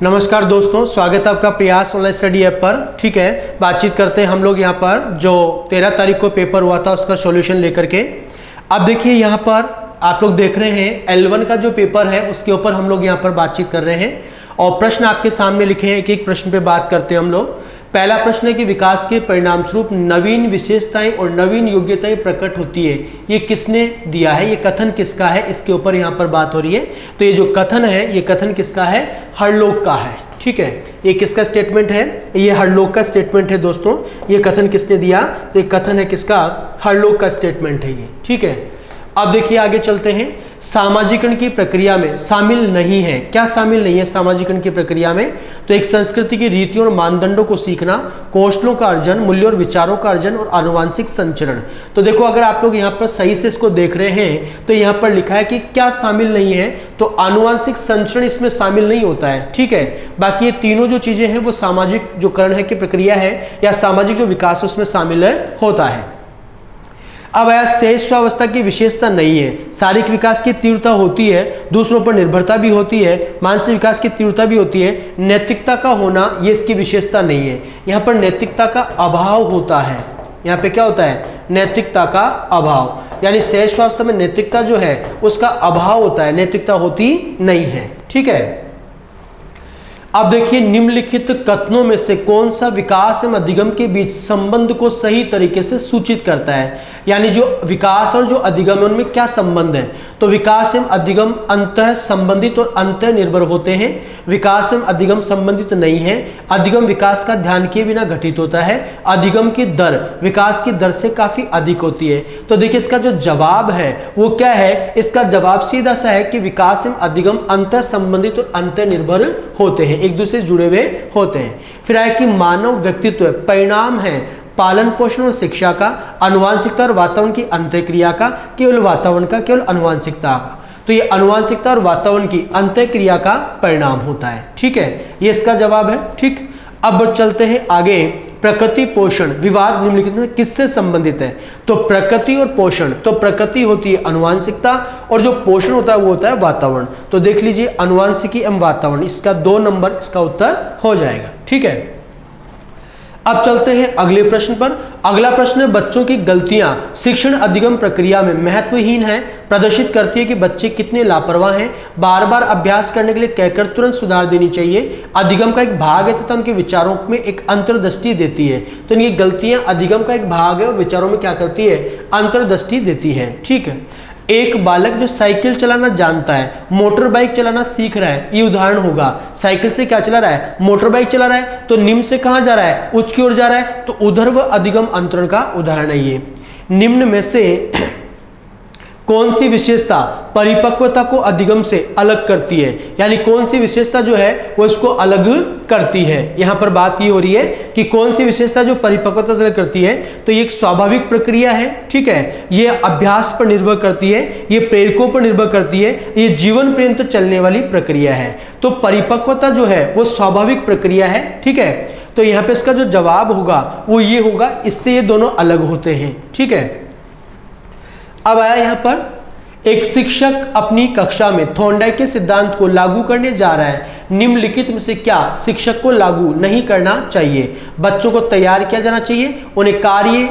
नमस्कार दोस्तों, स्वागत है आपका प्रयास ऑनलाइन स्टडी ऐप पर। ठीक है, बातचीत करते हैं हम लोग यहाँ पर जो 13 तारीख को पेपर हुआ था उसका सॉल्यूशन लेकर के। अब देखिए यहाँ पर आप लोग देख रहे हैं L1 का जो पेपर है उसके ऊपर हम लोग यहाँ पर बातचीत कर रहे हैं और प्रश्न आपके सामने लिखे हैं। एक एक प्रश्न पे बात करते हैं हम लोग। पहला प्रश्न है कि विकास के परिणाम स्वरूप नवीन विशेषताएं और नवीन योग्यताएं प्रकट होती है, ये किसने दिया है, ये कथन किसका है, इसके ऊपर यहाँ पर बात हो रही है। तो ये जो कथन है ये कथन किसका है, हरलोक का है। ठीक है, ये किसका स्टेटमेंट है, ये हरलोक का स्टेटमेंट है दोस्तों। ये कथन किसने दिया, तो ये कथन है किसका, हरलोक का स्टेटमेंट है ये। ठीक है, अब देखिए आगे चलते हैं। सामाजिकरण की प्रक्रिया में शामिल नहीं है, क्या शामिल नहीं है सामाजिकरण की प्रक्रिया में, तो एक संस्कृति की रीतियों और मानदंडों को सीखना, कौशलों का अर्जन, मूल्यों और विचारों का अर्जन और आनुवांशिक संचरण। तो देखो अगर आप लोग यहाँ पर सही से इसको देख रहे हैं तो यहाँ पर लिखा है कि क्या शामिल नहीं है, तो आनुवांशिक संचरण इसमें शामिल नहीं होता है। ठीक है, बाकी ये तीनों जो चीजें हैं वो सामाजिक जो करण है की प्रक्रिया है या सामाजिक जो विकास है उसमें शामिल होता है। अब आया श्रेष्ठावस्था की विशेषता नहीं है, शारीरिक विकास की तीव्रता होती है, दूसरों पर निर्भरता भी होती है, मानसिक विकास की तीव्रता भी होती है, नैतिकता का होना ये इसकी विशेषता नहीं है। यहाँ पर नैतिकता का अभाव होता है, यहाँ पे क्या होता है, नैतिकता का अभाव, यानी श्रेष्ठावस्था में नैतिकता जो है उसका अभाव होता है, नैतिकता होती नहीं है। ठीक है, अब देखिए निम्नलिखित कथनों में से कौन सा विकास एवं अधिगम के बीच संबंध को सही तरीके से सूचित करता है, यानी जो विकास और जो अधिगम है उनमें क्या संबंध है। तो विकास एवं अधिगम अंतः संबंधित और अंतः निर्भर होते हैं, विकास एवं अधिगम संबंधित नहीं है। अधिगम विकास का ध्यान किए बिना घटित होता है, अधिगम की दर विकास की दर से काफी अधिक होती है। तो देखिए इसका जो जवाब है वो क्या है, इसका जवाब सीधा सा है कि विकास एवं अधिगम अंतः संबंधित और अंतः निर्भर होते हैं, एक दूसरे से जुड़े हुए होते हैं। फिर आए कि मानव व्यक्तित्व परिणाम है पालन पोषण और शिक्षा का, आनुवांशिकता और वातावरण की अंतःक्रिया का, केवल वातावरण का, केवल आनुवांशिकता का। तो ये आनुवांशिकता और वातावरण की अंतःक्रिया का परिणाम होता है। ठीक है, ये इसका जवाब है। ठीक, अब चलते हैं आगे। प्रकृति पोषण विवाद निम्नलिखित में किससे संबंधित है, तो प्रकृति और पोषण, तो प्रकृति होती है आनुवांशिकता और जो पोषण होता है वो होता है वातावरण। तो देख लीजिए आनुवांशिकी एवं वातावरण, इसका 2 नंबर इसका उत्तर हो जाएगा। ठीक है, अब चलते हैं अगले प्रश्न पर। अगला प्रश्न है बच्चों की गलतियां शिक्षण अधिगम प्रक्रिया में महत्वहीन है, प्रदर्शित करती है कि बच्चे कितने लापरवाह हैं, बार बार अभ्यास करने के लिए कहकर तुरंत सुधार देनी चाहिए, अधिगम का एक भाग है तथा उनके विचारों में एक अंतर्दृष्टि देती है। तो इनकी गलतियां अधिगम का एक भाग है और विचारों में क्या करती है, अंतर्दृष्टि देती है। ठीक है, एक बालक जो साइकिल चलाना जानता है, मोटर बाइक चलाना सीख रहा है, ये उदाहरण होगा। साइकिल से क्या चला रहा है, मोटर बाइक चला रहा है, तो निम्न से कहां जा रहा है, उच्च की ओर जा रहा है, तो उधर वह अधिगम अंतरण का उदाहरण है ये। निम्न में से कौन सी विशेषता परिपक्वता को अधिगम से अलग करती है, यानी कौन सी विशेषता जो है वो इसको अलग करती है। यहां पर बात ये हो रही है कि कौन सी विशेषता जो परिपक्वता से अलग करती है, तो ये एक स्वाभाविक प्रक्रिया है। ठीक है, ये अभ्यास पर निर्भर करती है, ये प्रेरकों पर निर्भर करती है, ये जीवन पर्यंत चलने वाली प्रक्रिया है। तो परिपक्वता जो है वो स्वाभाविक प्रक्रिया है। ठीक है, तो यहाँ पे इसका जो जवाब होगा वो ये होगा, इससे ये दोनों अलग होते हैं। ठीक है, अब आया यहां पर एक शिक्षक अपनी कक्षा में थॉर्नडाइक के सिद्धांत को लागू करने जा रहा है, निम्नलिखित में से क्या शिक्षक को लागू नहीं करना चाहिए। बच्चों को तैयार किया जाना चाहिए, उन्हें कार्य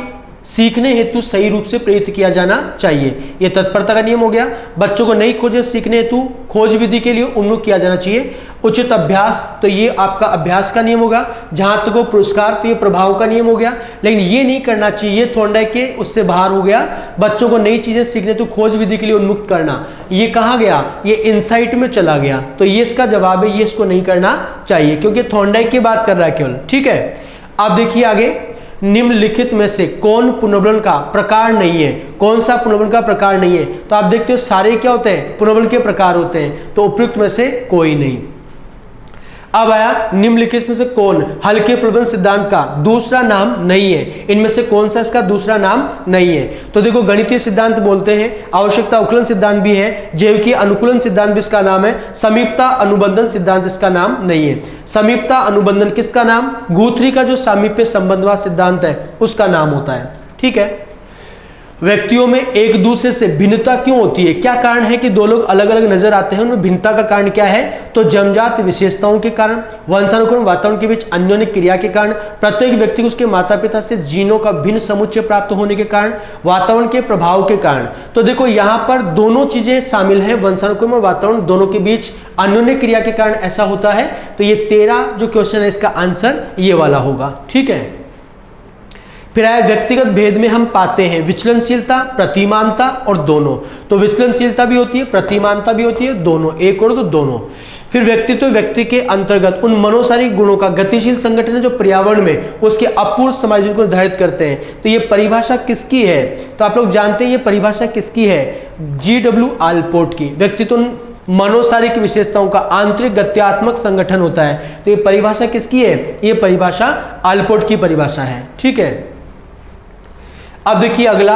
सीखने हेतु सही रूप से प्रेरित किया जाना चाहिए, यह तत्परता का नियम हो गया। बच्चों को नई खोजें सीखने हेतु खोज विधि के लिए उन्मुख किया जाना चाहिए। उचित अभ्यास, तो ये आपका अभ्यास का नियम होगा। जहां तक वो पुरस्कार, तो ये प्रभाव का नियम हो गया। लेकिन ये नहीं करना चाहिए, ये थॉर्नडाइक के उससे बाहर हो गया। बच्चों को नई चीजें सीखने हेतु खोज विधि के लिए उन्मुक्त करना, ये कहाँ गया, ये इनसाइट में चला गया। तो ये इसका जवाब है, ये इसको नहीं करना चाहिए क्योंकि थॉर्नडाइक की बात कर रहा है केवल। ठीक है, अब देखिए आगे। निम्नलिखित में से कौन पुनर्वलन का प्रकार नहीं है, कौन सा पुनर्वलन का प्रकार नहीं है, तो आप देखते हो सारे क्या होते हैं, पुनर्वलन के प्रकार होते हैं, तो उपयुक्त में से कोई नहीं। अब आया निम्नलिखित में से कौन हल्के प्रबंध सिद्धांत का दूसरा नाम नहीं है, इनमें से कौन सा इसका दूसरा नाम नहीं है। तो देखो गणितीय सिद्धांत बोलते हैं, आवश्यकता उकलन सिद्धांत भी है, जैविकी अनुकूलन सिद्धांत भी इसका नाम है, समीपता अनुबंधन सिद्धांत इसका नाम नहीं है। समीपता अनुबंधन किसका नाम, गुथरी का जो सामीप्य संबंधवाद सिद्धांत है उसका नाम होता है। ठीक है, व्यक्तियों में एक दूसरे से भिन्नता क्यों होती है? क्या कारण है कि दो लोग अलग अलग नजर आते हैं? उनमें भिन्नता का कारण क्या है? तो जन्मजात विशेषताओं के कारण, वंशानुक्रम, वातावरण के बीच अन्योन्य क्रिया के कारण, प्रत्येक व्यक्ति को उसके माता पिता से जीनों का भिन्न समुच्चय प्राप्त होने के कारण, वातावरण के प्रभाव के कारण। तो देखो यहां पर दोनों चीजें शामिल हैं, वंशानुक्रम और वातावरण दोनों के बीच अन्योन्य क्रिया के कारण ऐसा होता है। तो ये 13 जो क्वेश्चन है इसका आंसर ये वाला होगा। ठीक है, फिर आए व्यक्तिगत भेद में हम पाते हैं विचलनशीलता, प्रतिमानता और दोनों। तो विचलनशीलता भी होती है, प्रतिमानता भी होती है, दोनों, एक और दो दोनों। फिर व्यक्तित्व व्यक्ति के अंतर्गत उन मनोसारिक गुणों का गतिशील संगठन है जो पर्यावरण में उसके अपूर्ण समायोजन को निर्धारित करते हैं। तो ये परिभाषा किसकी है? तो आप लोग जानते हैं ये परिभाषा किसकी है? G.W. आलपोर्ट की। व्यक्तित्व मनोसारिक विशेषताओं का आंतरिक गत्यात्मक संगठन होता है। तो ये परिभाषा किसकी है? ये परिभाषा आलपोर्ट की परिभाषा है। ठीक है, अब देखिए अगला,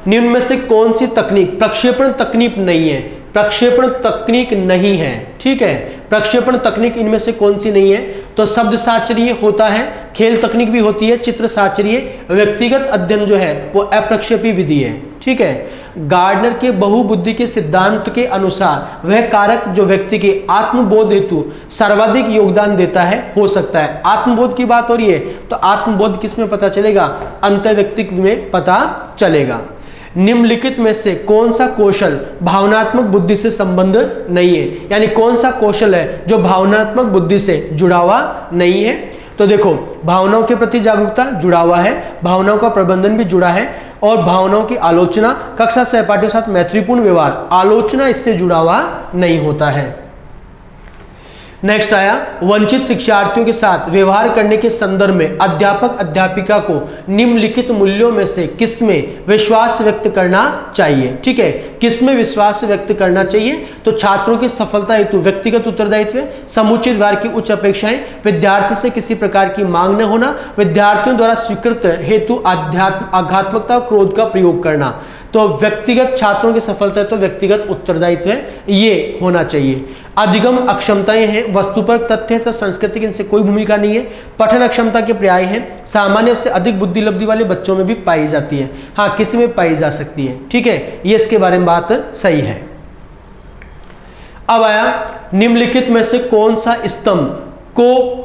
निम्न में से कौन सी तकनीक प्रक्षेपण तकनीक नहीं है? प्रक्षेपण तकनीक नहीं है। ठीक है, प्रक्षेपण तकनीक इनमें से कौन सी नहीं है? तो शब्द साचर्य होता है, खेल तकनीक भी होती है, चित्र साचर्य, व्यक्तिगत अध्ययन जो है वो अप्रक्षेपी विधि है। ठीक है, गार्डनर के बहुबुद्धि के सिद्धांत के अनुसार वह कारक जो व्यक्ति के आत्मबोध हेतु सर्वाधिक योगदान देता है हो सकता है। आत्मबोध की बात हो रही है तो आत्मबोध किस में पता चलेगा? अंतर्व्यक्तिक में पता चलेगा। निम्नलिखित में से कौन सा कौशल भावनात्मक बुद्धि से संबंध नहीं है? यानी कौन सा कौशल है जो भावनात्मक बुद्धि से जुड़ा हुआ नहीं है? तो देखो, भावनाओं के प्रति जागरूकता जुड़ा हुआ है, भावनाओं का प्रबंधन भी जुड़ा है, और भावनाओं की आलोचना, कक्षा सहपाठियों के साथ मैत्रीपूर्ण व्यवहार, आलोचना इससे जुड़ा हुआ नहीं होता है। नेक्स्ट आया, वंचित शिक्षार्थियों के साथ व्यवहार करने के संदर्भ में अध्यापक अध्यापिका को निम्नलिखित मूल्यों में से किसमें विश्वास व्यक्त करना चाहिए? ठीक है, किसमें विश्वास व्यक्त करना चाहिए? तो छात्रों की सफलता हेतु व्यक्तिगत उत्तरदायित्व, समुचित व्यवहार की उच्च अपेक्षाएं, विद्यार्थी से किसी प्रकार की मांग न होना, विद्यार्थियों द्वारा स्वीकृत हेतु आघात्मकता क्रोध का प्रयोग करना। तो व्यक्तिगत छात्रों की सफलता है तो व्यक्तिगत उत्तरदायित्व ये होना चाहिए। अधिगम अक्षमताएं हैं, वस्तुपरक तथ्य तथा संस्कृति की इनसे कोई भूमिका नहीं है। पठन अक्षमता के पर्याय हैं, सामान्य से अधिक बुद्धि लब्धि वाले बच्चों में भी पाई जाती है। हाँ, किसी में पाई जा सकती है। ठीक है, ये इसके बारे में बात सही है। अब आया, निम्नलिखित में से कौन सा स्तंभ को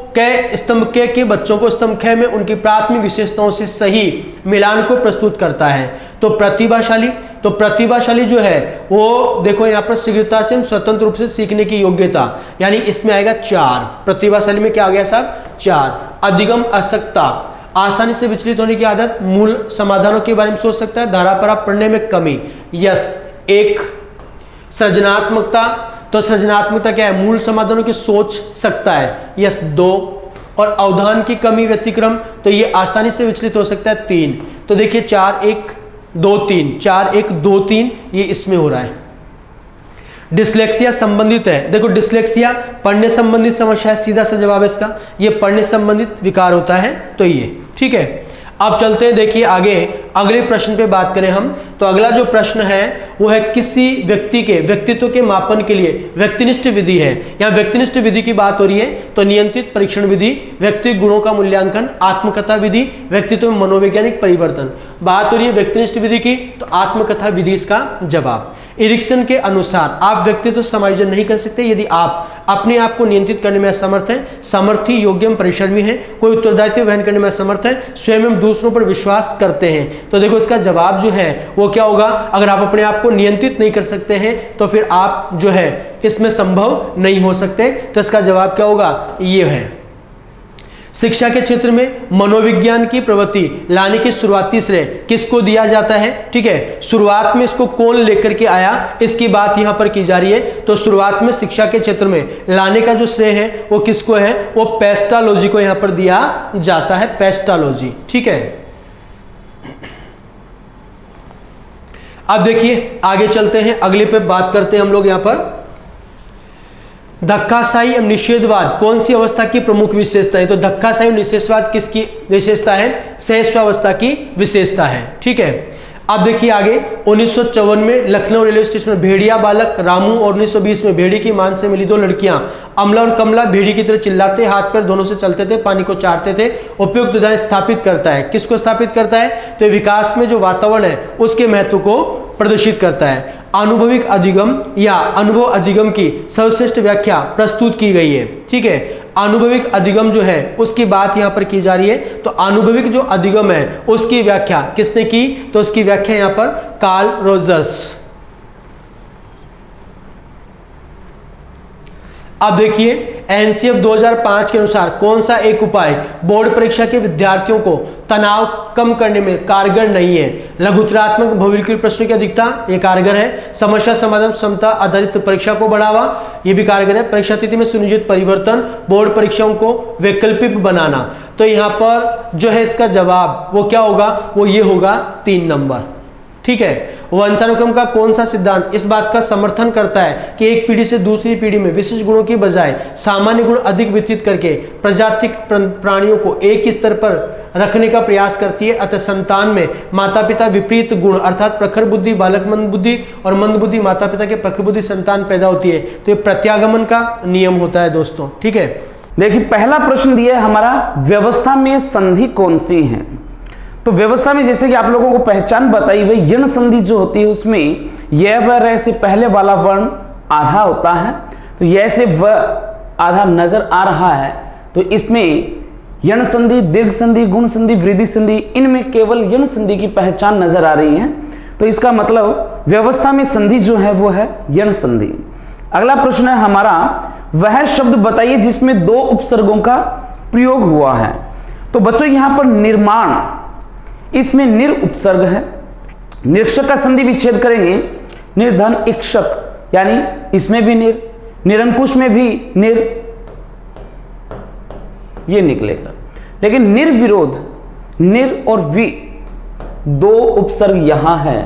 स्तंभ के बच्चों को स्तंभ ख में उनकी प्राथमिक विशेषताओं से सही मिलान को प्रस्तुत करता है? तो प्रतिभाशाली। तो प्रतिभाशाली जो है वो देखो यहाँ पर शीघ्रता से स्वतंत्र रूप से सीखने की योग्यता, यानी इसमें आएगा 4। प्रतिभाशाली में क्या आ गया साहब? 4। अधिगम असक्ता, आसानी से विचलित होने की आदत, मूल समाधानों के बारे में सोच सकता है, धारा पर आप पढ़ने में कमी, यस 1। सृजनात्मकता, तो सृजनात्मकता क्या है? मूल समाधानों की सोच सकता है, यस 2। और अवधान की कमी व्यतिक्रम, तो ये आसानी से विचलित हो सकता है, 3। तो देखिए 4 1 2 3, 4 1 2 3 ये इसमें हो रहा है। डिस्लेक्सिया संबंधित है, देखो डिस्लेक्सिया पढ़ने संबंधित समस्या है, सीधा सा जवाब है इसका, ये पढ़ने संबंधित विकार होता है। तो ये ठीक है। अब चलते हैं, देखिए आगे अगले प्रश्न पे बात करें हम। तो अगला जो प्रश्न है वो है, किसी व्यक्ति के व्यक्तित्व के मापन के लिए व्यक्तिनिष्ठ विधि है। यहाँ व्यक्तिनिष्ठ विधि की बात हो रही है तो नियंत्रित परीक्षण विधि, व्यक्ति गुणों का मूल्यांकन, आत्मकथा विधि, व्यक्तित्व में मनोवैज्ञानिक परिवर्तन। बात हो रही है व्यक्तिनिष्ठ विधि की तो आत्मकथा विधि इसका जवाब। इरिक्सन के अनुसार आप व्यक्तित्व समायोजन नहीं कर सकते यदि आप अपने आप को नियंत्रित करने में असमर्थ हैं, समर्थी, योग्यम, परिश्रमी हैं, कोई उत्तरदायित्व वहन करने में असमर्थ है, स्वयं एवं दूसरों पर विश्वास करते हैं। तो देखो इसका जवाब जो है वो क्या होगा? अगर आप अपने आप को नियंत्रित नहीं कर सकते हैं तो फिर आप जो है इसमें संभव नहीं हो सकते। तो इसका जवाब क्या होगा? ये है। शिक्षा के क्षेत्र में मनोविज्ञान की प्रवृत्ति लाने की शुरुआती श्रेय किसको दिया जाता है? ठीक है, शुरुआत में इसको कौन लेकर के आया इसकी बात यहां पर की जा रही है। तो शुरुआत में शिक्षा के क्षेत्र में लाने का जो श्रेय है वो किसको है? वो पेस्टालॉजी को यहां पर दिया जाता है, पेस्टालॉजी। ठीक है, अब देखिए आगे चलते हैं, अगले पे बात करते हैं हम लोग। यहां पर धक्काशाही एवं निषेधवाद कौन सी अवस्था की प्रमुख विशेषता है? तो धक्काशाही निषेधवाद किसकी विशेषता है? सहस्वावस्था की विशेषता है। ठीक है, अब देखिए आगे 1954 में लखनऊ रेलवे स्टेशन में भेड़िया बालक रामू और 1920 में भेड़ी की मान से मिली दो लड़कियां अमला और कमला भेड़ी की तरह चिल्लाते, हाथ पैर दोनों से चलते थे, पानी को चाटते थे। उपयुक्त उदाहरण स्थापित करता है। किसको स्थापित करता है? तो विकास में जो वातावरण है उसके महत्व को प्रदर्शित करता है। अनुभविक अधिगम या अनुभव अधिगम की सर्वश्रेष्ठ व्याख्या प्रस्तुत की गई है। ठीक है, अनुभविक अधिगम जो है उसकी बात यहां पर की जा रही है। तो अनुभविक जो अधिगम है उसकी व्याख्या किसने की? तो उसकी व्याख्या यहां पर कार्ल रोजर्स। अब देखिए एनसीएफ 2005 के अनुसार कौन सा एक उपाय बोर्ड परीक्षा के विद्यार्थियों को तनाव कम करने में कारगर नहीं है? लघुत्तरात्मक बहुविकल्पीय प्रश्नों की अधिकता, ये कारगर है। समस्या समाधान क्षमता आधारित परीक्षा को बढ़ावा, ये भी कारगर है। परीक्षा तिथि में सुनिश्चित परिवर्तन, बोर्ड परीक्षाओं को वैकल्पिक बनाना। तो यहां पर जो है इसका जवाब वो क्या होगा? वो ये होगा 3 नंबर। ठीक है, वंशानुक्रम का कौन सा सिद्धांत इस बात का समर्थन करता है कि एक पीढ़ी से दूसरी पीढ़ी में विशिष्ट गुणों की बजाय सामान्य गुण अधिक वितरित करके प्रजातिक प्राणियों को एक ही स्तर पर रखने का प्रयास करती है? अतः संतान में माता पिता विपरीत गुण अर्थात प्रखर बुद्धि बालक मंद बुद्धि और मंद बुद्धि माता पिता के प्रखर बुद्धि संतान पैदा होती है। तो ये प्रत्यागमन का नियम होता है दोस्तों। ठीक है, देखिए पहला प्रश्न दिया है हमारा, व्यवस्था में संधि कौन सी है? तो व्यवस्था में जैसे कि आप लोगों को पहचान बताई हुई, यण संधि जो होती है उसमें यह व रे से पहले वाला वर्ण आधा होता है। तो यह से व आधा नजर आ रहा है, तो इसमें यण संधि, दीर्घ संधि, गुण संधि, वृद्धि संधि, इनमें केवल यण संधि की पहचान नजर आ रही है। तो इसका मतलब व्यवस्था में संधि जो है वो है यण संधि। अगला प्रश्न है हमारा, वह शब्द बताइए जिसमें 2 उपसर्गों का प्रयोग हुआ है। तो बच्चों यहां पर निर्माण, इसमें निर उपसर्ग है। निरीक्षक का संधि विच्छेद करेंगे, निर्धन इक्षक, यानी इसमें भी निर, निरंकुश में भी निर, ये निकलेगा। लेकिन निर्विरोध, निर और वि 2 उपसर्ग यहां है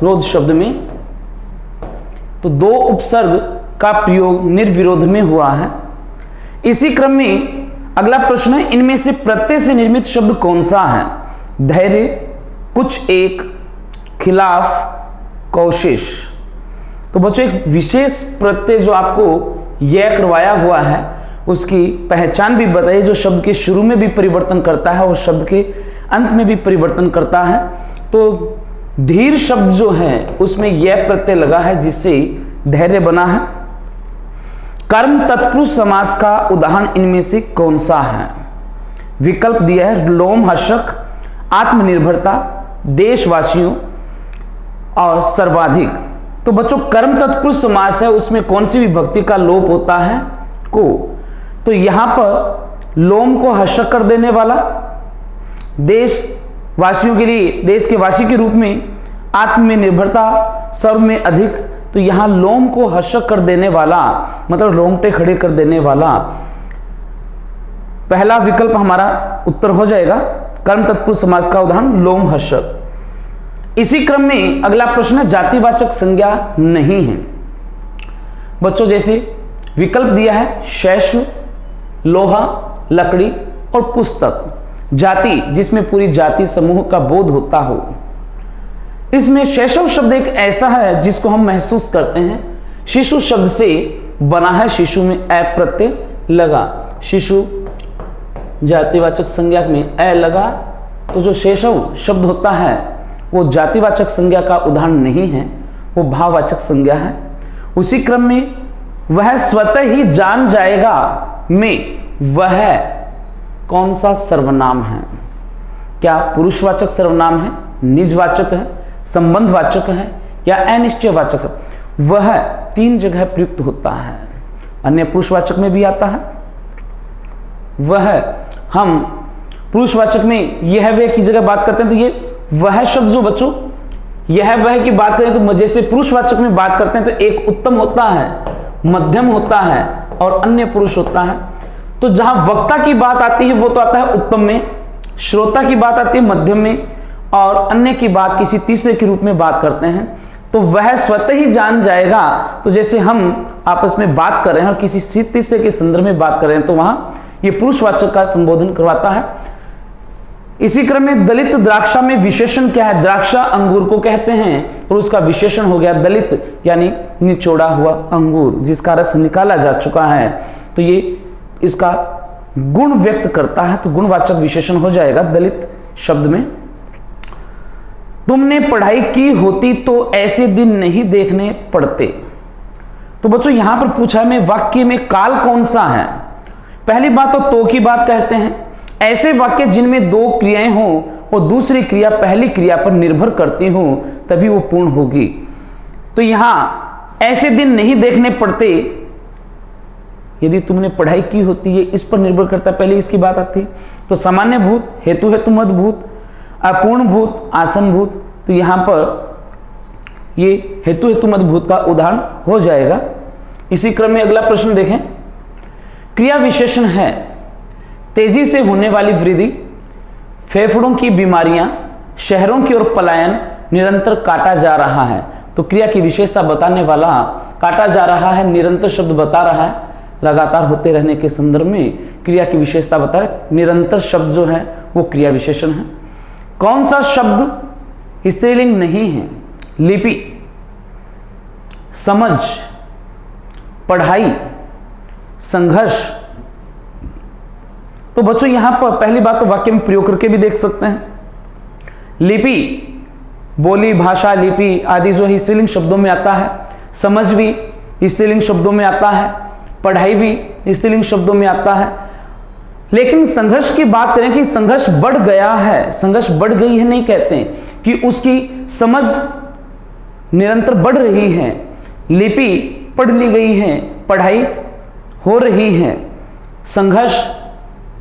रोध शब्द में, तो 2 उपसर्ग का प्रयोग निर्विरोध में हुआ है। इसी क्रम में अगला प्रश्न है, इनमें से प्रत्यय से निर्मित शब्द कौन सा है? धैर्य, कुछ एक, खिलाफ, कौशिश। तो बच्चों एक विशेष प्रत्यय जो आपको यह करवाया हुआ है उसकी पहचान भी बताइए, जो शब्द के शुरू में भी परिवर्तन करता है और शब्द के अंत में भी परिवर्तन करता है। तो धीर शब्द जो है उसमें यह प्रत्यय लगा है जिससे धैर्य बना है। कर्म तत्पुरुष समास का उदाहरण इनमें से कौन सा है? विकल्प दिया है लोम हर्षक, आत्मनिर्भरता, देशवासियों और सर्वाधिक। तो बच्चों कर्म तत्पुरुष समास है, उसमें कौन सी विभक्ति का लोप होता है? को। तो यहां पर लोम को हर्षक कर देने वाला, देशवासियों के लिए देश के वासी के रूप में, आत्म में निर्भरता, सर्व में अधिक। तो यहां लोम को हर्षक कर देने वाला मतलब रोंगटे खड़े कर देने वाला पहला विकल्प हमारा उत्तर हो जाएगा। कर्म तत्पुरुष समास का उदाहरण लोम हर्षक। इसी क्रम में अगला प्रश्न है, जातिवाचक संज्ञा नहीं है। बच्चों जैसे विकल्प दिया है शैशव, लोहा, लकड़ी और पुस्तक। जाति जिसमें पूरी जाति समूह का बोध होता हो। इसमें शैशव शब्द एक ऐसा है जिसको हम महसूस करते हैं। शिशु शब्द से बना है, शिशु में ए प्रत्यय लगा, शिशु जातिवाचक संज्ञा में ए लगा। तो जो शैशव शब्द होता है वो जातिवाचक संज्ञा का उदाहरण नहीं है, वो भाववाचक संज्ञा है। उसी क्रम में वह स्वतः ही जान जाएगा में वह कौन सा सर्वनाम है? क्या पुरुषवाचक सर्वनाम है, निजवाचक है, संबंधवाचक है या अनिश्चयवाचक? वह 3 जगह प्रयुक्त होता है, अन्य पुरुषवाचक में भी आता है। वह हम पुरुषवाचक में यह वह की जगह बात करते हैं, तो ये वह शब्द जो बच्चों यह वह की बात करें तो जैसे पुरुषवाचक में बात करते हैं तो एक उत्तम होता है, मध्यम होता है और अन्य पुरुष होता है। तो जहां वक्ता की बात आती है वो तो आता है उत्तम में, श्रोता की बात आती है मध्यम में और अन्य की बात किसी तीसरे के रूप में बात करते हैं। तो वह स्वतः ही जान जाएगा। तो जैसे हम आपस में बात कर रहे हैं और किसी तीसरे के संदर्भ में बात कर रहे हैं तो वहां ये पुरुषवाचक का संबोधन करवाता है। इसी क्रम में दलित द्राक्षा में विशेषण क्या है? द्राक्षा अंगूर को कहते हैं और उसका विशेषण हो गया दलित, यानी निचोड़ा हुआ अंगूर जिसका रस निकाला जा चुका है। तो ये इसका गुण व्यक्त करता है, तो गुणवाचक विशेषण हो जाएगा दलित शब्द में। तुमने पढ़ाई की होती तो ऐसे दिन नहीं देखने पड़ते। तो बच्चों यहां पर पूछा है मैं वाक्य में काल कौन सा है? पहली बात तो की बात कहते हैं। ऐसे वाक्य जिनमें दो क्रियाएं हों और दूसरी क्रिया पहली क्रिया पर निर्भर करती हो तभी वो पूर्ण होगी। तो यहां ऐसे दिन नहीं देखने पड़ते, यदि तुमने पढ़ाई की होती है इस पर निर्भर करता, पहले इसकी बात आती। तो सामान्य भूत, हेतु हेतु मद भूत, अपूर्ण भूत, आसन भूत। तो यहां पर ये हेतु हेतु मद भूत का उदाहरण हो जाएगा। इसी क्रम में अगला प्रश्न देखें। क्रिया विशेषण है तेजी से होने वाली वृद्धि, फेफड़ों की बीमारियां, शहरों की ओर पलायन, निरंतर काटा जा रहा है। तो क्रिया की विशेषता बताने वाला काटा जा रहा है, निरंतर शब्द बता रहा है, लगातार होते रहने के संदर्भ में क्रिया की विशेषता बता रहा है। निरंतर शब्द जो है वो क्रिया विशेषण है। कौन सा शब्द स्त्रीलिंग नहीं है? लिपि, समझ, पढ़ाई, संघर्ष। तो बच्चों यहां पर पहली बात तो वाक्य में प्रयोग करके भी देख सकते हैं। लिपि, बोली, भाषा, लिपि आदि जो है स्त्रीलिंग शब्दों में आता है। समझ भी स्त्रीलिंग शब्दों में आता है, पढ़ाई भी स्त्रीलिंग शब्दों में आता है। लेकिन संघर्ष की बात करें कि संघर्ष बढ़ गया है, संघर्ष बढ़ गई है नहीं कहते कि उसकी समझ निरंतर बढ़ रही है, लिपि पढ़ ली गई है, पढ़ाई हो रही है, संघर्ष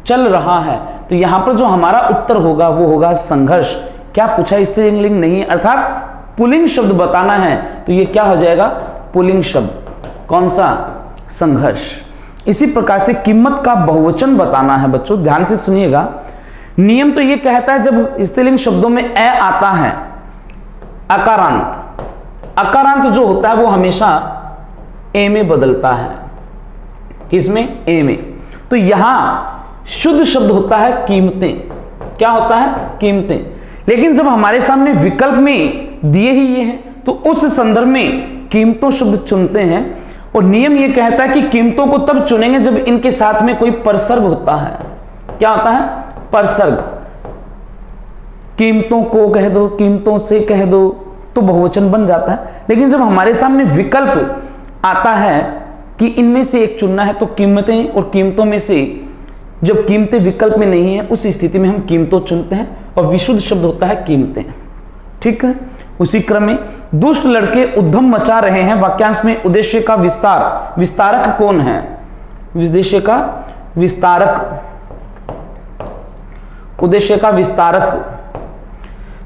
चल रहा है। तो यहां पर जो हमारा उत्तर होगा वो होगा संघर्ष। क्या पूछा? स्त्रीलिंग नहीं, अर्थात पुल्लिंग शब्द बताना है। तो ये क्या हो जाएगा? पुल्लिंग शब्द। कौन सा? संघर्ष। इसी प्रकार से कीमत का बहुवचन बताना है। बच्चों ध्यान से सुनिएगा। नियम तो ये कहता है जब स्त्रीलिंग शब्दों में ए आता है, अकारांत, अकारांत जो होता है वो हमेशा ए में बदलता है। किसमें? ए में। तो यहां शुद्ध शब्द होता है कीमतें। क्या होता है? कीमतें। लेकिन जब हमारे सामने विकल्प में दिए ही ये हैं तो उस संदर्भ में कीमतों शब्द चुनते हैं। और नियम ये कहता है कि कीमतों को तब चुनेंगे जब इनके साथ में कोई परसर्ग होता है। क्या होता है? परसर्ग। कीमतों को कह दो, कीमतों से कह दो तो बहुवचन बन जाता है। लेकिन जब हमारे सामने विकल्प आता है कि इनमें से एक चुनना है तो कीमतें, और कीमतों में से जब कीमतें विकल्प में नहीं है उस स्थिति में हम कीमतों चुनते हैं और विशुद्ध शब्द होता है कीमतें। ठीक है। उसी क्रम में दुष्ट लड़के उद्यम मचा रहे हैं। वाक्यांश में उद्देश्य का विस्तार, विस्तारक कौन है? उद्देश्य का विस्तारक, उद्देश्य का विस्तारक।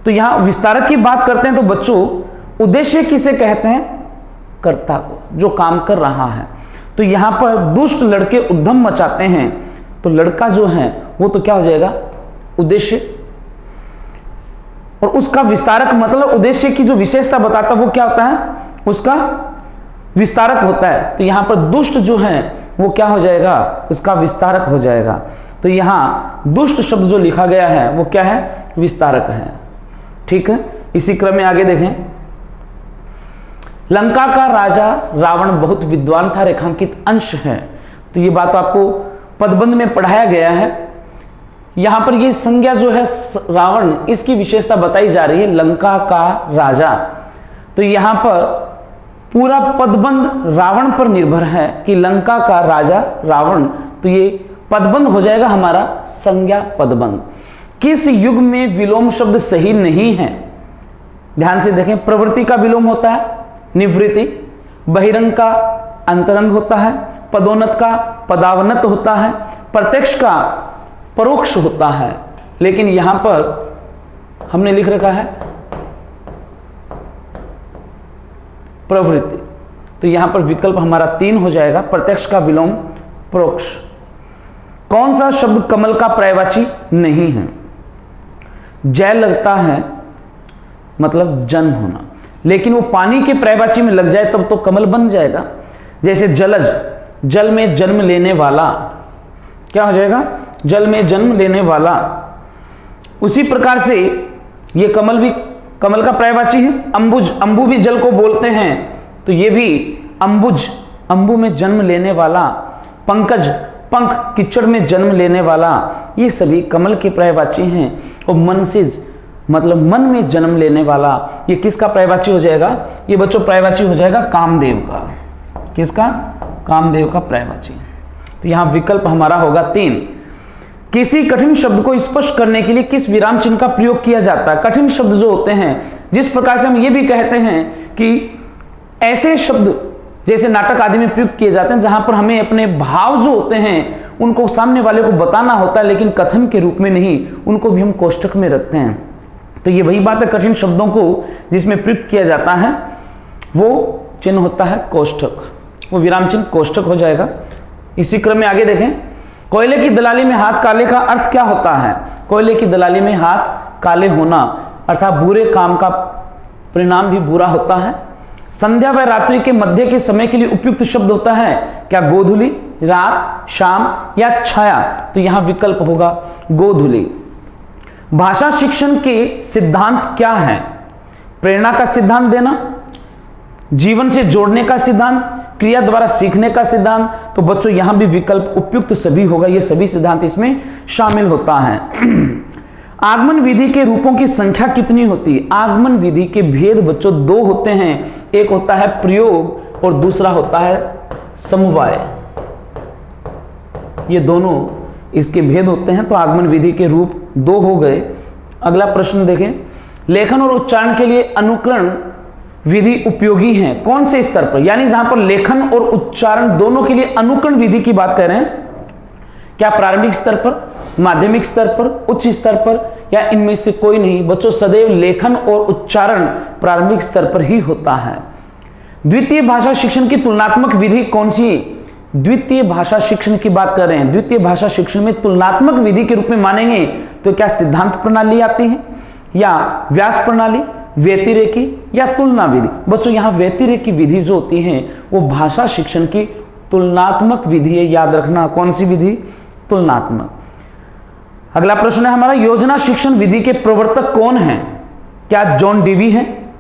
तो यहां विस्तारक की बात करते हैं तो बच्चों उद्देश्य किसे कहते हैं? कर्ता को, जो काम कर रहा है। तो यहां पर दुष्ट लड़के उद्यम मचाते हैं, तो लड़का जो है वो तो क्या हो जाएगा? उद्देश्य। और उसका विस्तारक मतलब उद्देश्य की जो विशेषता बताता वो क्या होता है? उसका विस्तारक होता है। तो यहां पर दुष्ट जो है वो क्या हो जाएगा? उसका विस्तारक हो जाएगा। तो यहां दुष्ट शब्द जो लिखा गया है वो क्या है? विस्तारक है। ठीक है। इसी क्रम में आगे देखें। लंका का राजा रावण बहुत विद्वान था, रेखांकित अंश है। तो ये बात आपको पदबंध में पढ़ाया गया है। यहां पर ये संज्ञा जो है रावण, इसकी विशेषता बताई जा रही है, लंका का राजा। तो यहां पर पूरा पदबंध रावण पर निर्भर है कि लंका का राजा रावण। तो ये पदबंध हो जाएगा हमारा संज्ञा पदबंध। किस युग में विलोम शब्द सही नहीं है? ध्यान से देखें। प्रवृत्ति का विलोम होता है निवृत्ति, बहिरंग का अंतरंग होता है, पदोन्नत का पदावनत होता है, प्रत्यक्ष का परोक्ष होता है। लेकिन यहां पर हमने लिख रखा है प्रवृत्ति। तो यहां पर विकल्प हमारा 3 हो जाएगा, प्रत्यक्ष का विलोम, परोक्ष। कौन सा शब्द कमल का पर्यायवाची नहीं है? जय लगता है मतलब जन्म होना, लेकिन वो पानी के पर्यायवाची में लग जाए तब तो कमल बन जाएगा। जैसे जलज, जल में जन्म लेने वाला, क्या हो जाएगा? जल में जन्म लेने वाला। उसी प्रकार से ये कमल का पर्यायवाची है। अंबुज, अंबु भी जल को बोलते हैं, तो ये भी अंबुज, अंबु में जन्म लेने वाला, पंकज, पंख, कीचड़ में जन्म लेने वाला, ये सभी कमल के पर्यायवाची हैं। और मनसिज मतलब मन में जन्म लेने वाला, ये किसका पर्यायवाची हो जाएगा? ये बच्चों पर्यायवाची हो जाएगा कामदेव का। किसका? कामदेव का पर्यायवाची। तो यहां विकल्प हमारा होगा 3। किसी कठिन शब्द को स्पष्ट करने के लिए किस विराम चिन्ह का प्रयोग किया जाता है? कठिन शब्द जो होते हैं, जिस प्रकार से हम ये भी कहते हैं कि ऐसे शब्द जैसे नाटक आदि में प्रयुक्त किए जाते हैं जहां पर हमें अपने भाव जो होते हैं उनको सामने वाले को बताना होता है, लेकिन कथन के रूप में नहीं, उनको भी हम कोष्ठक में रखते हैं। तो ये वही बात है, कठिन शब्दों को जिसमें प्रयुक्त किया जाता है वो चिन्ह होता है कोष्ठक, वो विराम चिन्ह कोष्ठक हो जाएगा। इसी क्रम में आगे देखें, कोयले की दलाली में हाथ काले का अर्थ क्या होता है? कोयले की दलाली में हाथ काले होना अर्थात बुरे काम का परिणाम भी बुरा होता है। संध्या व रात्रि के मध्य के समय के लिए उपयुक्त शब्द होता है क्या? गोधूली, रात, शाम या छाया? तो यहां विकल्प होगा गोधूली। भाषा शिक्षण के सिद्धांत क्या है? प्रेरणा का सिद्धांत देना, जीवन से जोड़ने का सिद्धांत, क्रिया द्वारा सीखने का सिद्धांत। तो बच्चों यहां भी विकल्प उपयुक्त सभी होगा, ये सभी सिद्धांत इसमें शामिल होता है। आगमन विधि के रूपों की संख्या कितनी होती है? आगमन विधि के भेद बच्चों 2 होते हैं, एक होता है प्रयोग और दूसरा होता है समवाय। ये दोनों इसके भेद होते हैं। तो आगमन विधि के रूप 2 हो गए। अगला प्रश्न देखें, लेखन और उच्चारण के लिए अनुकरण विधि उपयोगी है कौन से स्तर पर? यानी जहां पर लेखन और उच्चारण दोनों के लिए अनुकरण विधि की बात कर रहे हैं, क्या प्रारंभिक स्तर पर, माध्यमिक स्तर पर, उच्च स्तर पर, या इनमें से कोई नहीं? बच्चों सदैव लेखन और उच्चारण प्रारंभिक स्तर पर ही होता है। द्वितीय भाषा शिक्षण की तुलनात्मक विधि कौन सी? द्वितीय भाषा शिक्षण की बात कर रहे हैं। द्वितीय भाषा शिक्षण में तुलनात्मक विधि के रूप में मानेंगे तो क्या सिद्धांत प्रणाली आती है, या व्यास प्रणाली, व्यतिरेकी, या तुलना विधि? बच्चों यहां व्यतिरेकी विधि जो होती है वो भाषा शिक्षण की तुलनात्मक विधि है, याद रखना। कौन सी विधि? तुलनात्मक। अगला प्रश्न है हमारा, योजना शिक्षण विधि के प्रवर्तक कौन हैं? क्या जॉन डीवी हैं,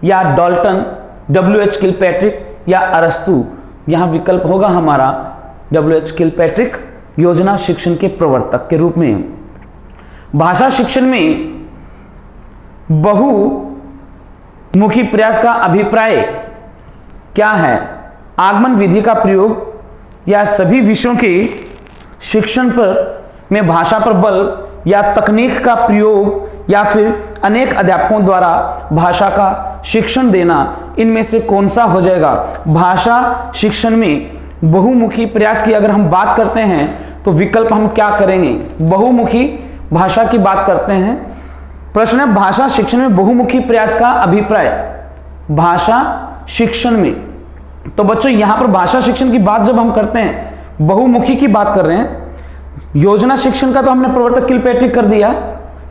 या डॉल्टन, WH किलपैट्रिक, या अरस्तु? यहां विकल्प होगा हमारा WH किलपैट्रिक योजना शिक्षण के प्रवर्तक के रूप में। भाषा शिक्षण में बहुमुखी प्रयास का अभिप्राय क्या है? आगमन विधि का प्रयोग, या सभी विषयों के शिक्षण पर में भाषा पर बल, या तकनीक का प्रयोग, या फिर अनेक अध्यापकों द्वारा भाषा का शिक्षण देना? इनमें से कौन सा हो जाएगा? भाषा शिक्षण में बहुमुखी प्रयास की अगर हम बात करते हैं तो विकल्प हम क्या करेंगे? बहुमुखी भाषा की बात करते हैं। प्रश्न है, भाषा शिक्षण में बहुमुखी प्रयास का अभिप्राय भाषा शिक्षण में। तो बच्चों यहां पर भाषा शिक्षण की बात जब हम करते हैं, बहुमुखी की बात कर रहे हैं। योजना शिक्षण का तो हमने प्रवर्तक किलपैट्रिक कर दिया,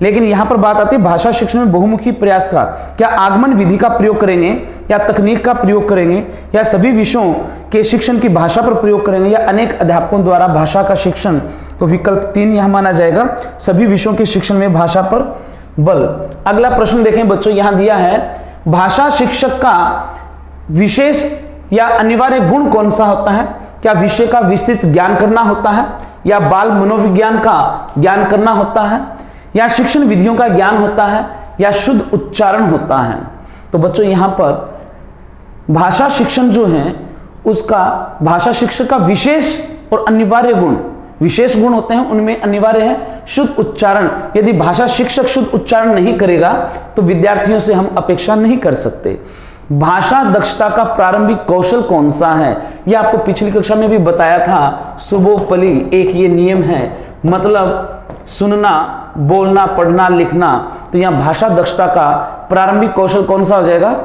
लेकिन यहां पर बात आती है भाषा शिक्षण में बहुमुखी प्रयास का। क्या आगमन विधि का प्रयोग करेंगे, या तकनीक का प्रयोग करेंगे, या सभी विषयों के शिक्षण की भाषा पर प्रयोग करेंगे, या अनेक अध्यापकों द्वारा भाषा का शिक्षण? तो विकल्प 3 यहां माना जाएगा, सभी विषयों के शिक्षण में भाषा पर बल। अगला प्रश्न देखें बच्चों, यहां दिया है भाषा शिक्षक का विशेष या अनिवार्य गुण कौन सा होता है? क्या विषय का विस्तृत ज्ञान करना होता है, या बाल मनोविज्ञान का ज्ञान करना होता है, या शिक्षण विधियों का ज्ञान होता है, या शुद्ध उच्चारण होता है? तो बच्चों यहां पर भाषा शिक्षण जो है उसका भाषा शिक्षक का विशेष और अनिवार्य गुण, विशेष गुण होते हैं उनमें अनिवार्य है शुद्ध उच्चारण। यदि भाषा शिक्षक शुद्ध उच्चारण नहीं करेगा तो विद्यार्थियों से हम अपेक्षा नहीं कर सकते। भाषा दक्षता का प्रारंभिक कौशल कौन सा है? यह आपको पिछली कक्षा में भी बताया था, सुबोपली एक ये नियम है, मतलब सुनना, बोलना, पढ़ना, लिखना। तो यहां भाषा दक्षता का प्रारंभिक कौशल कौन सा हो जाएगा?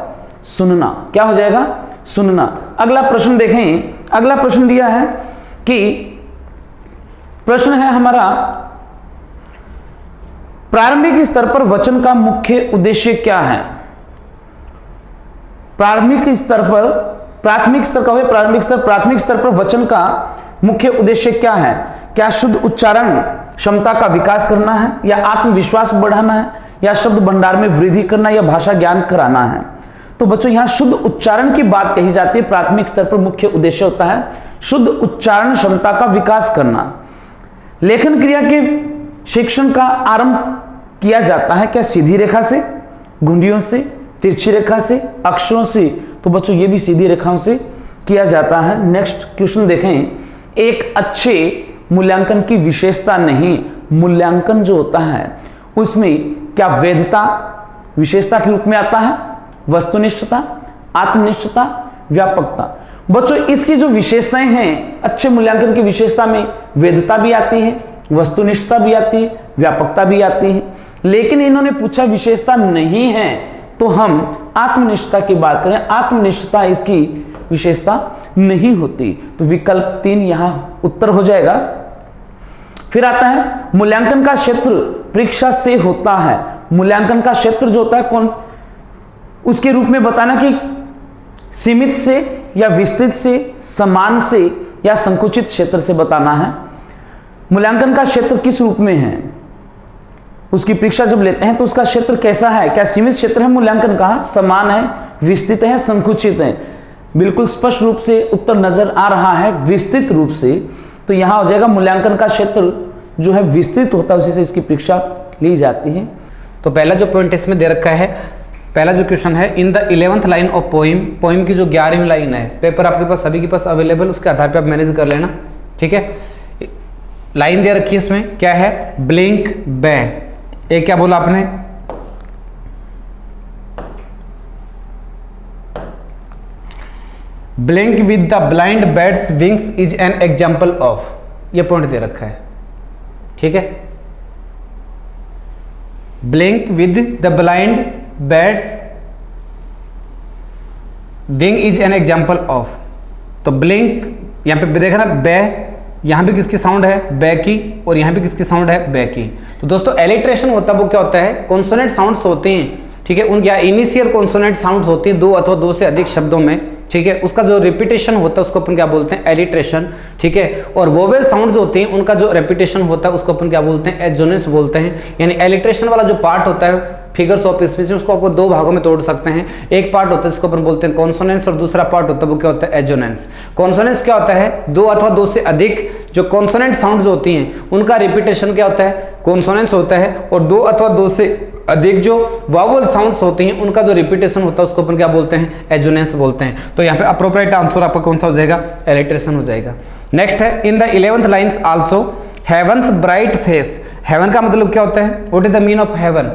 सुनना। क्या हो जाएगा? सुनना। अगला प्रश्न देखें, अगला प्रश्न दिया है कि प्रश्न है हमारा, प्रारंभिक स्तर पर वचन का मुख्य उद्देश्य क्या है? प्रारंभिक स्तर पर, प्राथमिक स्तर का हो, प्रारंभिक स्तर, प्राथमिक स्तर पर वचन का मुख्य उद्देश्य क्या है? क्या शुद्ध उच्चारण, क्षमता का विकास करना है, या आत्मविश्वास बढ़ाना है, या शब्द भंडार में वृद्धि करना, या भाषा ज्ञान कराना है। तो बच्चों यहां शुद्ध उच्चारण की बात कही जाती है। प्राथमिक स्तर पर मुख्य उद्देश्य होता है शुद्ध उच्चारण क्षमता का विकास करना। लेखन क्रिया के शिक्षण का आरंभ किया जाता है क्या? सीधी रेखा से, घुंडियों से, तिरछी रेखा से, अक्षरों से। तो बच्चों ये भी सीधी रेखाओं से किया जाता है। नेक्स्ट क्वेश्चन देखें, एक अच्छे मूल्यांकन की विशेषता नहीं, मूल्यांकन जो होता है उसमें क्या वैधता विशेषता के रूप में आता है? वस्तुनिष्ठता, आत्मनिष्ठता, व्यापकता। बच्चों इसकी जो विशेषताएं हैं, अच्छे मूल्यांकन की विशेषता में वैधता भी आती है, वस्तुनिष्ठता भी आती है, व्यापकता भी आती है। लेकिन इन्होंने पूछा विशेषता नहीं है, तो हम आत्मनिष्ठता की बात करें, आत्मनिष्ठता इसकी विशेषता नहीं होती। तो विकल्प 3 यहां उत्तर हो जाएगा। फिर आता है मूल्यांकन का क्षेत्र परीक्षा से होता है। मूल्यांकन का क्षेत्र जो होता है कौन, उसके रूप में बताना कि सीमित से या विस्तृत से, समान से या संकुचित क्षेत्र से बताना है। मूल्यांकन का क्षेत्र किस रूप में है, उसकी परीक्षा जब लेते हैं तो उसका क्षेत्र कैसा है? क्या सीमित क्षेत्र है मूल्यांकन का, समान है, विस्तृत है, संकुचित है? बिल्कुल स्पष्ट रूप से उत्तर नजर आ रहा है विस्तृत रूप से। तो यहां हो जाएगा मूल्यांकन का क्षेत्र जो है विस्तृत होता है, उसी से इसकी परीक्षा ली जाती है। तो पहला जो पॉइंट इसमें दे रखा है, पहला जो क्वेश्चन है, in the 11th line of poem, poem की जो 11वीं लाइन है, पेपर आपके पास सभी के पास अवेलेबल, उसके आधार पे आप मैनेज कर लेना, ठीक है। लाइन दे रखी है इसमें, क्या है? ब्लिंक बे। एक क्या बोला आपने? Blink with the blind bats wings is an example of, ये पॉइंट दे रखा है, ठीक है। Blink with the blind bats wing is an example of. तो ब्लिंक यहां पे देखना, बे, यहां भी किसकी साउंड है? बे की, और यहां भी किसकी साउंड है? बे की। तो दोस्तों एलिट्रेशन होता है वो क्या होता है? कॉन्सोनेंट साउंड्स होते हैं, ठीक है, उन या इनिशियल कॉन्सोनेंट साउंड्स होती हैं 2 अथवा 2 से अधिक शब्दों में, ठीक है। उसका जो रिपीटेशन होता है उसको अपन क्या बोलते हैं? एलिट्रेशन, ठीक है। और वोवेल साउंड्स होती हैं, उनका जो रिपीटेशन होता है उसको अपन क्या बोलते हैं? एजोनेंस बोलते हैं। यानी एलिट्रेशन वाला जो पार्ट होता है फिगर्स ऑफ स्पीच, उसको आपको 2 भागों में तोड़ सकते हैं। एक पार्ट होता है जिसको अपन बोलते हैं कॉन्सोनेंस, और दूसरा पार्ट होता है वो क्या होता है? एजोनेंस। कॉन्सोनेंस क्या होता है? 2 अथवा 2 से अधिक जो कॉन्सोनेंट साउंड्स होती हैं उनका रिपीटेशन क्या होता है? कॉन्सोनेंस होता है। और 2 अथवा 2 से अधिक जो वावल साउंड्स होती हैं उनका जो रिपीटेशन होता है उसको अपन क्या बोलते हैं? एजोनेंस बोलते हैं। तो यहाँ पे अप्रोप्रिएट आंसर आपका कौन सा हो जाएगा? एलिट्रेशन हो जाएगा। नेक्स्ट है, in the 11th lines also heavens bright face. Heaven का मतलब क्या होता है? What is the mean of heaven?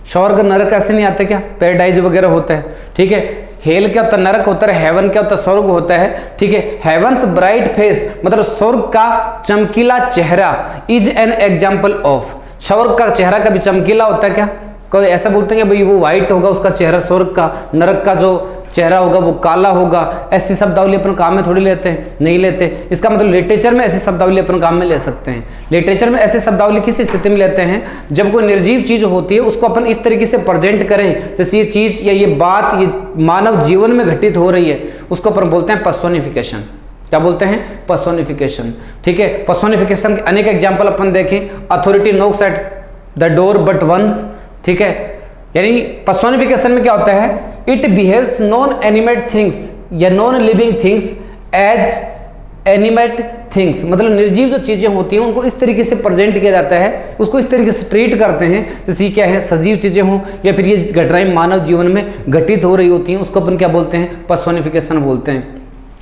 स्वर्ग नरक ऐसे नहीं आते क्या? पैराडाइज वगैरह होता है, ठीक है। हेल क्या होता है? नरक होता है। हेवन क्या होता है? स्वर्ग होता है, ठीक है। हेवंस ब्राइट फेस मतलब स्वर्ग का चमकीला चेहरा, इज एन एग्जाम्पल ऑफ। स्वर्ग का चेहरा कभी चमकीला होता है क्या? कोई ऐसा बोलते हैं कि भाई वो व्हाइट होगा उसका चेहरा स्वर्ग का, नरक का जो चेहरा होगा वो काला होगा। ऐसी शब्दावली अपन काम में थोड़ी लेते हैं, नहीं लेते। इसका मतलब लिटरेचर में ऐसी शब्दावली अपन काम में ले सकते हैं। लिटरेचर में ऐसी शब्दावली किस स्थिति में लेते हैं? जब कोई निर्जीव चीज होती है उसको अपन इस तरीके से प्रेजेंट करें जैसे ये चीज या ये बात ये मानव जीवन में घटित हो रही है, उसको अपन बोलते हैं पर्सोनिफिकेशन। क्या बोलते हैं? पर्सोनिफिकेशन, ठीक है। पर्सोनिफिकेशन के अनेक एग्जाम्पल अपन देखें। Authority knocks at the door but once, ठीक है। यानी पर्सोनिफिकेशन में क्या होता है? It behaves non animate things या non living things as animate things, मतलब निर्जीव जो चीजें होती हैं उनको इस तरीके से प्रेजेंट किया जाता है, उसको इस तरीके से ट्रीट करते हैं जैसे क्या है? सजीव चीजें हों या फिर ये घटनाएं मानव जीवन में घटित हो रही होती हैं, उसको अपन क्या बोलते हैं? पर्सोनिफिकेशन बोलते हैं।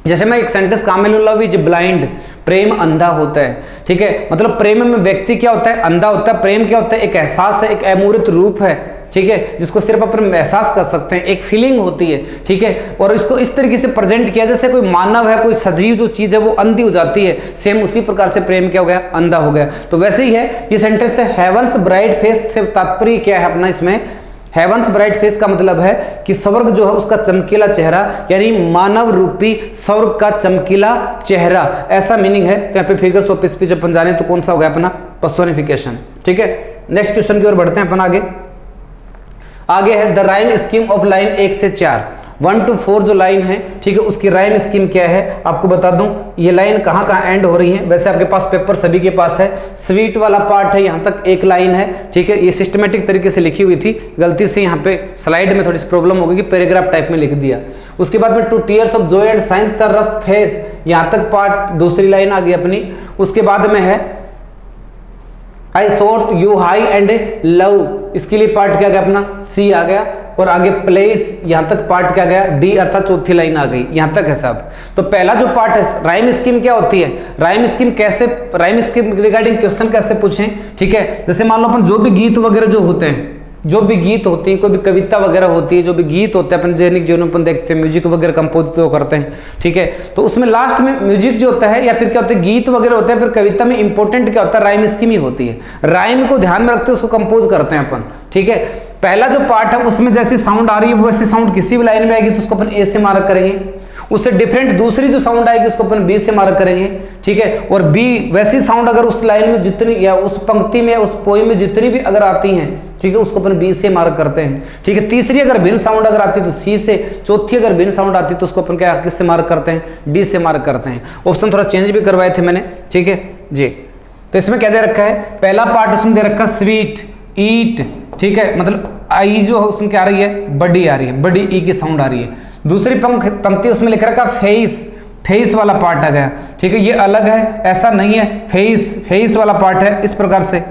जैसे मैं एक सेंटेंस काम में लव इज ब्लाइंड, प्रेम अंधा होता है, ठीक है। मतलब प्रेम में व्यक्ति क्या होता है? अंधा होता है। प्रेम क्या होता है? एक एहसास है, एक अमूर्त रूप है, ठीक है, जिसको सिर्फ अपन एहसास कर सकते हैं, एक फीलिंग होती है, ठीक है। और इसको इस तरीके से प्रेजेंट किया जैसे कोई मानव है, कोई सजीव जो चीज है वो अंधी हो जाती है, सेम उसी प्रकार से प्रेम क्या हो गया? अंधा हो गया। तो वैसे ही है ये सेंटेंस है। हेवंस ब्राइट फेस से तात्पर्य क्या है अपना इसमें? हेवंस ब्राइट फेस का मतलब है कि स्वर्ग जो है उसका चमकीला चेहरा, यानी मानव रूपी स्वर्ग का चमकीला चेहरा, ऐसा मीनिंग है। तो यहाँ पे फिगर्स ऑफ स्पीच अपन जाने तो कौन सा हो गया अपना? पर्सोनिफिकेशन, ठीक है। नेक्स्ट क्वेश्चन की ओर बढ़ते हैं अपन आगे है the rhyme scheme of line 1 से 4। 1 to 4 जो लाइन है, ठीक है, उसकी राइम स्कीम क्या है आपको बता दूं। ये लाइन कहाँ कहाँ एंड हो रही है, वैसे आपके पास पेपर सभी के पास है, स्वीट वाला पार्ट है, यहाँ तक एक लाइन है, ठीक है, ये सिस्टमेटिक तरीके से लिखी हुई थी, गलती से यहाँ पे स्लाइड में थोड़ी सी प्रॉब्लम हो गई कि पैराग्राफ टाइप में लिख दिया। उसके बाद में 2 tears of Joy and science the rough face, यहाँ तक पार्ट दूसरी लाइन आ गई अपनी। उसके बाद में है I sought you high and love, इसके लिए पार्ट क्या गया अपना सी आ गया, और आगे प्लेस यहां तक पार्ट क्या गया डी, अर्थात चौथी लाइन आ गई, यहां तक है साहब। तो पहला जो पार्ट है राइम स्कीम क्या होती है, राइम स्कीम रिगार्डिंग क्वेश्चन कैसे पूछें, ठीक है, जैसे मान लो अपन जो भी गीत वगैरह जो होते हैं, जो भी गीत होती है, कोई भी कविता वगैरह होती है, जो भी गीत होते हैं अपन दैनिक जीवन में अपन देखते हैं, म्यूजिक वगैरह कंपोज जो करते हैं, ठीक है, तो उसमें लास्ट में म्यूजिक जो होता है या फिर क्या होता है गीत वगैरह होता है, फिर कविता में इंपॉर्टेंट क्या होता है राइम स्कीम ही होती है। राइम को ध्यान में रखते हैं उसको कंपोज करते हैं अपन, ठीक है। पहला जो पार्ट है उसमें जैसी साउंड आ रही है वैसी साउंड किसी भी लाइन में आएगी तो उसको अपन ए से मार्क करेंगे, उससे डिफरेंट दूसरी जो साउंड आएगी उसको अपन बी से मार्क करेंगे, ठीक है, और बी वैसी साउंड अगर उस लाइन में जितनी या उस पंक्ति में उस पोएम में जितनी भी अगर आती हैं, ठीक है, उसको अपन बी से मार्क करते हैं, ठीक है। तीसरी अगर भिन्न साउंड अगर आती है तो सी से, चौथी अगर भिन्न साउंड आती है तो उसको अपन क्या किससे मार्क करते हैं, डी से मार्क करते हैं। ऑप्शन थोड़ा चेंज भी करवाए थे मैंने, ठीक है जी। तो इसमें क्या दे रखा है, पहला पार्ट उसमें दे रखा स्वीट ईट, ठीक है, मतलब आई जो है उसमें क्या आ रही है बड़ी आ रही है, बड़ी ई की साउंड आ रही है। दूसरी पंक्ति उसमें लिख रखा फेस, फेस वाला पार्ट आ गया, ठीक है, ये अलग है, ऐसा नहीं है, फेस वाला पार्ट है, इस प्रकार से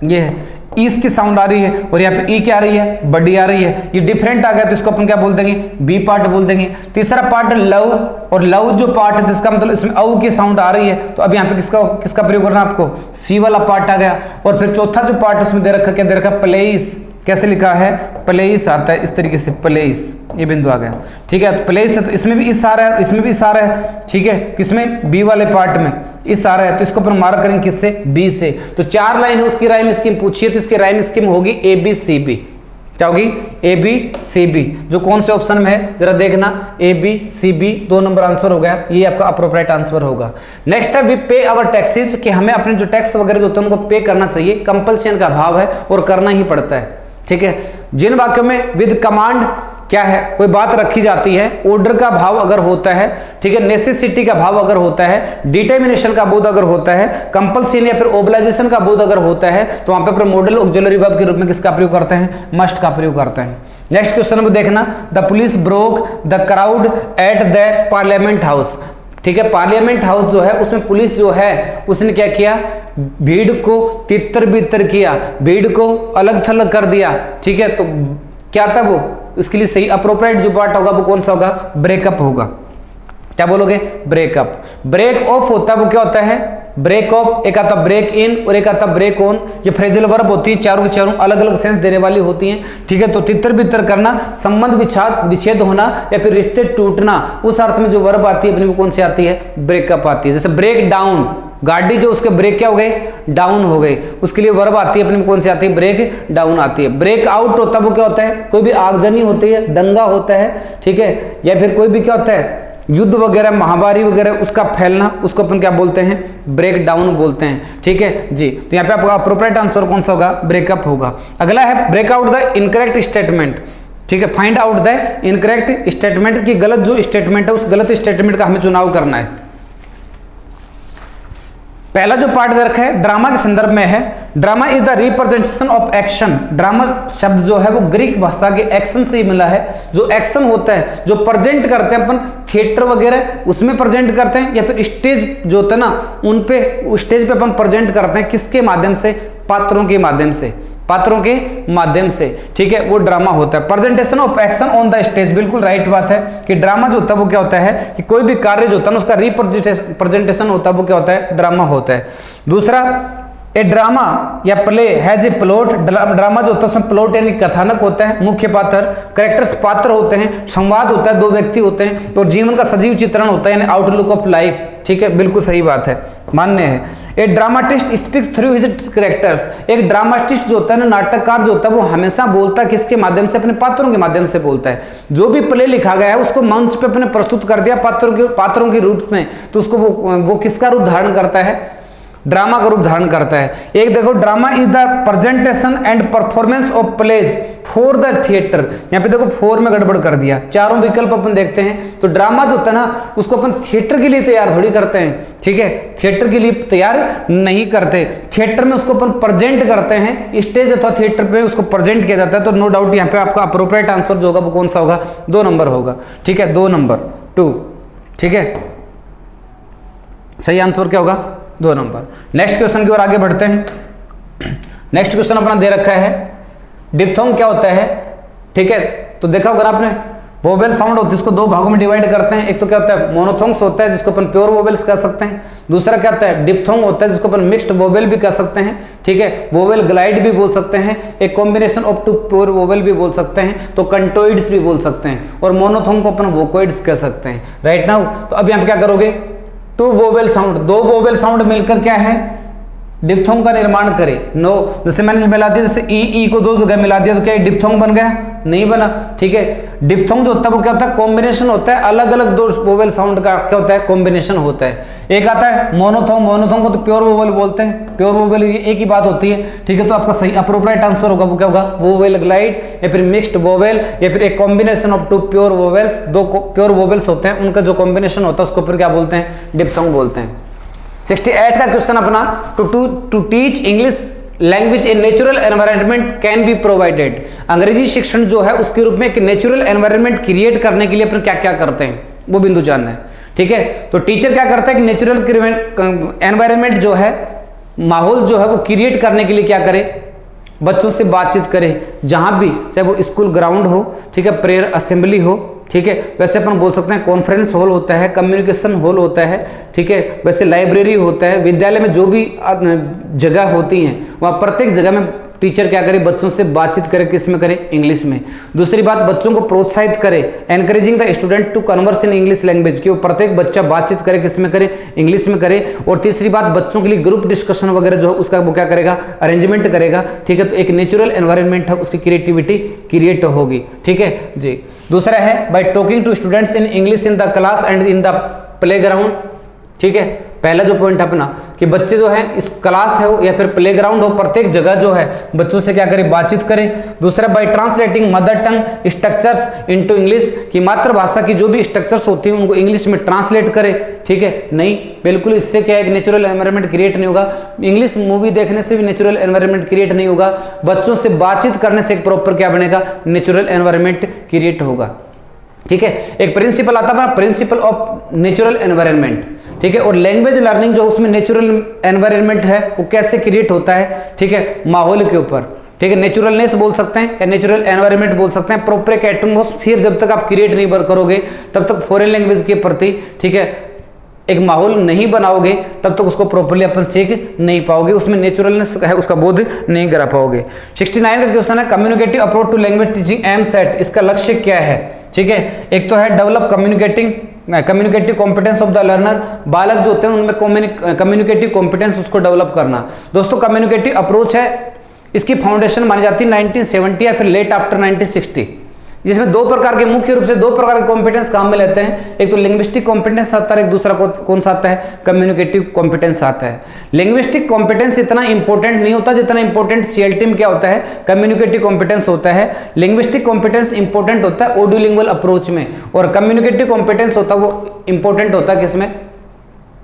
ये है, ईस की साउंड आ रही है और यहाँ पे ई क्या आ रही है बड़ी आ रही है, ये डिफरेंट आ गया तो इसको अपन क्या बोल देंगे बी पार्ट बोल देंगे। तीसरा पार्ट लव, और लव जो पार्ट है जिसका मतलब इसमें औ की साउंड आ रही है तो अब यहाँ पे किसका प्रयोग करना आपको, सी वाला पार्ट आ गया। और फिर चौथा जो पार्ट उसमें दे रखा क्या दे रखा प्लेस, कैसे लिखा है प्लेस आता है इस तरीके से, प्लेस ये बिंदु आ गया, ठीक है, तो प्लेस है तो इसमें भी इस आ रहा है, इसमें भी इस आ रहा है, ठीक है, किसमें बी वाले पार्ट में इस आ रहा है तो इसको अपन मार्क करेंगे किससे बी से। तो 4 लाइन है उसकी राइम स्कीम पूछिए तो इसकी राइम स्कीम होगी ए बी सी बी, क्या होगी ए बी सी बी, जो कौन से ऑप्शन में है जरा देखना, A B C B 2 number answer हो गया, ये आपका अप्रोप्रिएट आंसर होगा। नेक्स्ट है वी पे आवर टैक्सेज, कि हमें अपने जो टैक्स वगैरह जो होते हैं उनको पे करना चाहिए, कंपल्सन का भाव है और करना ही पड़ता है, ठीक है। जिन वाक्यों में विद कमांड क्या है कोई बात रखी जाती है, ऑर्डर का भाव अगर होता है, ठीक है, नेसेसिटी का भाव अगर होता है, डिटर्मिनेशन का बोध अगर होता है, कंपल्सन या फिर ओब्लाइजेशन का बोध अगर होता है तो वहां पे पर मॉडल ऑक्सिलरी वर्ब के रूप में किसका प्रयोग करते हैं, मस्ट का प्रयोग करते हैं। नेक्स्ट क्वेश्चन में देखना, the police broke the crowd at the parliament house, ठीक है, पार्लियामेंट हाउस जो है उसमें पुलिस जो है उसने क्या किया, भीड़ को तितर बितर किया, भीड़ को अलग थलग कर दिया, ठीक है, तो क्या था वो, इसके लिए सही अप्रोप्रिएट जो पार्ट होगा वो कौन सा होगा, ब्रेकअप होगा। क्या बोलोगे ब्रेकअप। ब्रेक ऑफ होता है वो क्या होता है, ब्रेक ऑफ, एक आता ब्रेक इन और एक आता ब्रेक ऑन, ये फ्रेजल वर्ब होती है, चारों के चारों अलग अलग सेंस देने वाली होती हैं, ठीक है। तो तितर बितर करना, संबंध विच्छेद होना या फिर रिश्ते टूटना, उस अर्थ में जो वर्ब आती है अपनी वो कौन सी आती है, ब्रेकअप आती है। जैसे ब्रेक डाउन, गाड़ी जो उसके ब्रेक क्या हो गए, डाउन हो गए, उसके लिए वर्ब आती है अपने में कौन सी आती है, ब्रेक डाउन आती है। ब्रेक आउट होता है वो क्या होता है, कोई भी आगजनी होती है, दंगा होता है, ठीक है, या फिर कोई भी क्या होता है युद्ध वगैरह महामारी वगैरह उसका फैलना, उसको अपन क्या बोलते हैं, ब्रेक डाउन बोलते हैं, ठीक है जी। तो यहाँ पे आपका अप्रोप्रिएट आंसर कौन सा होगा, ब्रेकअप होगा। अगला है break out the incorrect statement, ठीक है, find out the incorrect statement की गलत जो स्टेटमेंट है उस गलत स्टेटमेंट का हमें चुनाव करना है। पहला जो पार्ट दे रखा है ड्रामा के संदर्भ में है, drama is the representation of action. Drama शब्द जो है वो ग्रीक भाषा के एक्शन से ही मिला है, जो एक्शन होता है जो प्रेजेंट करते हैं अपन थिएटर वगैरह उसमें प्रेजेंट करते हैं, या फिर स्टेज जो होता है ना उन पे स्टेज पे अपन प्रेजेंट करते हैं, किसके माध्यम से, पात्रों के माध्यम से, पात्रों के माध्यम से, ठीक है, वो ड्रामा होता है। Presentation of action on the stage, बिल्कुल राइट बात है कि ड्रामा जो होता है वो क्या होता है कि कोई भी कार्य जो होता है उसका रिप्रेजेंटेशन होता है वो क्या होता है, ड्रामा होता है। दूसरा, ए ड्रामा या play has a plot, drama जो होता है उसमें प्लॉट यानी कथानक होता है, मुख्य पात्र, कैरेक्टर्स पात्र होते हैं, संवाद होता है, 2 व्यक्ति होते हैं, और जीवन का सजीव चित्रण होता है यानी आउटलुक ऑफ लाइफ, ठीक है, बिल्कुल सही बात है, मान्य है। A dramatist speaks through his characters, एक ड्रामाटिस्ट जो होता है ना, नाटककार जो होता है वो हमेशा बोलता है किसके माध्यम से, अपने पात्रों के माध्यम से बोलता है। जो भी प्ले लिखा गया है उसको मंच पे अपने प्रस्तुत कर दिया पात्रों के रूप में, तो उसको वो किसका रूप धारण करता है, ड्रामा का रूप धारण करता है। एक देखो, drama is the presentation and performance of plays for the theatre. यहाँ पे देखो फोर में गड़बड़ कर दिया, चारों विकल्प अपन देखते हैं। तो ड्रामा जो होता है ना, उसको अपन थिएटर के लिए तैयार थोड़ी करते हैं, ठीक है, थिएटर के लिए तैयार नहीं करते। थिएटर में उसको अपन प्रेजेंट करते हैं, स्टेज अथवा थिएटर पे उसको प्रेजेंट किया जाता है। तो नो डाउट यहाँ पे आपका अप्रोप्रिएट आंसर जो होगा वो कौन सा होगा, 2 नंबर होगा, ठीक है, 2 नंबर 2, ठीक है, सही आंसर क्या होगा, 2 नंबर। नेक्स्ट क्वेश्चन की ओर आगे बढ़ते हैं। नेक्स्ट क्वेश्चन अपना दे रखा है, डिप्थोंग क्या होता है, ठीक है। तो देखा होगा आपने, वोवेल साउंड होती है, इसको 2 भागों में डिवाइड करते हैं। एक तो क्या होता है, मोनोथोंग्स होता है जिसको अपन प्योर वोवेल्स कह सकते हैं। दूसरा क्या होता है, डिप्थोंग होता है जिसको अपन मिक्स्ड वोवेल भी कह सकते हैं, ठीक है, वोवेल ग्लाइड भी बोल सकते हैं, एक कॉम्बिनेशन ऑफ 2 प्योर वोवेल भी बोल सकते हैं, तो कंटोइड्स भी बोल सकते हैं, और मोनोथोंग को अपन वोकोइड्स कह सकते हैं, राइट नाउ। तो अब यहाँ पे क्या करोगे, 2 वोवेल साउंड, 2 वोवेल साउंड मिलकर क्या है, डिप्थोंग का निर्माण करे। नो, जैसे मैंने मिला दिया, जैसे ई को 2 जगह मिला दिया तो क्या डिप्थोंग बन गया, नहीं बना, ठीक है। डिप्थोंग जो होता है वो क्या होता है, कॉम्बिनेशन होता है, अलग अलग 2 वोवेल साउंड का क्या होता है, कॉम्बिनेशन होता है। एक आता है मोनोथोंग, मोनोथोंग को तो प्योर वोवेल बोलते हैं, प्योर वोवेल ये एक ही बात होती है, ठीक है। तो आपका सही अप्रोप्रिएट आंसर होगा वो क्या होगा, वोवेल ग्लाइड, या फिर मिक्स्ड वोवेल, या फिर एक combination of 2 pure vowels. 2 pure vowels होते हैं, उनका जो कॉम्बिनेशन होता है उसको फिर क्या बोलते हैं, डिप्थोंग बोलते हैं। 68 का क्वेश्चन अपना, to teach English language a natural environment can be provided. अंग्रेजी शिक्षण जो है उसके रूप में एक नेचुरल एनवायरनमेंट क्रिएट करने के लिए अपन क्या क्या करते हैं, वो बिंदु जानना है, ठीक है। तो टीचर क्या करता है कि नेचुरल एनवायरनमेंट जो है, माहौल जो है वो क्रिएट करने के लिए क्या करे, बच्चों से बातचीत करे, जहां भी, चाहे वो स्कूल ग्राउंड हो, ठीक है, प्रेयर असेंबली हो, ठीक है, वैसे अपन बोल सकते हैं कॉन्फ्रेंस हॉल होता है, कम्युनिकेशन हॉल होता है, ठीक है, वैसे लाइब्रेरी होता है, विद्यालय में जो भी जगह होती हैं वहाँ प्रत्येक जगह में टीचर क्या करे, बच्चों से बातचीत करे, किस में करे, इंग्लिश में। दूसरी बात, बच्चों को प्रोत्साहित करे, encouraging the student to converse in English language, कि वो प्रत्येक बच्चा बातचीत करे, किस में करे, इंग्लिश में करे। और तीसरी बात, बच्चों के लिए ग्रुप डिस्कशन वगैरह जो है उसका वो क्या करेगा, अरेंजमेंट करेगा, ठीक है। तो एक नेचुरल एनवायरनमेंट है, उसकी क्रिएटिविटी क्रिएट होगी, ठीक है जी। दूसरा है, by talking to students in English in the class and in the playground, ठीक है। पहला जो पॉइंट अपना कि बच्चे जो है इस क्लास है या फिर प्लेग्राउंड हो, प्रत्येक जगह जो है बच्चों से क्या करें, बातचीत करें। दूसरा, by translating mother tongue structures into English, की मातृभाषा की जो भी स्ट्रक्चर्स होती हैं उनको इंग्लिश में ट्रांसलेट करें, ठीक है। नहीं, बिल्कुल इससे क्या है, एक नेचुरल एनवायरनमेंट क्रिएट नहीं होगा। इंग्लिश मूवी देखने से भी नेचुरल एनवायरनमेंट क्रिएट नहीं होगा। बच्चों से बातचीत करने से एक प्रॉपर क्या बनेगा, नेचुरल एनवायरनमेंट क्रिएट होगा, ठीक है। एक प्रिंसिपल आता है, प्रिंसिपल ऑफ नेचुरल एनवायरनमेंट, ठीक है। और लैंग्वेज लर्निंग जो उसमें नेचुरल एनवायरनमेंट है वो कैसे क्रिएट होता है, ठीक है, माहौल के ऊपर, ठीक है। नेचुरलनेस बोल सकते हैं या नेचुरल एनवायरनमेंट बोल सकते हैं। प्रॉपर एक एटमॉस्फेयर जब तक आप क्रिएट नहीं करोगे तब तक फॉरेन लैंग्वेज के प्रति, ठीक है, एक माहौल नहीं बनाओगे तब तक उसको प्रॉपर्ली अपन सीख नहीं पाओगे, उसमें नेचुरलनेस है उसका बोध नहीं करा पाओगे। 69 का क्वेश्चन है, communicative approach to language teaching aims at, इसका लक्ष्य क्या है, ठीक है। एक तो है develop communicative competence of the learner, बालक जो होते हैं उनमें कम्युनिकेटिव कॉम्पिटेंस उसको डेवलप करना। दोस्तों कम्युनिकेटिव अप्रोच है, इसकी फाउंडेशन मानी जाती है 1970 या फिर लेट आफ्टर 1960, जिसमें 2 प्रकार के, मुख्य रूप से 2 प्रकार के कॉम्पिटेंस काम में लेते हैं। एक तो लिंग्विस्टिक कॉम्पिटेंस आता है, एक दूसरा कौन सा आता है, कम्युनिकेटिव कॉम्पिटेंस आता है। लिंग्विस्टिक कॉम्पिटेंस इतना इंपॉर्टेंट नहीं होता जितना इंपॉर्टेंट सीएलटी में क्या होता है, कम्युनिकेटिव कॉम्पिटेंस होता है। लिंग्विस्टिक कॉम्पिटेंस इंपॉर्टेंट होता है ऑडियोलिंगुअल अप्रोच में, और कम्युनिकेटिव कॉम्पिटेंस होता है वो इंपॉर्टेंट होता है किसमें,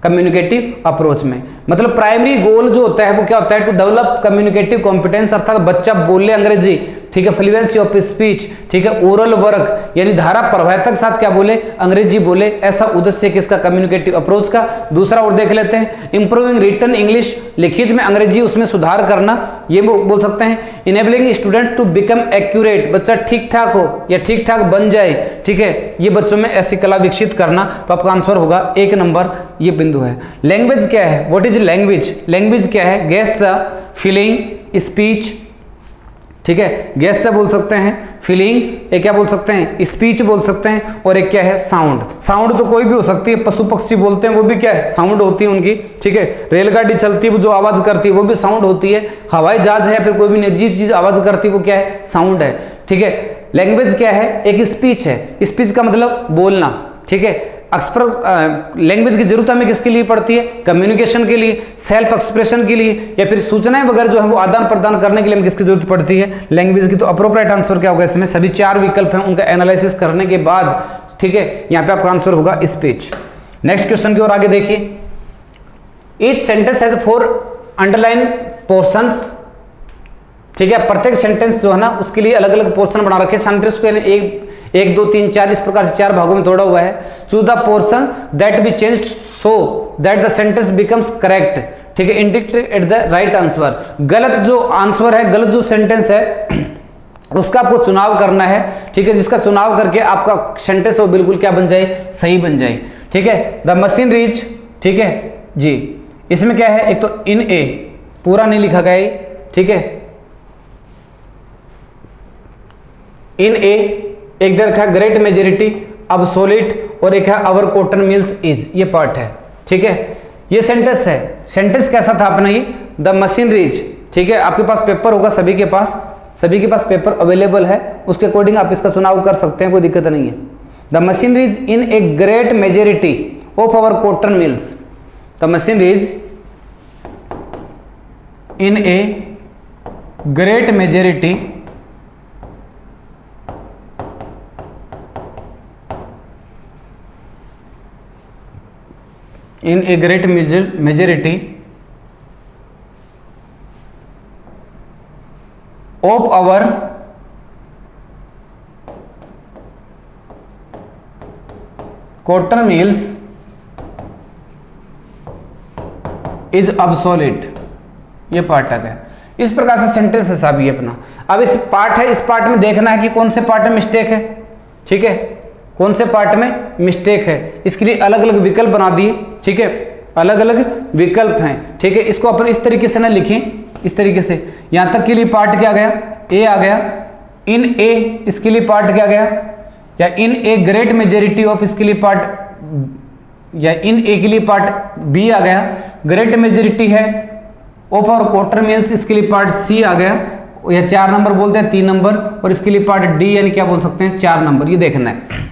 कम्युनिकेटिव अप्रोच में। मतलब प्राइमरी गोल जो होता है वो क्या होता है, टू डेवलप कम्युनिकेटिव कॉम्पिटेंस, अर्थात बच्चा बोले अंग्रेजी, ठीक है, फ्लुएंसी ऑफ स्पीच, ठीक है, ओरल वर्क यानी धारा प्रवाहता के साथ क्या बोले, अंग्रेजी बोले, ऐसा उद्देश्य किसका, कम्युनिकेटिव अप्रोच का। दूसरा और देख लेते हैं, इंप्रूविंग रिटन इंग्लिश, लिखित में अंग्रेजी उसमें सुधार करना, ये बोल सकते हैं। Enabling student to become accurate, बच्चा ठीक ठाक हो या ठीक ठाक बन जाए, ठीक है, ये बच्चों में ऐसी कला विकसित करना। तो आपका आंसर होगा 1 नंबर, ये बिंदु है। लैंग्वेज क्या है, व्हाट इज लैंग्वेज, लैंग्वेज क्या है, गेस्चर, फीलिंग, स्पीच, ठीक है, गैस से बोल सकते हैं, फीलिंग एक क्या बोल सकते हैं, स्पीच बोल सकते हैं, और एक क्या है, साउंड। साउंड तो कोई भी हो सकती है, पशु पक्षी बोलते हैं वो भी क्या है, साउंड होती है उनकी, ठीक है। रेलगाड़ी चलती है वो जो आवाज करती है वो भी साउंड होती है। हवाई जहाज है या फिर कोई भी निर्जीव चीज आवाज करती है वो क्या है, साउंड है, ठीक है। लैंग्वेज क्या है, एक स्पीच है, स्पीच का मतलब बोलना, ठीक है। लैंग्वेज की जरूरत हमें किसके लिए पड़ती है? कम्युनिकेशन के लिए, सेल्फ एक्सप्रेशन के लिए, या फिर सूचनाएं वगैरह जो है वो आदान प्रदान करने के लिए हमें किसकी जरूरत पड़ती है? लैंग्वेज की। तो अप्रोप्रिएट आंसर क्या होगा इसमें? सभी 4 विकल्प हैं, उनका एनालिसिस करने के बाद, ठीक है, यहाँ पे आपका आंसर होगा स्पीच। नेक्स्ट क्वेश्चन की ओर आगे देखिए। Each sentence has 4 underline portions, ठीक है, प्रत्येक सेंटेंस जो है ना उसके लिए अलग अलग पोर्शन बना रखे। सेंटेंस को 1 2 3 4 इस प्रकार से 4 भागों में तोड़ा हुआ है। Choose the portion that be changed so that the sentence becomes correct, ठीक है, indicate at the right answer. गलत जो आंसर है, गलत जो सेंटेंस है उसका आपको चुनाव करना है, ठीक है, जिसका चुनाव करके आपका सेंटेंस वो बिल्कुल क्या बन जाए? सही बन जाए, ठीक है। द मशीन रीच, ठीक है जी, इसमें क्या है? एक तो इन ए पूरा नहीं लिखा गया है, ठीक है, इन ए, एक दे रखा है ग्रेट मेजोरिटी, अब सोलिड, और एक है आवर कॉटन मिल्स इज, ये पार्ट है, ठीक है। ये सेंटेंस है। सेंटेंस कैसा था अपना? ये द मशीन रीच, ठीक है, आपके पास पेपर होगा, सभी के पास पेपर अवेलेबल है, उसके अकॉर्डिंग आप इसका चुनाव कर सकते हैं, कोई दिक्कत नहीं है। The machine reach in a great majority of our cotton mills, the machine reach in a great majority in a great majority of our cotton mills is obsolete, ये पार्ट आ गया। इस प्रकार से सेंटेंस है साहब ये अपना। अब इस पार्ट है, इस पार्ट में देखना है कि कौन से पार्ट में मिस्टेक है, ठीक है, कौन से पार्ट में मिस्टेक है। इसके लिए अलग अलग विकल्प बना दिए, ठीक है, अलग अलग विकल्प हैं, ठीक है। इसको अपन इस तरीके से ना लिखें, इस तरीके से। यहां तक के लिए पार्ट क्या गया? ए आ गया। इन ए इसके लिए पार्ट क्या गया? या इन ए ग्रेट मेजोरिटी ऑफ, इसके लिए पार्ट, या इन ए के लिए पार्ट बी आ गया। ग्रेट मेजोरिटी है ऑफ और कॉटन मिल्स, इसके लिए पार्ट सी आ गया, या 4 नंबर बोलते हैं, 3 नंबर, और इसके लिए पार्ट डी यानी क्या बोल सकते हैं? 4 नंबर। ये देखना है।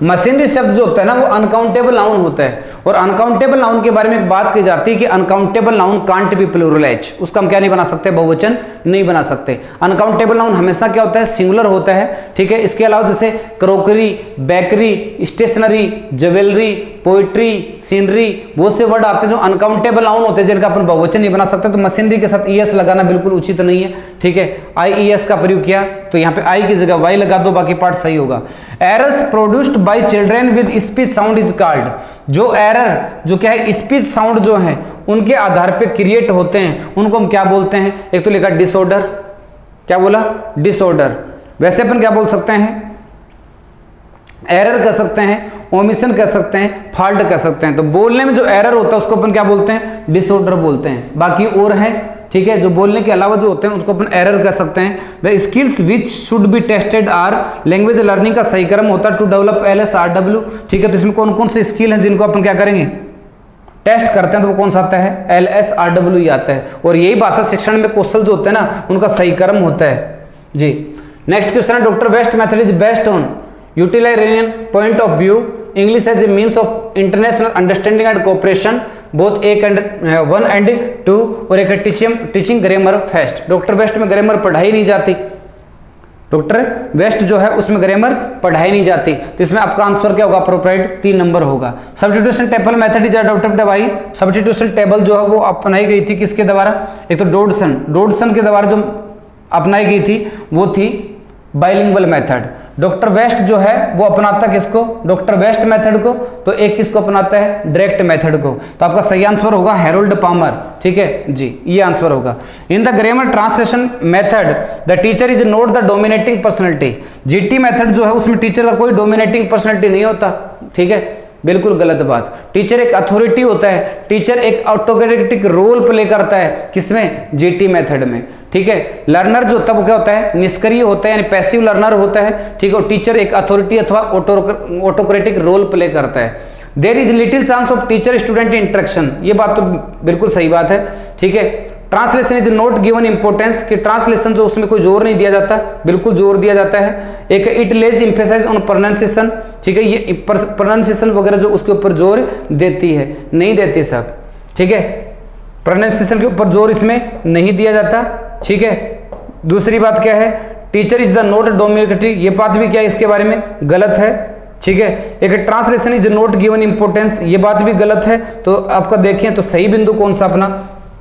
मशीनरी शब्द जो होता है ना वो अनकाउंटेबल नाउन होता है, और अनकाउंटेबल नाउन के बारे में एक बात की जाती है कि uncountable noun can't be pluralise, उसका हम क्या नहीं बना सकते? बहुवचन नहीं बना सकते। अनकाउंटेबल नाउन हमेशा क्या होता है? सिंगुलर होता है, ठीक है। इसके अलावा जैसे crockery, bakery, stationery, jewellery, poetry, scenery, बहुत से वर्ड आते हैं जो अनकाउंटेबल नाउन होते हैं जिनका अपन बहुवचन नहीं बना सकते। तो मशीनरी के साथ ईएस लगाना बिल्कुल उचित नहीं है, ठीक है। आईईएस का प्रयोग किया तो यहाँ पे आई की जगह वाई लगा दो, बाकी पार्ट सही होगा। Errors produced by children with speech sound is called, जो एरर जो क्या है स्पीच साउंड जो है उनके आधार पे क्रिएट होते हैं उनको हम क्या बोलते हैं? एक तो लिखा डिसऑर्डर, क्या बोला? डिसऑर्डर। वैसे अपन क्या बोल सकते हैं? एरर कह सकते हैं, ओमिशन कह सकते हैं, फॉल्ट कह सकते हैं। तो बोलने में जो एरर होता है उसको अपन क्या बोलते हैं? डिसऑर्डर बोलते हैं। बाकी और है, ठीक है, जो बोलने के अलावा जो होते हैं उसको अपन एरर कह सकते हैं। The skills which should be tested are, language learning का सही क्रम होता है टू डेवलप LSRW, ठीक है। तो इसमें कौन कौन से स्किल हैं जिनको अपन क्या करेंगे? टेस्ट करते हैं। तो वो कौन सा आता है? LSRW ही आता है। और यही भाषा शिक्षण में कौशल जो होते हैं ना उनका सही क्रम होता है जी। नेक्स्ट क्वेश्चन है, doctor West method is based on utilitarian point of view, English as a means of international understanding and cooperation, both एक एंड 1 एंड 2, और एक teaching grammar first. Doctor West में ग्रामर पढ़ाई नहीं जाती, डॉक्टर वेस्ट जो है उसमें ग्रामर पढ़ाई नहीं जाती। तो इसमें आपका आंसर क्या होगा? अप्रोप्रिएट 3 नंबर होगा। Substitution table method is adopted by, substitution table जो है वो अपनाई गई थी किसके द्वारा? एक तो डोडसन के द्वारा जो अपनाई गई थी वो थी बाइलिंगुअल मेथड। डॉक्टर वेस्ट जो है वो अपनाता किसको? डॉक्टर वेस्ट मेथड को। तो एक किसको अपनाता है? डायरेक्ट मेथड को। तो आपका सही आंसर होगा हैरोल्ड पामर, ठीक है जी, ये आंसर होगा। In the grammar translation method the teacher is not the dominating personality. GT method जो है उसमें टीचर का कोई डोमिनेटिंग पर्सनैलिटी नहीं होता, ठीक है, बिल्कुल गलत बात। टीचर एक अथॉरिटी होता है, टीचर एक ऑटोक्रेटिक रोल प्ले करता है, किसमें? जीटी मेथड में, ठीक है। लर्नर जो होता है वो क्या होता है? निष्क्रिय होता है, यानी पैसिव लर्नर होता है, ठीक है। और टीचर एक अथॉरिटी अथवा ऑटोक्रेटिक रोल प्ले करता है। There is little chance of teacher student interaction, ये बात तो बिल्कुल सही बात है, ठीक है। Translation is not given importance, कि ट्रांसलेशन जो उसमें कोई जोर नहीं दिया जाता, बिल्कुल जोर दिया जाता है। एक it lays emphasise on pronunciation, ठीक है, ये प्रोनाउंसिएशन वगैरह जो उसके ऊपर जोर देती है, नहीं देती साहब, ठीक है, प्रोनाउंसिएशन के ऊपर जोर इसमें नहीं दिया जाता, ठीक है। दूसरी बात क्या है, टीचर इज द नॉट डोमिनेटरी, ये बात भी क्या है इसके बारे में गलत है, ठीक है। एक translation is not given importance, ये बात भी गलत है। तो आपका देखें तो सही बिंदु कौन सा अपना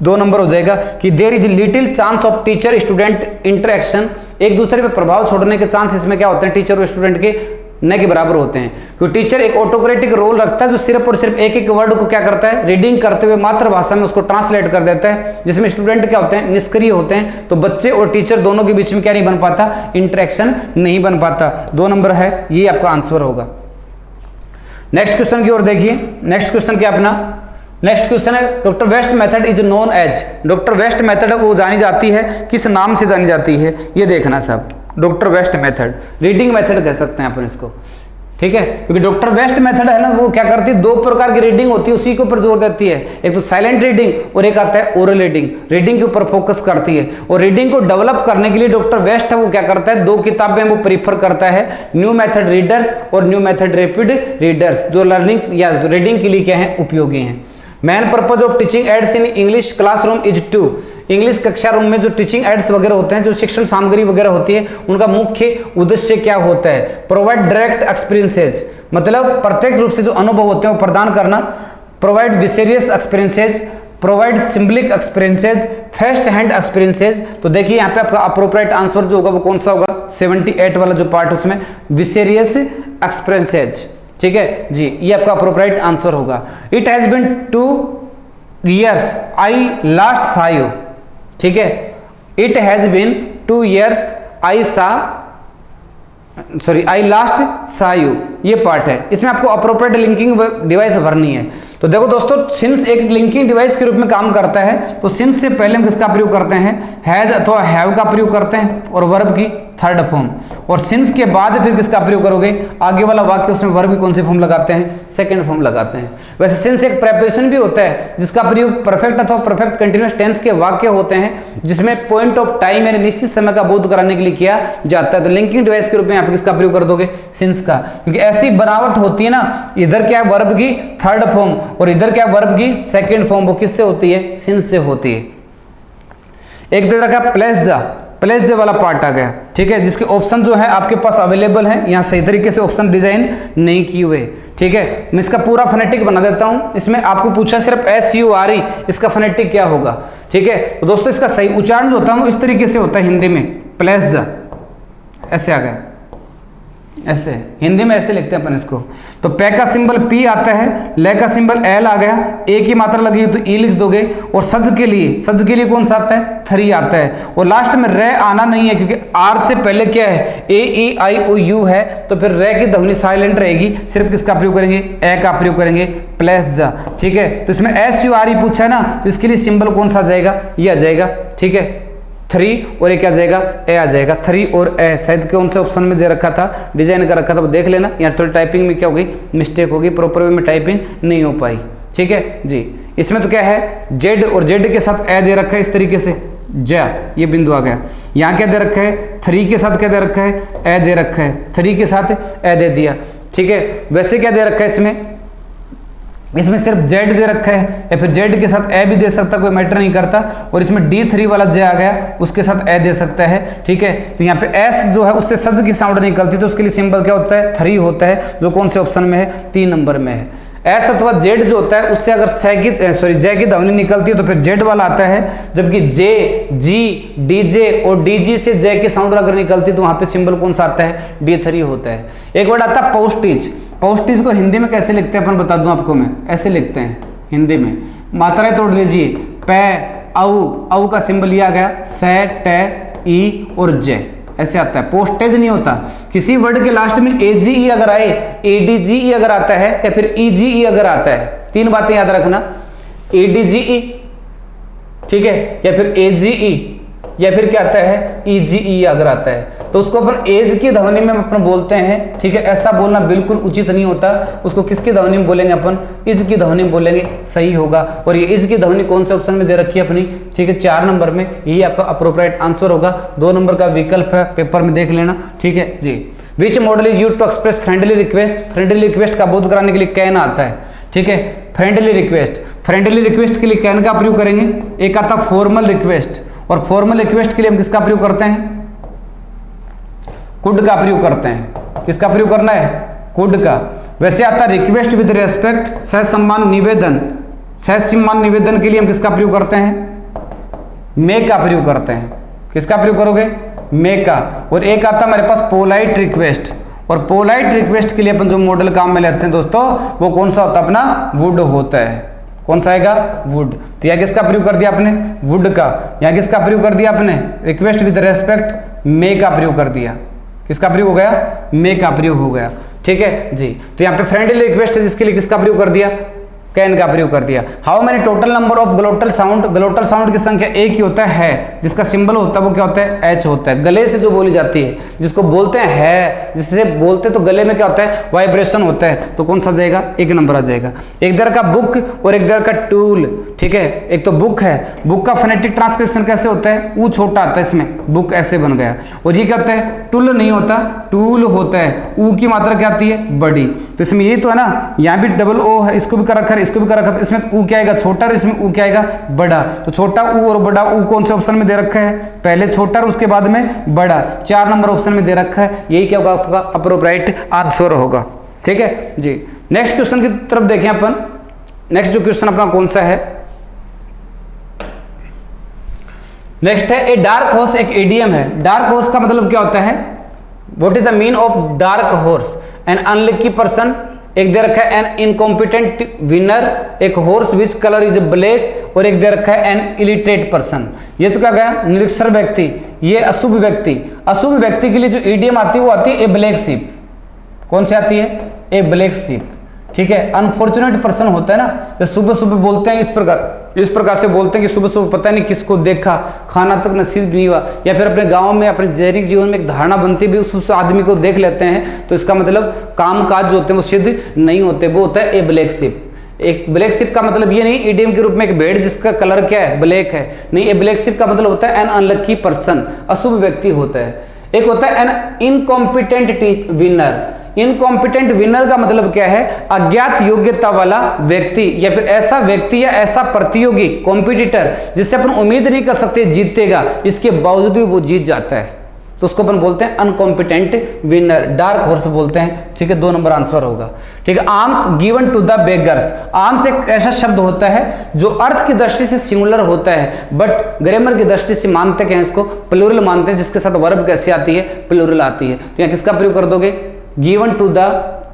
2 नंबर हो जाएगा कि there is little chance of teacher student interaction, एक दूसरे पे प्रभाव छोड़ने के चांस इसमें क्या होते हैं, टीचर और स्टूडेंट के न के बराबर होते हैं। क्योंकि टीचर एक ऑटोक्रेटिक रोल रखता है जो सिर्फ और सिर्फ एक एक वर्ड को क्या करता है, रीडिंग करते हुए मातृभाषा में उसको ट्रांसलेट कर देता है, जिसमें स्टूडेंट क्या होते हैं, निष्क्रिय होते हैं। तो बच्चे और टीचर दोनों के बीच में क्या नहीं बन पाता, इंटरेक्शन नहीं बन पाता। 2 नंबर है, ये आपका आंसर होगा। नेक्स्ट क्वेश्चन की ओर देखिए। नेक्स्ट क्वेश्चन क्या अपना, नेक्स्ट क्वेश्चन है doctor West method is known as, doctor West method वो जानी जाती है, किस नाम से जानी जाती है, ये देखना साहब। Doctor West method, reading method कह सकते हैं अपन इसको, ठीक है, क्योंकि डॉक्टर वेस्ट मेथड है ना, वो क्या करती है, 2 प्रकार की रीडिंग होती है, उसी के ऊपर जोर देती है। एक तो साइलेंट रीडिंग और एक आता है ओरल रीडिंग, रीडिंग के ऊपर फोकस करती है। और रीडिंग को डेवलप करने के लिए डॉक्टर वेस्ट है वो क्या करता है, 2 किताबें वो प्रीफर करता है, न्यू मेथड रीडर्स और न्यू मेथड रैपिड रीडर्स, जो लर्निंग या रीडिंग के लिए क्या है, उपयोगी हैं। Main purpose of teaching aids in English classroom is to, English कक्षा रूम में जो टीचिंग एड्स वगैरह होते हैं, जो शिक्षण सामग्री वगैरह होती है, उनका मुख्य उद्देश्य क्या होता है, प्रोवाइड डायरेक्ट एक्सपीरियंसेज, मतलब प्रत्यक्ष रूप से जो अनुभव होते हैं वो प्रदान करना, provide vicarious experiences, provide symbolic experiences, first hand experiences. तो देखिए यहाँ पे आपका अप्रोप्रिएट आंसर जो होगा वो कौन सा होगा, 78 वाला जो पार्ट उसमें विसेरियस एक्सपीरियंसेज, ठीक है जी, ये आपका अप्रोप्रिएट आंसर होगा। It has been 2 years I last saw you, ठीक है, it has been 2 years I last saw you, ये पार्ट है। इसमें आपको अप्रोप्रिएट लिंकिंग डिवाइस भरनी है। तो देखो दोस्तों, सिंस एक लिंकिंग डिवाइस के रूप में काम करता है, तो सिंस से पहले हम किसका प्रयोग करते हैं, हैज अथवा हैव का प्रयोग करते हैं, और वर्ब की 3rd फॉर्म, और सिंस के बाद फिर किसका प्रयोग करोगे, आगे वाला वाक्य उसमें वर्ब की कौन सी फॉर्म लगाते हैं, 2nd फॉर्म लगाते हैं। वैसे सिंस एक प्रेपरेशन भी होता है जिसका प्रयोग परफेक्ट अथवा परफेक्ट कंटिन्यूअस टेंस के वाक्य होते हैं, जिसमें पॉइंट ऑफ टाइम यानी निश्चित समय का बोध कराने के लिए किया जाता है। तो लिंकिंग डिवाइस के रूप में आप किसका प्रयोग कर दोगे, सिंस का, क्योंकि ऐसी बनावट होती है ना, इधर क्या है वर्ब की 3rd फॉर्म और इधर क्या वर्ब की 2nd फॉर्म, वो किससे होती है, सिंस से होती है। एक दे रखा प्लेस जा वाला पार्ट आ गया, ठीक है, जिसके ऑप्शन जो है आपके पास अवेलेबल है, यहाँ सही तरीके से ऑप्शन डिजाइन नहीं किए हुए, ठीक है। मैं इसका पूरा फोनेटिक बना देता हूँ। इसमें आपको पूछा सिर्फ SURE, इसका फोनेटिक क्या होगा, ठीक है। तो दोस्तों इसका सही उच्चारण जो होता है इस तरीके से होता है हिंदी में, प्लेस जा, ऐसे आ गया, ऐसे हिंदी में ऐसे लिखते हैं अपन इसको। तो पे का सिंबल P आता है, ले का सिंबल L आ गया, ए की मात्रा लगी तो ई लिख दोगे, और सज के लिए कौन सा आता है, 3 आता है, और लास्ट में रे आना नहीं है, क्योंकि आर से पहले क्या है, AEIOU है, तो फिर रे की ध्वनि साइलेंट रहेगी, सिर्फ किसका प्रयोग करेंगे, ए का प्रयोग करेंगे, प्लेस जा, ठीक है। तो इसमें SURE पूछा है ना, तो इसके लिए सिंबल कौन सा जाएगा, ये आ जाएगा, ठीक है, 3 और एक आ जाएगा, ए आ जाएगा, 3 और ए शायद कौन से ऑप्शन में दे रखा था, डिजाइन कर रखा था, वो देख लेना, यहाँ थोड़ी टाइपिंग में क्या हो गई, मिस्टेक होगी, प्रॉपर वे में टाइपिंग नहीं हो पाई, ठीक है जी। इसमें तो क्या है, जेड और जेड के साथ ए दे रखा है इस तरीके से, जा, ये बिंदु आ गया। यहाँ क्या दे रखा है, 3 के साथ क्या दे रखा है, ए दे रखा है, 3 के साथ ए दे दिया, ठीक है। वैसे क्या दे रखा है इसमें सिर्फ जेड दे रखा है, या फिर जेड के साथ ए भी दे सकता, कोई मैटर नहीं करता, और इसमें D3 वाला जे आ गया, उसके साथ ए दे सकता है, ठीक है। तो यहाँ पे एस जो है उससे सज की साउंड निकलती, तो उसके लिए सिंबल क्या होता है, 3 होता है, जो कौन से ऑप्शन में है, 3 नंबर में है। एस अथवा जेड जो होता है उससे अगर जे की ध्वनि निकलती है तो फिर जेड वाला आता है, जबकि जे, जी, डीजे और डीजी से जे की साउंड अगर निकलती तो वहां पे सिंबल कौन सा आता है, D3 होता है। एक वर्ड आता है पोस्टिज, पोस्टिज को हिंदी में कैसे लिखते हैं अपन बता दूं आपको मैं, ऐसे लिखते हैं हिंदी में, मात्राएं तोड़ लीजिए, पे, औ का सिंबल ये आ गया, से, टे, ई और जे, ऐसे आता है। पोस्टेज नहीं होता, किसी वर्ड के लास्ट में AGE अगर आए, ADGE अगर आता है, या फिर EGE अगर आता है, 3 बातें याद रखना, ADGE, ठीक है, या फिर AGE, या फिर क्या आता है EGE अगर आता है तो उसको अपन एज की ध्वनि में अपन बोलते हैं, ठीक है। ऐसा बोलना बिल्कुल उचित नहीं होता, उसको किसकी ध्वनि में बोलेंगे अपन, इज की ध्वनि में बोलेंगे, सही होगा। और ये इज की ध्वनि कौन से ऑप्शन में दे रखी है अपनी, ठीक है 4 नंबर में, यही आपका अप्रोप्रिएट आंसर होगा। 2 नंबर का विकल्प है, पेपर में देख लेना, ठीक है जी। Which model is used to express friendly request, friendly request का बोध कराने के लिए कैन आता है, ठीक है। फ्रेंडली रिक्वेस्ट, फ्रेंडली रिक्वेस्ट के लिए कैन का प्रयोग करेंगे। एक आता फॉर्मल रिक्वेस्ट, और फॉर्मल रिक्वेस्ट के लिए हम किसका प्रयोग करते हैं, कुड का प्रयोग करते हैं। किसका प्रयोग करना है, कुड का। वैसे आता रिक्वेस्ट विद रेस्पेक्ट, सहसम्मान निवेदन, सहसम्मान निवेदन के लिए हम किसका प्रयोग करते हैं, मे का प्रयोग करते हैं। किसका प्रयोग करोगे, मे का। और एक आता हमारे पास पोलाइट रिक्वेस्ट, और पोलाइट रिक्वेस्ट के लिए अपन जो मॉडल काम में लेते हैं दोस्तों वो कौन सा होता है अपना, वुड होता है। कौन सा आएगा, वुड। तो यहाँ किसका प्रयोग कर दिया आपने, वुड का। यहाँ किसका प्रयोग कर दिया आपने, रिक्वेस्ट विद रेस्पेक्ट, मे का प्रयोग कर दिया। किसका प्रयोग हो गया, मे का प्रयोग हो गया, ठीक है जी। तो यहाँ पे फ्रेंडली रिक्वेस्ट है जिसके लिए किसका प्रयोग कर दिया, कैन का प्रयोग कर दिया। How many total number of glottal sound, glottal sound की संख्या एक ही होता है, जिसका सिंबल होता है वो क्या होता है, एच होता है। गले से जो बोली जाती है जिसको बोलते हैं है, जिससे बोलते तो गले में क्या होता है, वाइब्रेशन होता है। तो कौन सा जाएगा, 1 नंबर आ जाएगा। एक दर का बुक और एक दर का टूल, ठीक है। एक तो बुक है, बुक का फोनेटिक ट्रांसक्रिप्शन कैसे होता है, ऊ छोटा आता है इसमें, बुक ऐसे बन गया। और ये क्या होता है, टूल नहीं होता, टूल होता है, ऊ की मात्रा क्या आती है, बड़ी। तो इसमें ये तो है ना, यहाँ भी डबल ओ है, इसको भी कर रखा है, इसको भी कर रखा है, इसमें ऊ क्या आएगा, छोटा, और इसमें ऊ क्या आएगा, बड़ा। तो छोटा ऊ और बड़ा ऊ कौन से ऑप्शन में दे रखा है, पहले छोटा और उसके बाद में बड़ा, 4 नंबर ऑप्शन में दे रखा है। यही क्या होगा आपका अप्रोप्रिएट आंसर होगा, ठीक है जी। नेक्स्ट क्वेश्चन की तरफ देखें अपन। नेक्स्ट जो क्वेश्चन अपना कौन सा है, नेक्स्ट है ए डार्क हॉर्स, एक एडीएम है। डार्क हॉर्स का मतलब क्या होता है, what is the mean of dark horse, an unlucky person. एक दे रखा है एन इनकॉम्पिटेंट विनर, एक horse which colour is black, और एक दे रखा है एन इलिटरेट पर्सन। ये तो क्या गया, निरक्षर व्यक्ति, ये अशुभ व्यक्ति। अशुभ व्यक्ति के लिए जो ईडीएम आती है वो आती है ए ब्लैक शीप। कौन सी आती है, ए ब्लैक शीप, ठीक है। अनफॉर्चुनेट पर्सन होता है ना, जो सुबह सुबह बोलते हैं इस प्रकार से बोलते हैं कि सुबह सुबह पता नहीं किसको देखा, खाना तक नसीब नहीं हुआ, या फिर अपने गांव में अपने दैनिक जीवन में एक धारणा बनती भी उस आदमी को देख लेते हैं, तो इसका मतलब काम काज जो होते हैं वो सिद्ध नहीं होते, वो होता है ए ब्लैक शिप। एक ब्लैक शिप का मतलब ये नहीं ईडीएम के रूप में एक भेड़ जिसका कलर क्या है, ब्लैक है, नहीं। ए ब्लैक शिप का मतलब होता है एन अनलकी पर्सन, अशुभ व्यक्ति होता है। एक होता है an incompetent winner. Incompetent winner का मतलब क्या है, अज्ञात योग्यता वाला व्यक्ति, या फिर ऐसा व्यक्ति या ऐसा प्रतियोगी, कॉम्पिटिटर, जिससे अपन उम्मीद नहीं कर सकते जीतेगा, इसके बावजूद भी वो जीत जाता है, तो उसको अपन बोलते हैं अनकॉम्पिटेंट विनर, डार्क हॉर्स बोलते हैं, ठीक है। 2 नंबर आंसर होगा, ठीक है। Arms given to the beggars, arms एक ऐसा शब्द होता है जो अर्थ की दृष्टि से सिंगुलर होता है, बट ग्रामर की दृष्टि से मानते हैं इसको प्लूरल मानते हैं, जिसके साथ वर्ब कैसे आती है, प्लूरल आती है। तो यहाँ किसका प्रयोग कर दोगे, गिवन टू द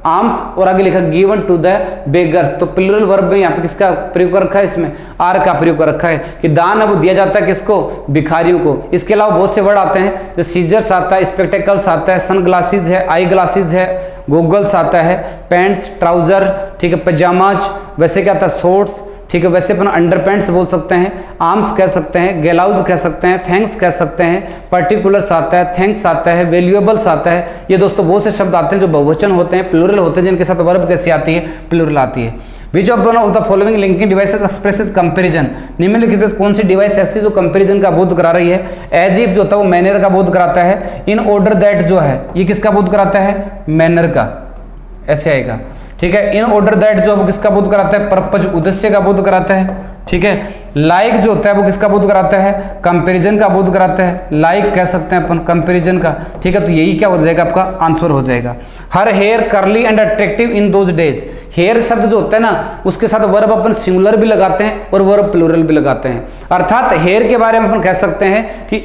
आर्म्स, और आगे लिखा गिवन टू द बेगर्स। तो प्लूरल वर्ब में यहाँ पे किसका प्रयोग कर रखा है, इसमें आर का प्रयोग कर रखा है कि दान अब दिया जाता है किसको, भिखारियों को। इसके अलावा बहुत से वर्ड आते हैं, जैसे सीजर्स आता है, स्पेक्टेकल्स आता है, सन ग्लासेस है, आई ग्लासेस है, गोगल्स आता है, पैंट्स, ट्राउजर, ठीक है, पजामाज, वैसे क्या आता है, शॉर्ट्स, ठीक है। वैसे अपन अंडर पैंट्स बोल सकते हैं, आर्म्स कह सकते हैं, गैलाउज कह सकते हैं, थैंक्स कह सकते हैं, पर्टिकुलर्स आता है, थैंक्स आता है, वैल्यूएबल्स आता है। ये दोस्तों बहुत से शब्द आते हैं जो बहुवचन होते हैं, प्लूरल होते हैं, जिनके साथ वर्ब कैसी आती है, प्लूरल आती है। Which of one of the following linking devices expresses comparison, निम्नलिखित में कौन सी डिवाइस ऐसी जो कंपैरिजन का बोध करा रही है। एज इफ जो होता है वो मैनर का बोध कराता है। इन ऑर्डर दैट जो है ये किसका बोध कराता है, मैनर का, ऐसे आएगा, ठीक है। इन ऑर्डर दैट जो है वो किसका बोध कराता है, पर्पज, उद्देश्य का बोध कराता है, ठीक है। लाइक जो होता है वो किसका बोध कराता है, कंपैरिजन का बोध कराता है, लाइक कह सकते हैं अपन कंपैरिजन का, ठीक है। तो यही क्या हो जाएगा, आपका आंसर हो जाएगा। Her hair curly and attractive in those days, hair शब्द जो होता है ना उसके साथ वर्ब अपन सिंगुलर भी लगाते हैं और वर्ब प्लूरल भी लगाते हैं। अर्थात हेयर के बारे में अपन कह सकते हैं कि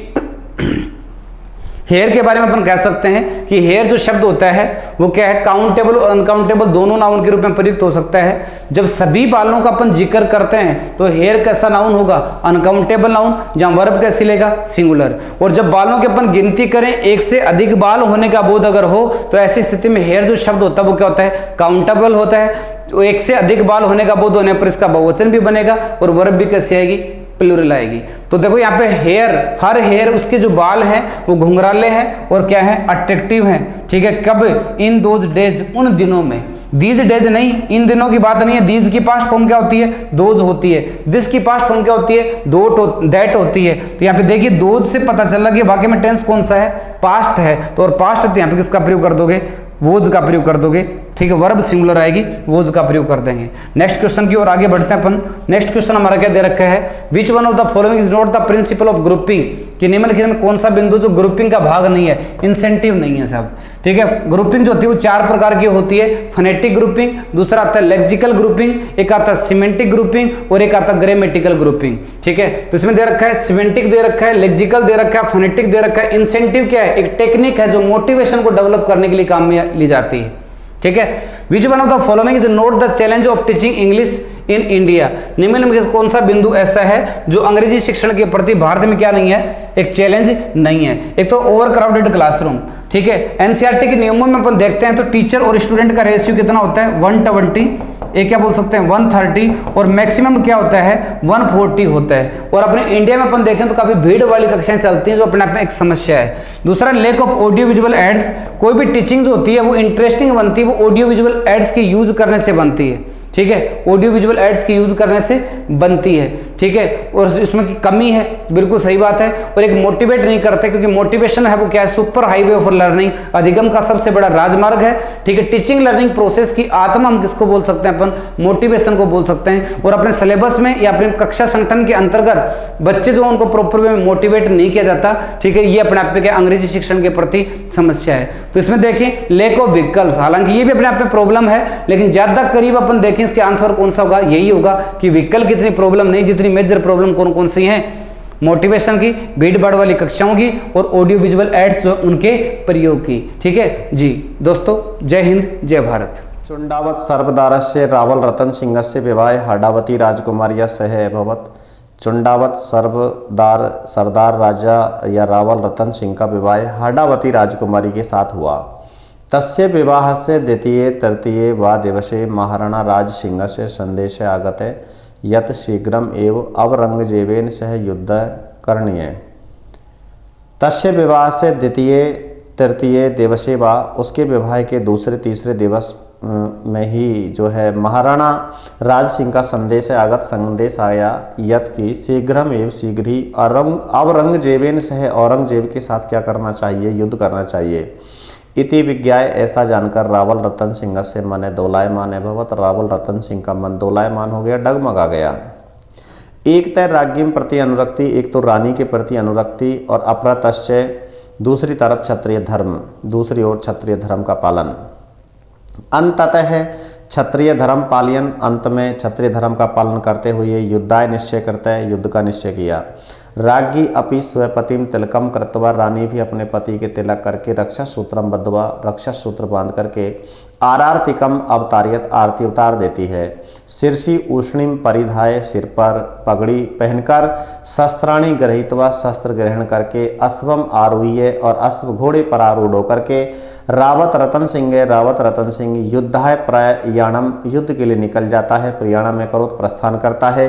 हेयर के बारे में अपन कह सकते हैं कि हेयर जो शब्द होता है वो क्या है, काउंटेबल और अनकाउंटेबल दोनों नाउन के रूप में प्रयुक्त हो सकता है। जब सभी बालों का अपन जिक्र करते हैं तो हेयर कैसा नाउन होगा, अनकाउंटेबल नाउन, जहां वर्ब कैसे लेगा, सिंगुलर। और जब बालों की अपन गिनती करें, एक से अधिक बाल होने का बोध अगर हो तो ऐसी स्थिति में हेयर जो शब्द होता है वो क्या होता है, काउंटेबल होता है। तो एक से अधिक बाल होने का बोध होने पर इसका बहुवचन भी बनेगा और वर्ब भी कैसी आएगी, प्लूरल आएगी। तो देखो यहाँ पे हेयर, हर हेयर उसके जो बाल हैं वो घुंघराले हैं और क्या है, अट्रैक्टिव हैं। ठीक है, कब, इन दोज डेज, उन दिनों में। दीज डेज नहीं, इन दिनों की बात नहीं है। दीज की पास्ट फॉर्म क्या होती है, दोज होती है। दिस की पास्ट फॉर्म क्या होती है, दैट होती है। तो यहाँ पे देखिए दोज से पता चला कि वाक्य में टेंस कौन सा है, पास्ट है। तो और पास्ट तो यहाँ पे किसका प्रयोग कर दोगे, वोज का प्रयोग कर दोगे। ठीक है, वर्ब सिंगुलर आएगी, वोज का प्रयोग कर देंगे। नेक्स्ट क्वेश्चन की ओर आगे बढ़ते हैं अपन। नेक्स्ट क्वेश्चन हमारा क्या दे रखा है, which one of the following is not the principle of grouping, कि निम्नलिखित में कौन सा बिंदु जो ग्रुपिंग का भाग नहीं है, इंसेंटिव नहीं है सब। ठीक है, ग्रुपिंग जो होती है वो 4 प्रकार की होती है, फोनेटिक ग्रुपिंग, दूसरा आता है लेक्सिकल ग्रुपिंग, एक आता है सिमेंटिक ग्रुपिंग और एक आता है ग्रामेटिकल ग्रुपिंग। ठीक है, तो इसमें दे रखा है सिमेंटिक दे रखा है, लेक्सिकल दे रखा है, फोनेटिक दे रखा है। इंसेंटिव क्या है, एक टेक्निक है जो मोटिवेशन को डेवलप करने के लिए काम में ली जाती है। ठीक है, which one of the following is not the challenge of teaching English in India, निम्न में कौन सा बिंदु ऐसा है जो अंग्रेजी शिक्षण के प्रति भारत में क्या नहीं है, एक चैलेंज नहीं है। एक तो ओवर क्राउडेड क्लासरूम। ठीक है, एनसीईआरटी के नियमों में अपन देखते हैं तो टीचर और स्टूडेंट का रेशियो कितना होता है, 120, एक क्या बोल सकते हैं 130, और मैक्सिमम क्या होता है 140 होता है। और अपने इंडिया में अपन देखें तो काफी भीड़ वाली कक्षाएं चलती हैं जो अपने आप में एक समस्या है। दूसरा, lack of audio visual aids, कोई भी टीचिंग जो होती है वो इंटरेस्टिंग बनती है, वो ऑडियो विजुअल एड्स की यूज करने से बनती है। ठीक है, ऑडियो विजुअल एड्स की यूज करने से बनती है। ठीक है, और इसमें की कमी है, बिल्कुल सही बात है। और एक मोटिवेट नहीं करते, क्योंकि मोटिवेशन है वो क्या है, सुपर हाईवे ऑफ लर्निंग, अधिगम का सबसे बड़ा राजमार्ग है। ठीक है, टीचिंग लर्निंग प्रोसेस की आत्मा हम किसको बोल सकते हैं, अपन मोटिवेशन को बोल सकते हैं। और अपने सिलेबस में या अपने कक्षा संगठन के अंतर्गत बच्चे जो उनको प्रॉपर वे में मोटिवेट नहीं किया जाता। ठीक है, ये अपने आप में क्या अंग्रेजी शिक्षण के प्रति समस्या है। तो इसमें देखें लैक ऑफ व्हीकल्स, हालांकि ये भी अपने आप में प्रॉब्लम है, लेकिन ज्यादा करीब अपन देखें इसके आंसर कौन सा होगा, यही होगा कि व्हीकल की इतनी प्रॉब्लम नहीं जितनी मेजर प्रॉब्लम कौन कौन सी हैं, मोटिवेशन की, भीड़ भाड़ वाली कक्षाओं की, और ऑडियो विजुअल एड्स जो उनके प्रयोग की। ठीक है जी दोस्तों, जय हिंद जय भारत। चुंडावत सर्वदारस्य रावल रतन सिंहस्य विवाह हाडावती राजकुमार्या सह अभवत। चुंडावत सरदार राजा या रावल रतन सिंह का विवाह हाडावती राजकुमारी के साथ हुआ। तस्य विवाह से द्वितीय तृतीय वा दिवसे महाराणा राज सिंह से संदेश आगते यत शीघ्रम एव अवरंगजेबेन सह युद्ध करणीय। तस्य विवाह से द्वितीय तृतीय दिवसे वा, उसके विवाह के दूसरे तीसरे दिवस में ही जो है महाराणा राज सिंह का संदेश आया यत की शीघ्रम एवं शीघ्र ही औरंगजेबेन सह, औरंगजेब के साथ क्या करना चाहिए, युद्ध करना चाहिए। इति विज्ञाय, ऐसा जानकर रावल रतन सिंह से मन दोलायमान अभवत, रावल रतन सिंह का मन दोलायमान हो गया, डगमगा गया। एक तय राज्ञिम प्रति अनुरक्ति, एक तो रानी के प्रति अनुरक्ति, और अपरतश्चय दूसरी तरफ क्षत्रिय धर्म, दूसरी ओर क्षत्रिय धर्म का पालन। अंततः क्षत्रिय धर्म पालयन, अंत में क्षत्रिय धर्म का पालन करते हुए युद्धाय निश्चय करता है, युद्ध का निश्चय किया। राज्ञी अपि स्वपतिम तिलकम कृत्वा, रानी भी अपने पति के तिलक करके, रक्षा सूत्रम बद्धवा, रक्षा सूत्र बांध करके, आरार्तिकम अवतारियत, आरती उतार देती है। शीर्षि उष्णिम परिधाय, सिर पर पगड़ी पहनकर, शस्त्राणी ग्रहीतवा, शस्त्र ग्रहण करके, अश्वम आरूह्य, और अश्व घोड़े पर आरूढ़ होकर के, रावत रतन सिंह युद्धाय प्रयाणम, युद्ध के लिए निकल जाता है, प्रयाणम में करोत प्रस्थान करता है।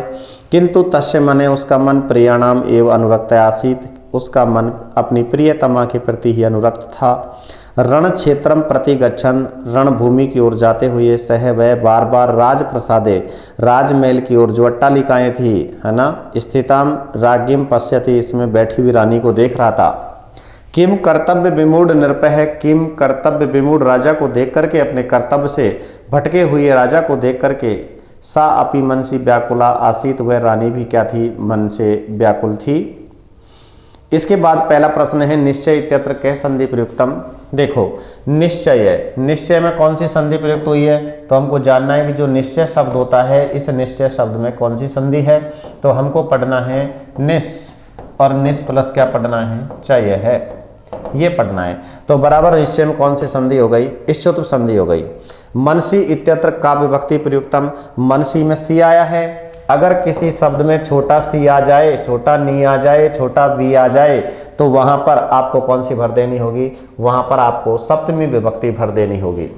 किंतु तस्य मने, उसका मन प्रियाणाम एव अनुरक्त आसीत, उसका मन अपनी प्रियतमा के प्रति ही अनुरक्त था। रण क्षेत्रम प्रति गच्छन, रणभूमि की ओर जाते हुए, सह वह बार बार राजप्रसादे, राजमहल की ओर जो अट्टालिकाएं थी है ना, स्थिताम राज्ञिम पश्यति, इसमें बैठी हुई रानी को देख रहा था। किम कर्तव्य विमूढ़ नृपह, किम कर्तव्य विमूढ़ राजा को देख करके, अपने कर्तव्य से भटके हुए राजा को देख करके, सा अपि मनसी व्याकुला आसीत, वह रानी भी क्या थी, मन से व्याकुल थी। इसके बाद पहला प्रश्न है निश्चय इत्यत्र कह संधि प्रयुक्तम। देखो निश्चय है, निश्चय में कौन सी संधि प्रयुक्त हुई है, तो हमको जानना है कि जो निश्चय शब्द होता है, इस निश्चय शब्द में कौन सी संधि है। तो हमको पढ़ना है निस, और निस प्लस क्या पढ़ना है, चय है, ये पढ़ना है। तो बराबर निश्चय में कौन सी संधि हो गई, इष्टुप संधि हो गई। मनसी इत्यत्र का विभक्ति प्रयुक्तम, मनसी में सी आया है, अगर किसी शब्द में छोटा सी आ जाए, छोटा नी आ जाए, छोटा वी आ जाए, तो वहां पर आपको कौन सी भर देनी होगी, वहां पर आपको सप्तमी विभक्ति भर देनी होगी।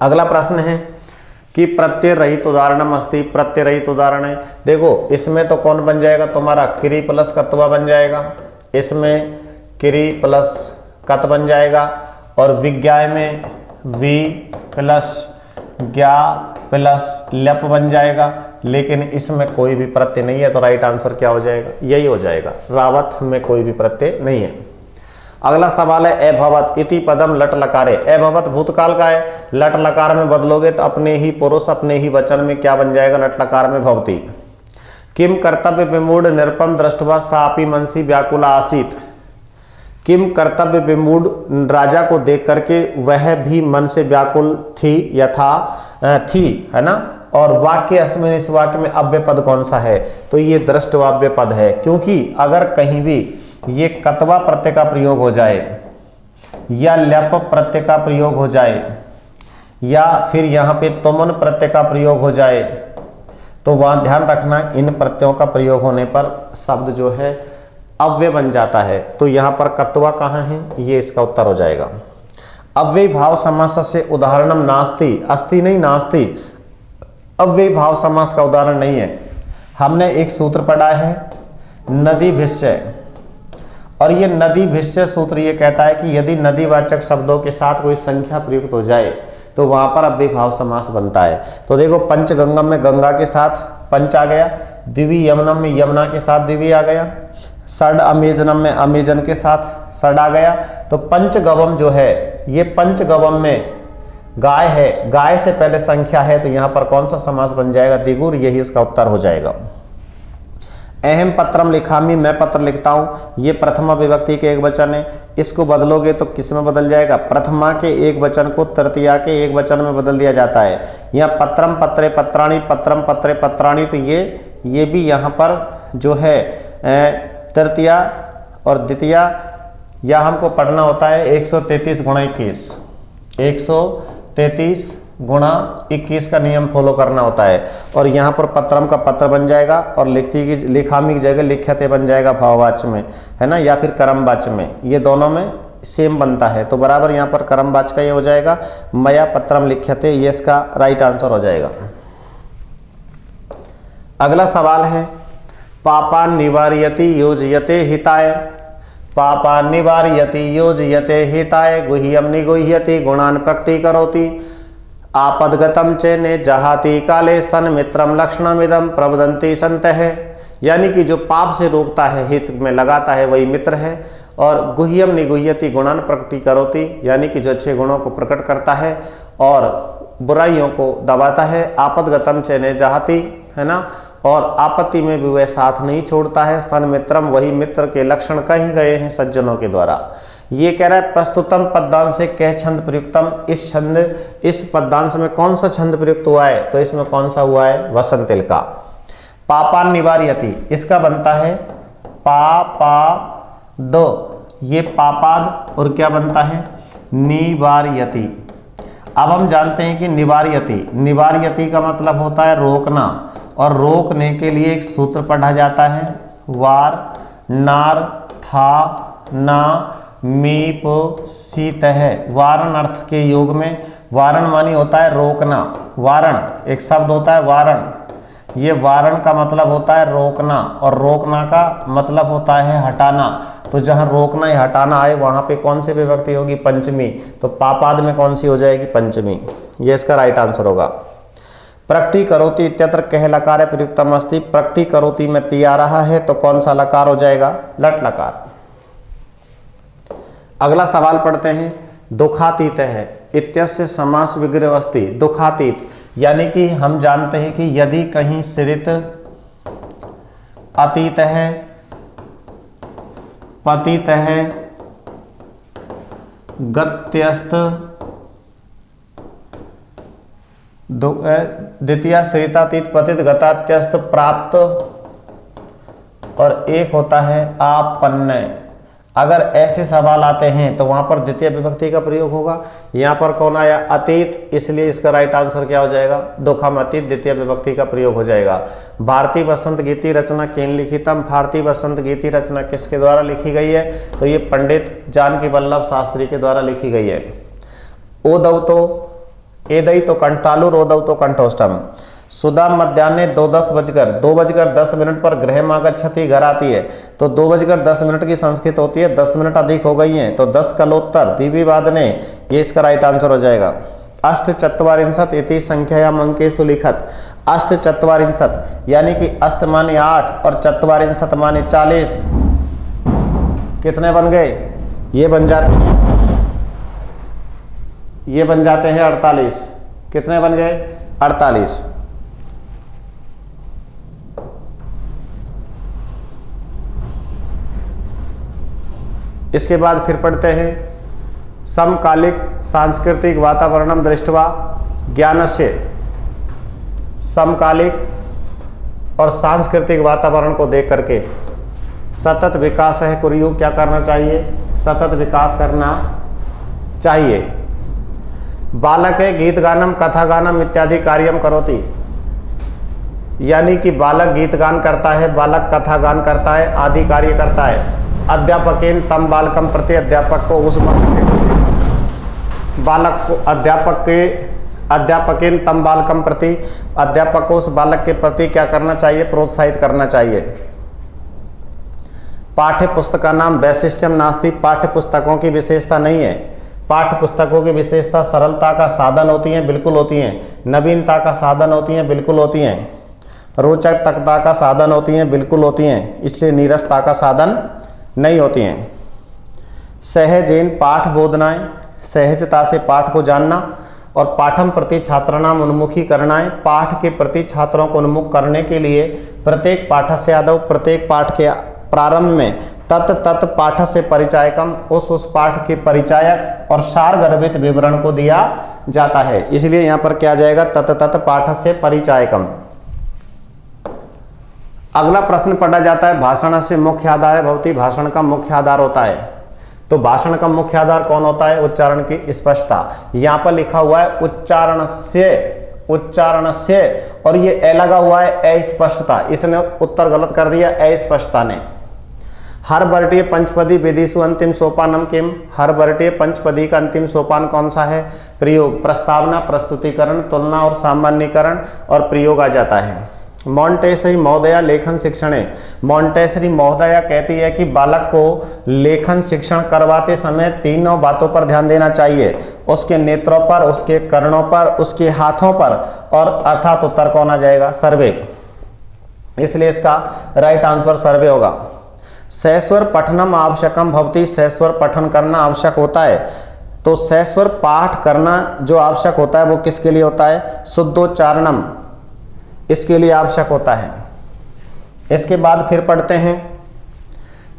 अगला प्रश्न है कि प्रत्यय रहित उदाहरणम अस्ति, प्रत्यय रहित उदाहरण है। देखो इसमें तो कौन बन जाएगा तुम्हारा, क्रि प्लस कत्वा बन जाएगा, इसमें क्रि प्लस कत बन जाएगा, और विज्ञाय में वि प्लस ज्ञा प्लस लप बन जाएगा, लेकिन इसमें कोई भी प्रत्यय नहीं है, तो राइट आंसर क्या हो जाएगा, यही हो जाएगा, रावत में कोई भी प्रत्यय नहीं है। अगला सवाल है अभवत इति पदम लट लकारे। अभवत भूतकाल का है, लट लकार में बदलोगे तो अपने ही पुरुष अपने ही वचन में क्या बन जाएगा, लट लकार में भवति। किम कर्तव्य विमूढ़ निरुपम दृष्टवा सापि मनसी व्याकुला आसीत। किम कर्तव्य विमूढ़, राजा को देख करके वह भी मन से व्याकुल थी यथा थी, है ना। और वाक्य अस्मिन, इस वाक्य में अव्यय पद कौन सा है, तो ये दृष्टवाव्य पद है, क्योंकि अगर कहीं भी ये कत्वा प्रत्यय का प्रयोग हो जाए या ल्यप प्रत्यय का प्रयोग हो जाए या फिर यहाँ पे तुमन प्रत्यय का प्रयोग हो जाए, तो वहां ध्यान रखना इन प्रत्ययों का प्रयोग होने पर शब्द जो है अव्यय बन जाता है। तो यहाँ पर कत्वा कहाँ है, ये इसका उत्तर हो जाएगा। अव्यय भाव समास से उदाहरणम नास्ति, अस्ति नहीं नास्ति, अव्यय भाव समास का उदाहरण नहीं है। हमने एक सूत्र पढ़ा है नदी भिश्चय, और ये नदी भिश्चय सूत्र ये कहता है कि यदि नदीवाचक शब्दों के साथ कोई संख्या प्रयुक्त हो जाए तो वहां पर अव्यय भाव समास बनता है। तो देखो पंचगंगम में गंगा के साथ पंच आ गया, दिव्य यमुनम में यमुना के साथ दिव्य आ गया, षड अमेजनम में अमेजन के साथ षड आ गया। तो पंचगवम जो है, ये पंचगवम में गाय है, गाय से पहले संख्या है, तो यहाँ पर कौन सा समास बन जाएगा, द्विगुण, यही इसका उत्तर हो जाएगा। अहम पत्रम लिखामी, मैं पत्र लिखता हूँ, ये प्रथमा विभक्ति के एक वचन है, इसको बदलोगे तो किस में बदल जाएगा, प्रथमा के एक वचन को तृतीया के एक वचन में बदल दिया जाता है। यहाँ पत्रम पत्रे पत्राणी, पत्रम पत्रे पत्राणी, तो ये भी यहाँ पर जो है तृतीया और द्वितीया, या हमको पढ़ना होता है 133 गुणा 21, 133 गुणा 21 का नियम फॉलो करना होता है। और यहाँ पर पत्रम का पत्र बन जाएगा और लिखामी की जगह लिख्यते बन जाएगा भाववाच्य में, है ना, या फिर कर्मवाच्य में, ये दोनों में सेम बनता है। तो बराबर यहाँ पर कर्मवाच्य का ये हो जाएगा, मया पत्रम लिख्यते, ये इसका राइट आंसर हो जाएगा। अगला सवाल है पापा निवार्यति योजयते हिताय, पापा निवार्यति योजयते हिताय, गुह्यम निगुह्यति गुणान प्रकटीकरोति, आपदगतम चेने जहाति काले सन मित्रम लक्षणमिदम प्रवदंती संतः। यानी कि जो पाप से रोकता है, हित में लगाता है, वही मित्र है। और गुह्यम निगुह्यति गुणान प्रकटीकरोति, यानी कि जो अच्छे गुणों को प्रकट करता है और बुराइयों को दबाता है। आपदगतम चेने जहाति, है ना, और आपत्ति में भी वह साथ नहीं छोड़ता है। सन मित्रम, वही मित्र के लक्षण कहे गए हैं सज्जनों के द्वारा। ये कह रहा है प्रस्तुतम पद्यांश से कह छंद प्रयुक्तम, इस पद्यांश में कौन सा छंद प्रयुक्त हुआ है, तो इसमें कौन सा हुआ है, वसंतिल का। पापान निवार्यति, इसका बनता है पापाद, ये पापाद, और क्या बनता है, निवार्यति। अब हम जानते हैं कि निवार्यति का मतलब होता है रोकना, और रोकने के लिए एक सूत्र पढ़ा जाता है वार नार था ना मीप सीत है। वारण अर्थ के योग में वारण मानी होता है रोकना, वारण एक शब्द होता है वारण, ये वारण का मतलब होता है रोकना, और रोकना का मतलब होता है हटाना। तो जहां रोकना या हटाना आए वहां पे कौन सी विभक्ति होगी, पंचमी। तो पापाद में कौन सी हो जाएगी, पंचमी, ये इसका राइट आंसर होगा। प्रकटीकरोति इत्यत्र कह लकार प्रयुक्तम अस्ति, प्रकटीकरोति में ती आ रहा है, तो कौन सा लकार हो जाएगा, लट लकार। अगला सवाल पढ़ते हैं दुखातीत है इत्यस्य समास विग्रह अस्ति। दुखातीत यानी कि हम जानते हैं कि यदि कहीं सिरित अतीत है, पतित है, गत्यस्त, द्वितीय सरितातीत पतित गतात्यस्त प्राप्त, और एक होता है आपन्न। अगर ऐसे सवाल आते हैं तो वहां पर द्वितीय विभक्ति का प्रयोग होगा। यहाँ पर कौन आया, अतीत, इसलिए इसका राइट आंसर क्या हो जाएगा, दुखम अतीत, द्वितीय विभक्ति का प्रयोग हो जाएगा। भारतीय वसंत गीति रचना केन लिखितम, भारतीय वसंत गीति रचना किसके द्वारा लिखी गई है, तो ये पंडित जानकी वल्लभ शास्त्री के द्वारा लिखी गई है। ओदवतो एदई तो कंठालु, रोदव तो कंठोष्टम। सुधा मध्याह्ने 2:10 पर गृहमागच्छति, घर आती है, तो 2:10 की संस्कृत होती है, 10 मिनट अधिक हो गई हैं, तो 10 कलोत्तर द्विवादने, ये इसका राइट आंसर हो जाएगा। अष्टचत्वारिंशत् इति संख्यायाम अंकेषु लिखत। अष्टचत्वारिंशत् यानी कि अष्ट माने 8 और चत्वारिंशत् माने 40, कितने बन गए? ये बन जाते हैं 48। कितने बन गए? 48। इसके बाद फिर पढ़ते हैं समकालिक सांस्कृतिक वातावरणम दृष्ट्वा ज्ञानस्य। समकालिक और सांस्कृतिक वातावरण को देख करके सतत विकास है कुर्यु, क्या करना चाहिए? सतत विकास करना चाहिए। बालक है गीत गानम कथा गानम इत्यादि कार्यम करोति, यानी कि बालक गीत गान करता है, बालक कथा गान करता है, आदि कार्य करता है। अध्यापकेन तम बालकम प्रति, अध्यापक को उस बालक को अध्यापकेन तम बालकम प्रति, अध्यापक को उस बालक के प्रति क्या करना चाहिए? प्रोत्साहित करना चाहिए। पाठ्य पुस्तका नाम वैशिष्ट्यम नास्ति, पाठ्य पुस्तकों की विशेषता नहीं है। पाठ्य पुस्तकों की विशेषता सरलता का साधन होती हैं, बिल्कुल होती हैं। नवीनता का साधन होती हैं, बिल्कुल होती हैं। रोचकता का साधन होती हैं, बिल्कुल होती हैं। इसलिए नीरसता का साधन नहीं होती हैं। सहजेन पाठ बोधनाएं, सहजता से पाठ को जानना, और पाठम प्रति छात्राणाम उन्मुखीकरणाएं, पाठ के प्रति छात्रों को उन्मुख करने के लिए प्रत्येक पाठस्य आदौ, प्रत्येक पाठ के प्रारंभ में तत् पाठ से परिचायकम, उस पाठ के परिचायक और सार गर्भित विवरण को दिया जाता है। इसलिए यहाँ पर क्या जाएगा? तत् पाठ से परिचायकम। अगला प्रश्न पढ़ा जाता है भाषण से मुख्य आधार भवति, भाषण का मुख्य आधार होता है। तो भाषण का मुख्य आधार कौन होता है? उच्चारण की स्पष्टता। यहाँ पर लिखा हुआ है उच्चारण से, और ये ए लगा हुआ है अस्पष्टता, इसने उत्तर गलत कर दिया अस्पष्टता ने। हर वर्टीय पंचपदी विधिषु अंतिम सोपानम किम, हर वर्टीय पंचपदी का अंतिम सोपान कौन सा है? प्रयोग, प्रस्तावना, प्रस्तुतिकरण, तुलना और सामान्यकरण और प्रयोग आ जाता है। मॉन्टेसरी महोदया लेखन शिक्षण है। मॉन्टेसरी महोदया कहती है कि बालक को लेखन शिक्षण करवाते समय तीनों बातों पर ध्यान देना चाहिए, उसके नेत्रों पर, उसके कर्णों पर, उसके हाथों पर, और अर्थात उत्तर कौन आ जाएगा? सर्वे। इसलिए इसका राइट आंसर सर्वे होगा। सस्वर पठनम आवश्यकम भवति, सस्वर पठन करना आवश्यक होता है। तो सस्वर पाठ करना जो आवश्यक होता है वो किसके लिए होता है? शुद्धोच्चारणम, इसके लिए आवश्यक होता है। इसके बाद फिर पढ़ते हैं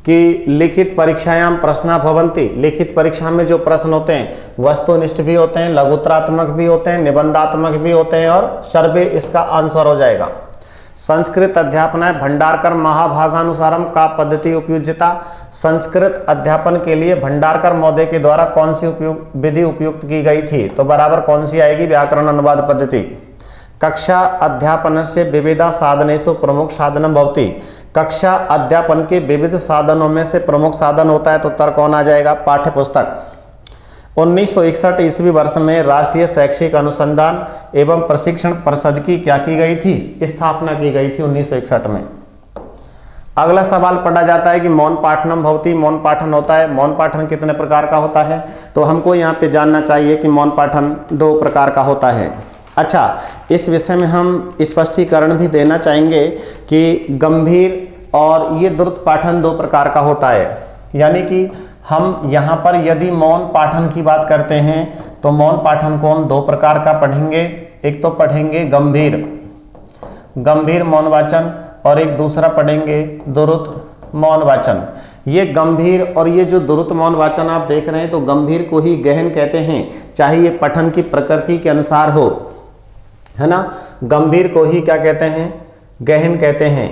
कि लिखित परीक्षायाम प्रश्ना भवन्ति, लिखित परीक्षा में जो प्रश्न होते हैं वस्तुनिष्ठ भी होते हैं, लघुत्रात्मक भी होते हैं, निबंधात्मक भी होते हैं, और सर्वे इसका आंसर हो जाएगा। संस्कृत अध्यापनाय भंडारकर महाभागानुसारम का पद्धति उपयुज्यता, संस्कृत अध्यापन के लिए भंडारकर महोदय के द्वारा कौन सी विधि उपयुक्त की गई थी? तो बराबर कौन सी आएगी? व्याकरण अनुवाद पद्धति। कक्षा अध्यापन से विविधा साधनेषु प्रमुख साधनम भवति, कक्षा अध्यापन के विविध साधनों में से प्रमुख साधन होता है, तो उत्तर कौन आ जाएगा? पाठ्य पुस्तक। 1961 ईस्वी वर्ष में राष्ट्रीय शैक्षिक अनुसंधान एवं प्रशिक्षण परिषद की क्या की गई थी? स्थापना की गई थी 1961 में। अगला सवाल पढ़ा जाता है कि मौन पाठनम भवति, मौन पाठन होता है। मौन पाठन कितने प्रकार का होता है? तो हमको यहाँ पे जानना चाहिए कि मौन पाठन 2 प्रकार का होता है। अच्छा, इस विषय में हम स्पष्टीकरण भी देना चाहेंगे कि गंभीर और ये द्रुत पाठन 2 प्रकार का होता है। यानी कि हम यहाँ पर यदि मौन पाठन की बात करते हैं तो मौन पाठन को हम 2 प्रकार का पढ़ेंगे। एक तो पढ़ेंगे गंभीर मौन वाचन, और एक दूसरा पढ़ेंगे द्रुत मौन वाचन। ये गंभीर और ये जो द्रुत मौन वाचन आप देख रहे हैं, तो गंभीर को ही गहन कहते हैं, चाहे ये पठन की प्रकृति के अनुसार हो, है ना। गंभीर को ही क्या कहते हैं? गहन कहते हैं।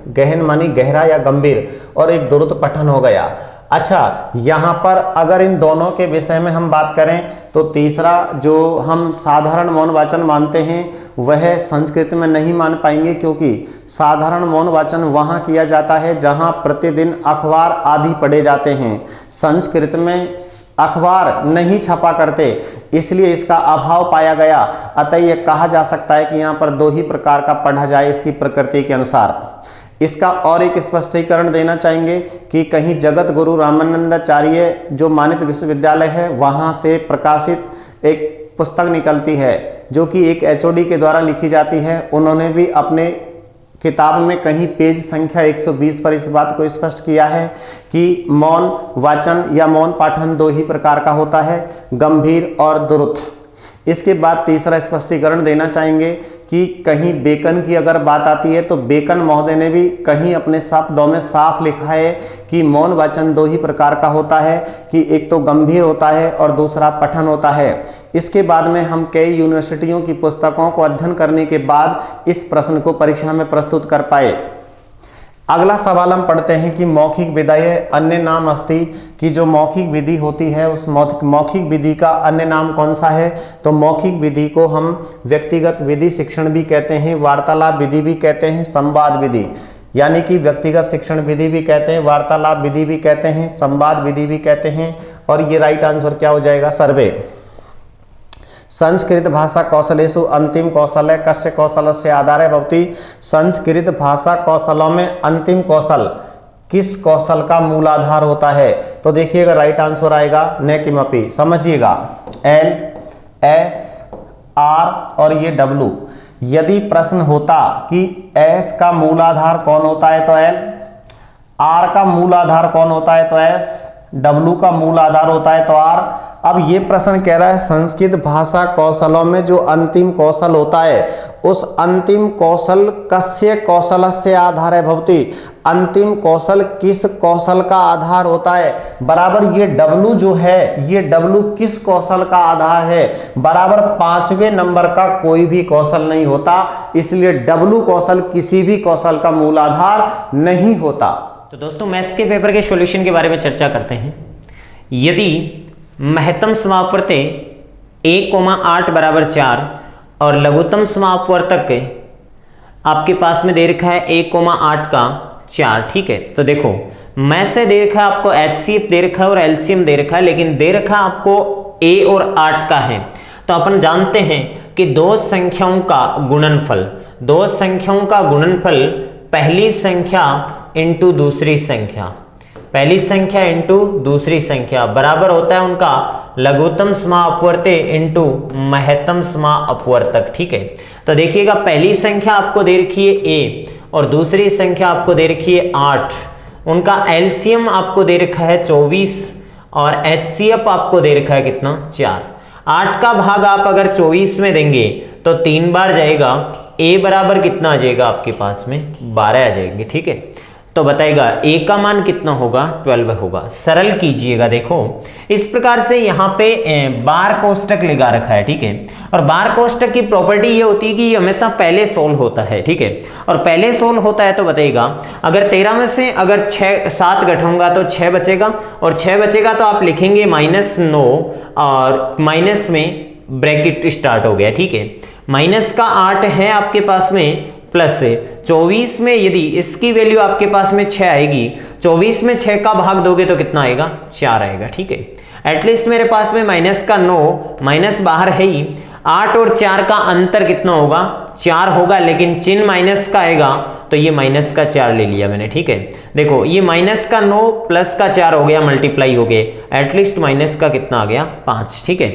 गहन मानी गहरा या गंभीर, और एक द्रुत पठन हो गया। अच्छा, यहाँ पर अगर इन दोनों के विषय में हम बात करें तो तीसरा जो हम साधारण मौन वाचन मानते हैं वह संस्कृत में नहीं मान पाएंगे, क्योंकि साधारण मौन वाचन वहाँ किया जाता है जहाँ प्रतिदिन अखबार आदि पढ़े जाते हैं। संस्कृत में अखबार नहीं छपा करते, इसलिए इसका अभाव पाया गया। अतः यह कहा जा सकता है कि यहाँ पर दो ही प्रकार का पढ़ा जाए इसकी प्रकृति के अनुसार। इसका और एक स्पष्टीकरण देना चाहेंगे कि कहीं जगत गुरु रामानंदाचार्य जो मानित विश्वविद्यालय है वहाँ से प्रकाशित एक पुस्तक निकलती है जो कि एक HOD के द्वारा लिखी जाती है। उन्होंने भी अपने किताब में कहीं पेज संख्या 120 पर इस बात को स्पष्ट किया है कि मौन वाचन या मौन पाठन दो ही प्रकार का होता है, गंभीर और द्रुत। इसके बाद तीसरा स्पष्टीकरण देना चाहेंगे कि कहीं बेकन की अगर बात आती है तो बेकन महोदय ने भी कहीं अपने शब्दों में साफ लिखा है कि मौन वाचन दो ही प्रकार का होता है, कि एक तो गंभीर होता है और दूसरा पठन होता है। इसके बाद में हम कई यूनिवर्सिटियों की पुस्तकों को अध्ययन करने के बाद इस प्रश्न को परीक्षा में प्रस्तुत कर पाए। अगला सवाल हम पढ़ते हैं कि मौखिक विधेय अन्य नाम अस्ति, कि जो मौखिक विधि होती है उस मौखिक विधि का अन्य नाम कौन सा है। तो मौखिक विधि को हम व्यक्तिगत विधि शिक्षण भी कहते हैं, वार्तालाप विधि भी कहते हैं, संवाद विधि, यानी कि व्यक्तिगत शिक्षण विधि भी कहते हैं, वार्तालाप विधि भी कहते हैं, संवाद विधि भी कहते हैं। और ये राइट आंसर क्या हो जाएगा, सर्वे। संस्कृत भाषा कौशलेषु अंतिम कौशल है कस्य कौशलस्य आधारे भवति। संस्कृत भाषा कौशलों में अंतिम कौशल किस कौशल का मूलाधार होता है। तो देखिएगा राइट आंसर आएगा न किमपि, समझिएगा L S R और ये W। यदि प्रश्न होता कि S का मूलाधार कौन होता है तो L, R का मूलाधार कौन होता है तो S, W का मूलाधार होता है तो R। अब ये प्रश्न कह रहा है संस्कृत भाषा कौशलों में जो अंतिम कौशल होता है उस अंतिम कौशल कस्य कौशलस्य आधारे भवति। अंतिम कौशल किस कौशल का आधार होता है, बराबर ये W जो है ये W किस कौशल का आधार है, बराबर 5वें नंबर का कोई भी कौशल नहीं होता, इसलिए W कौशल किसी भी कौशल का मूलाधार नहीं होता। तो दोस्तों मैथ्स के पेपर के सॉल्यूशन के बारे में चर्चा करते हैं। यदि महत्तम समापवर्ते 1,8 बराबर 4 और लघुत्तम समापवर्तक आपके पास में दे रखा है 1,8 का 4, ठीक है। तो देखो मैं से दे रखा है आपको HCF दे रखा है और LCM दे रखा है, लेकिन दे रखा आपको A और 8 का है। तो अपन जानते हैं कि दो संख्याओं का गुणनफल, दो संख्याओं का गुणनफल पहली संख्या इंटू दूसरी संख्या, पहली संख्या इंटू दूसरी संख्या बराबर होता है उनका लघुत्तम समापवर्ते इंटू महत्तम समापवर्तक, ठीक है। तो देखिएगा पहली संख्या आपको दे रखी है A और दूसरी संख्या आपको दे रखी है 8, उनका LCM आपको दे रखा है 24 और HCF आपको दे रखा है कितना 4। 8 का भाग आप अगर 24 में देंगे तो 3 बार जाएगा, A बराबर कितना आ जाएगा आपके पास में 12 आ जाएंगे, ठीक है। तो बताइएगा A का मान कितना होगा 12 होगा। सरल कीजिएगा, देखो इस प्रकार से यहाँ पे बार कोष्टक लगा रखा है, ठीक है। और बार कोष्टक की प्रॉपर्टी ये होती है कि ये हमेशा पहले सोल्व होता है, ठीक है। और पहले सोल्व होता है तो बताइएगा अगर 13 में से अगर 7 घटाऊंगा तो 6 बचेगा और 6 बचेगा तो आप लिखेंगे -9 और माइनस में ब्रैकेट स्टार्ट हो गया, ठीक है। माइनस का 8 है आपके पास में प्लस से 24 में यदि इसकी वैल्यू आपके पास में 6 आएगी, 24 में 6 का भाग दोगे तो कितना आएगा 4 आएगा, ठीक है। एटलीस्ट मेरे पास में माइनस का 9, माइनस बाहर है ही, 8 और 4 का अंतर कितना होगा 4 होगा, लेकिन चिन्ह माइनस का आएगा तो ये माइनस का 4 ले लिया मैंने, ठीक है। देखो ये माइनस का 9 प्लस का 4 हो गया, मल्टीप्लाई हो गए, एटलीस्ट माइनस का कितना आ गया 5, ठीक है।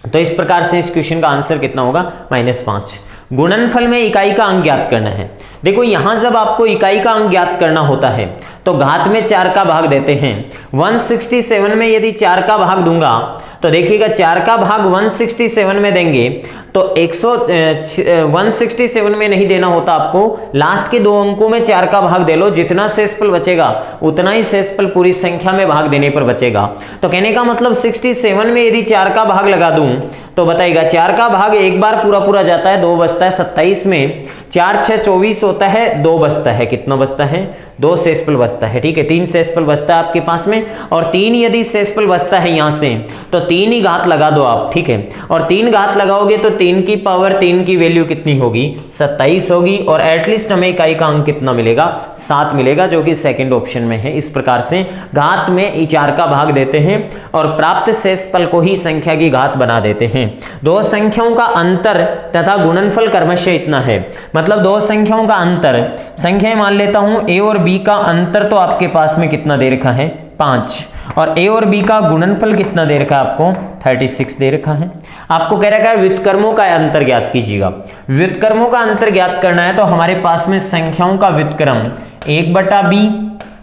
तो इस प्रकार से इस क्वेश्चन का आंसर कितना होगा -5। गुणनफल में इकाई का अंक ज्ञात करना है। देखो यहां जब आपको इकाई का अंक ज्ञात करना होता है तो घात में 4 का भाग देते हैं। 167 में यदि 4 का भाग दूंगा तो देखिएगा 4 का भाग 167 में देंगे तो 167 में नहीं देना होता आपको, लास्ट के 2 अंकों में 4 का भाग दे लो, जितना शेषफल बचेगा उतना ही शेषफल पूरी संख्या में भाग देने पर बचेगा। तो कहने का मतलब 67 में यदि 4 का भाग लगा दूं तो बताइएगा 4 का भाग एक बार पूरा जाता है, 2 बचता है 27 में, 4 6 24 होता होता है 2 बचता है, कितना बचता है 2 सेस्पल बचता है, ठीक है 3 सेस्पल बचता है आपके पास में, और 3 यदि सेस्पल बचता है यहाँ से तो 3 ही घात लगा दो आप, ठीक है, और 3 घात लगाओगे तो 3 की पावर 3 की वैल्यू कितनी होगी 27 होगी, और एटलीस्ट हमें इकाई का अंक कितना मिलेगा 7 मिलेगा, जो कि सेकंड ऑप्शन में है। इस प्रकार से घात में E4 का भाग देते हैं और प्राप्त शेषफल को ही संख्या की घात बना देते हैं। दो संख्याओं का अंतर तथा गुणनफल क्रमशः इतना है, मतलब दो संख्याओं का अंतर, संख्याएं मान लेता हूं a और b का अंतर तो आपके पास में कितना दे रखा है 5, और a और b का गुणनफल कितना दे रखा है आपको 36 दे रखा है। आपको कह रखा है व्युत्क्रमों का अंतर ज्ञात कीजिएगा। व्युत्क्रमों का अंतर ज्ञात करना है तो हमारे पास में संख्याओं का व्युत्क्रम 1/b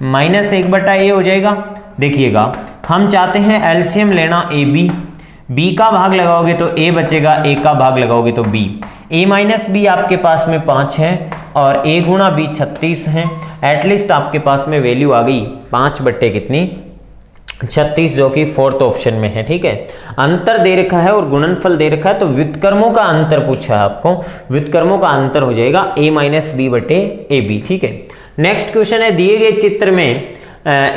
माइनस 1/a हो जाएगा। देखिएगा हम चाहते हैं एलसीएम लेना ab, b का भाग लगाओगे तो a बचेगा, a का भाग लगाओगे तो b, a माइनस b आपके पास में 5 है और a गुणा b 36 है। एटलीस्ट आपके पास में वैल्यू आ गई 5/, कितनी 36, जो कि फोर्थ ऑप्शन में है, ठीक है। अंतर दे रखा है और गुणनफल दे रखा है तो व्युत्क्रमों का अंतर पूछा है आपको, व्युत्क्रमों का अंतर हो जाएगा a माइनस b/ab, ठीक है। नेक्स्ट क्वेश्चन है, दिए गए चित्र में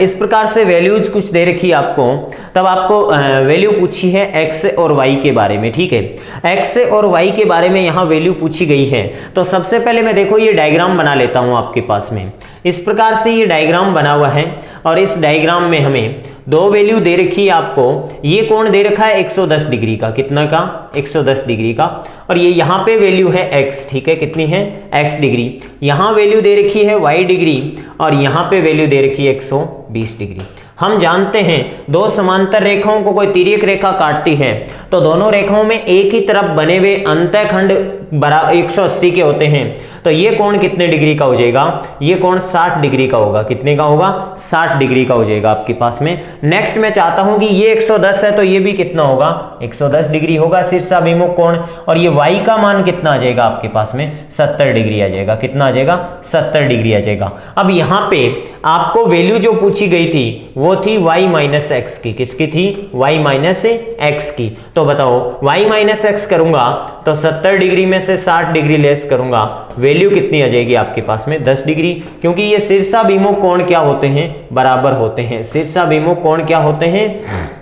इस प्रकार से वैल्यूज कुछ दे रखी है आपको, तब आपको वैल्यू पूछी है x और y के बारे में, ठीक है। x और y के बारे में यहाँ वैल्यू पूछी गई है तो सबसे पहले मैं देखो ये डायग्राम बना लेता हूँ आपके पास में। इस प्रकार से ये डायग्राम बना हुआ है और इस डायग्राम में हमें दो वैल्यू दे रखी है आपको। ये कोण दे रखा है 110 डिग्री का, कितना का 110 डिग्री का, और ये यहाँ पे वैल्यू है x, ठीक है, कितनी है x डिग्री। यहाँ वैल्यू दे रखी है y डिग्री और यहाँ पे वैल्यू दे रखी है 120 डिग्री। हम जानते हैं दो समांतर रेखाओं को कोई तिर्यक रेखा काटती है तो दोनों रेखाओं में एक ही तरफ बने हुए अंतःखंड बराबर 180 के होते हैं, तो ये कोण कितने डिग्री का हो जाएगा, ये कोण 60 डिग्री का होगा। कितने का होगा 60 डिग्री का हो जाएगा आपके पास में। नेक्स्ट मैं चाहता हूं कि ये 110 है तो ये भी कितना होगा 110 डिग्री होगा शीर्षाभिमुख कोण, और ये y का मान कितना आ जाएगा आपके पास में 70 डिग्री आ जाएगा। कितना आ जाएगा 70 डिग्री आ जाएगा। अब यहाँ पे आपको वैल्यू जो पूछी गई थी वो थी y माइनस एक्स की, किसकी थी y माइनस एक्स की। तो बताओ y माइनस एक्स करूंगा तो 70 डिग्री में से 60 डिग्री लेस करूंगा, वैल्यू कितनी आ जाएगी आपके पास में 10 डिग्री, क्योंकि ये शीर्षाभिमुख कोण क्या होते हैं बराबर होते हैं। शीर्षाभिमुख कोण क्या होते हैं